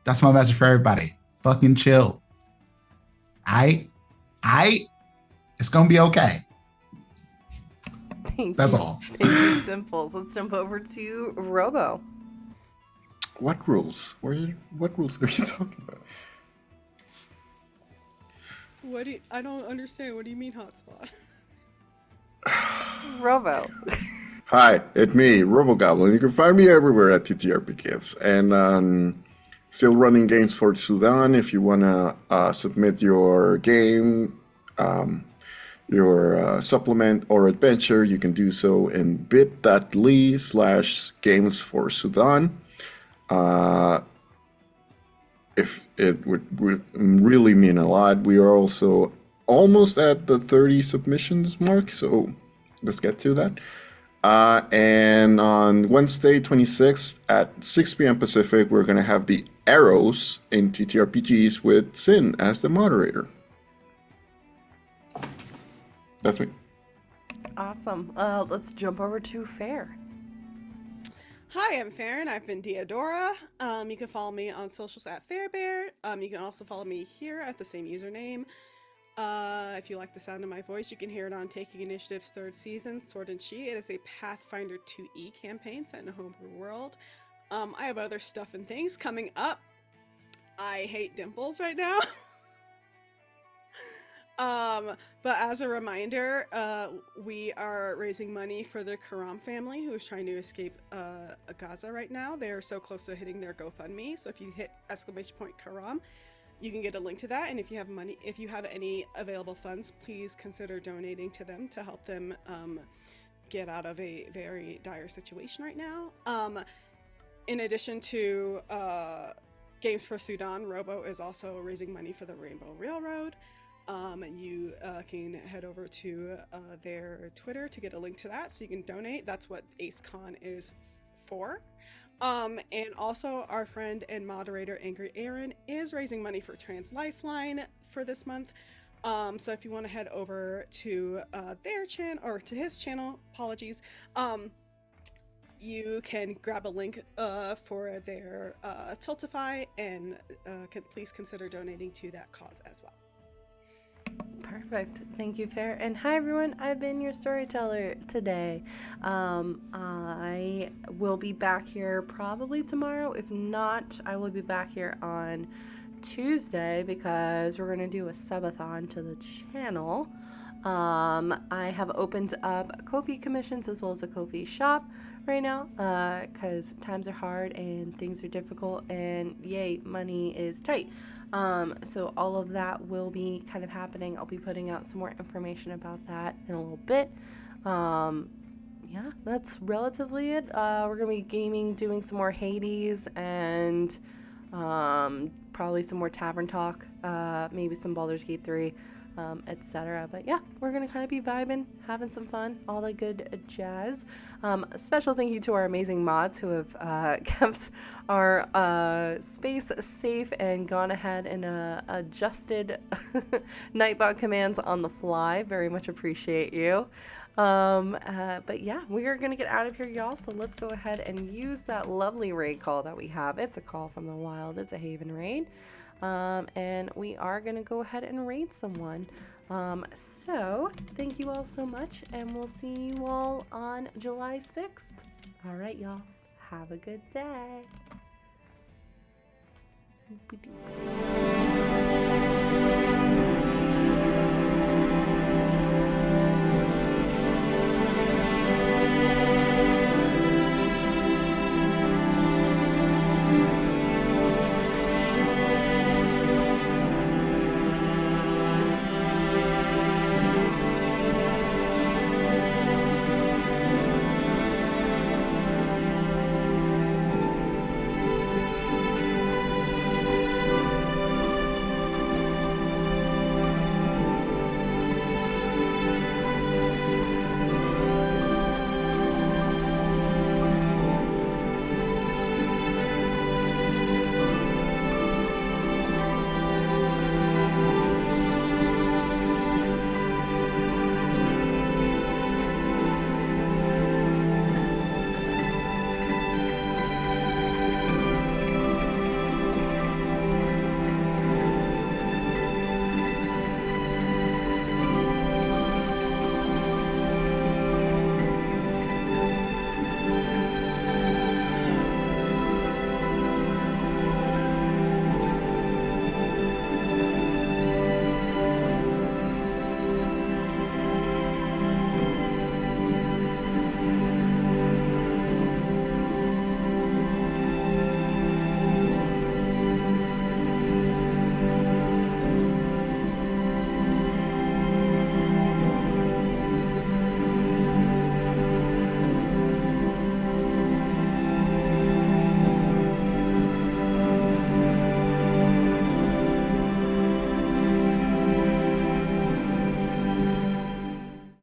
That's my message for everybody. Fucking chill. It's gonna be okay. That's all. Thank you, Dimples. Let's jump over to Robo. What rules? What rules are you talking about? I don't understand. What do you mean hotspot? Robo. Hi, it's me, RoboGoblin. You can find me everywhere at TTRP Gifts. And still running games for Sudan. If you want to submit your game, your supplement or adventure, you can do so in bit.ly/games for Sudan. If it would really mean a lot. We are also almost at the 30 submissions mark, so let's get to that. And on Wednesday, 26th at 6 p.m. Pacific, we're going to have the Arrows in TTRPGs with Sin as the moderator. That's me. Awesome. Let's jump over to Fair. Hi, I'm Farron. I've been Diadora. You can follow me on socials at Fairbear. You can also follow me here at the same username. If you like the sound of my voice, you can hear it on Taking Initiative's 3rd season, Sword and Shield. It is a Pathfinder 2e campaign set in a homebrew world. I have other stuff and things coming up. I hate Dimples right now. But as a reminder, we are raising money for the Karam family who is trying to escape Gaza right now. They are so close to hitting their GoFundMe. So if you hit !Karam, you can get a link to that. And if you have money, if you have any available funds, please consider donating to them to help them get out of a very dire situation right now. In addition to Games for Sudan, Robo is also raising money for the Rainbow Railroad. You can head over to their Twitter to get a link to that so you can donate. That's what AceCon is for. And also our friend and moderator Angry Aaron is raising money for Trans Lifeline for this month. So if you want to head over to their channel, or to his channel, apologies, you can grab a link for their Tiltify and please consider donating to that cause as well. Perfect. Thank you, Fair. And hi, everyone. I've been your storyteller today. I will be back here probably tomorrow. If not, I will be back here on Tuesday because we're going to do a subathon to the channel. I have opened up Ko-fi commissions as well as a Ko-fi shop right now because times are hard and things are difficult and yay, money is tight. So all of that will be kind of happening. I'll be putting out some more information about that in a little bit. Yeah, that's relatively it. We're gonna be gaming, doing some more Hades, and probably some more Tavern Talk, maybe some Baldur's Gate 3, etc. But yeah, we're gonna kind of be vibing, having some fun, all that good jazz. A special thank you to our amazing mods who have kept our space safe and gone ahead and adjusted Nightbot commands on the fly. Very much appreciate you. But yeah, we are gonna get out of here, y'all, so let's go ahead and use that lovely raid call that we have. It's a call from the wild. It's a Haven raid, and we are gonna go ahead and raid someone. So thank you all so much, and we'll see you all on July 6th. All right, y'all, have a good day. Boop-a-doop-a-doo.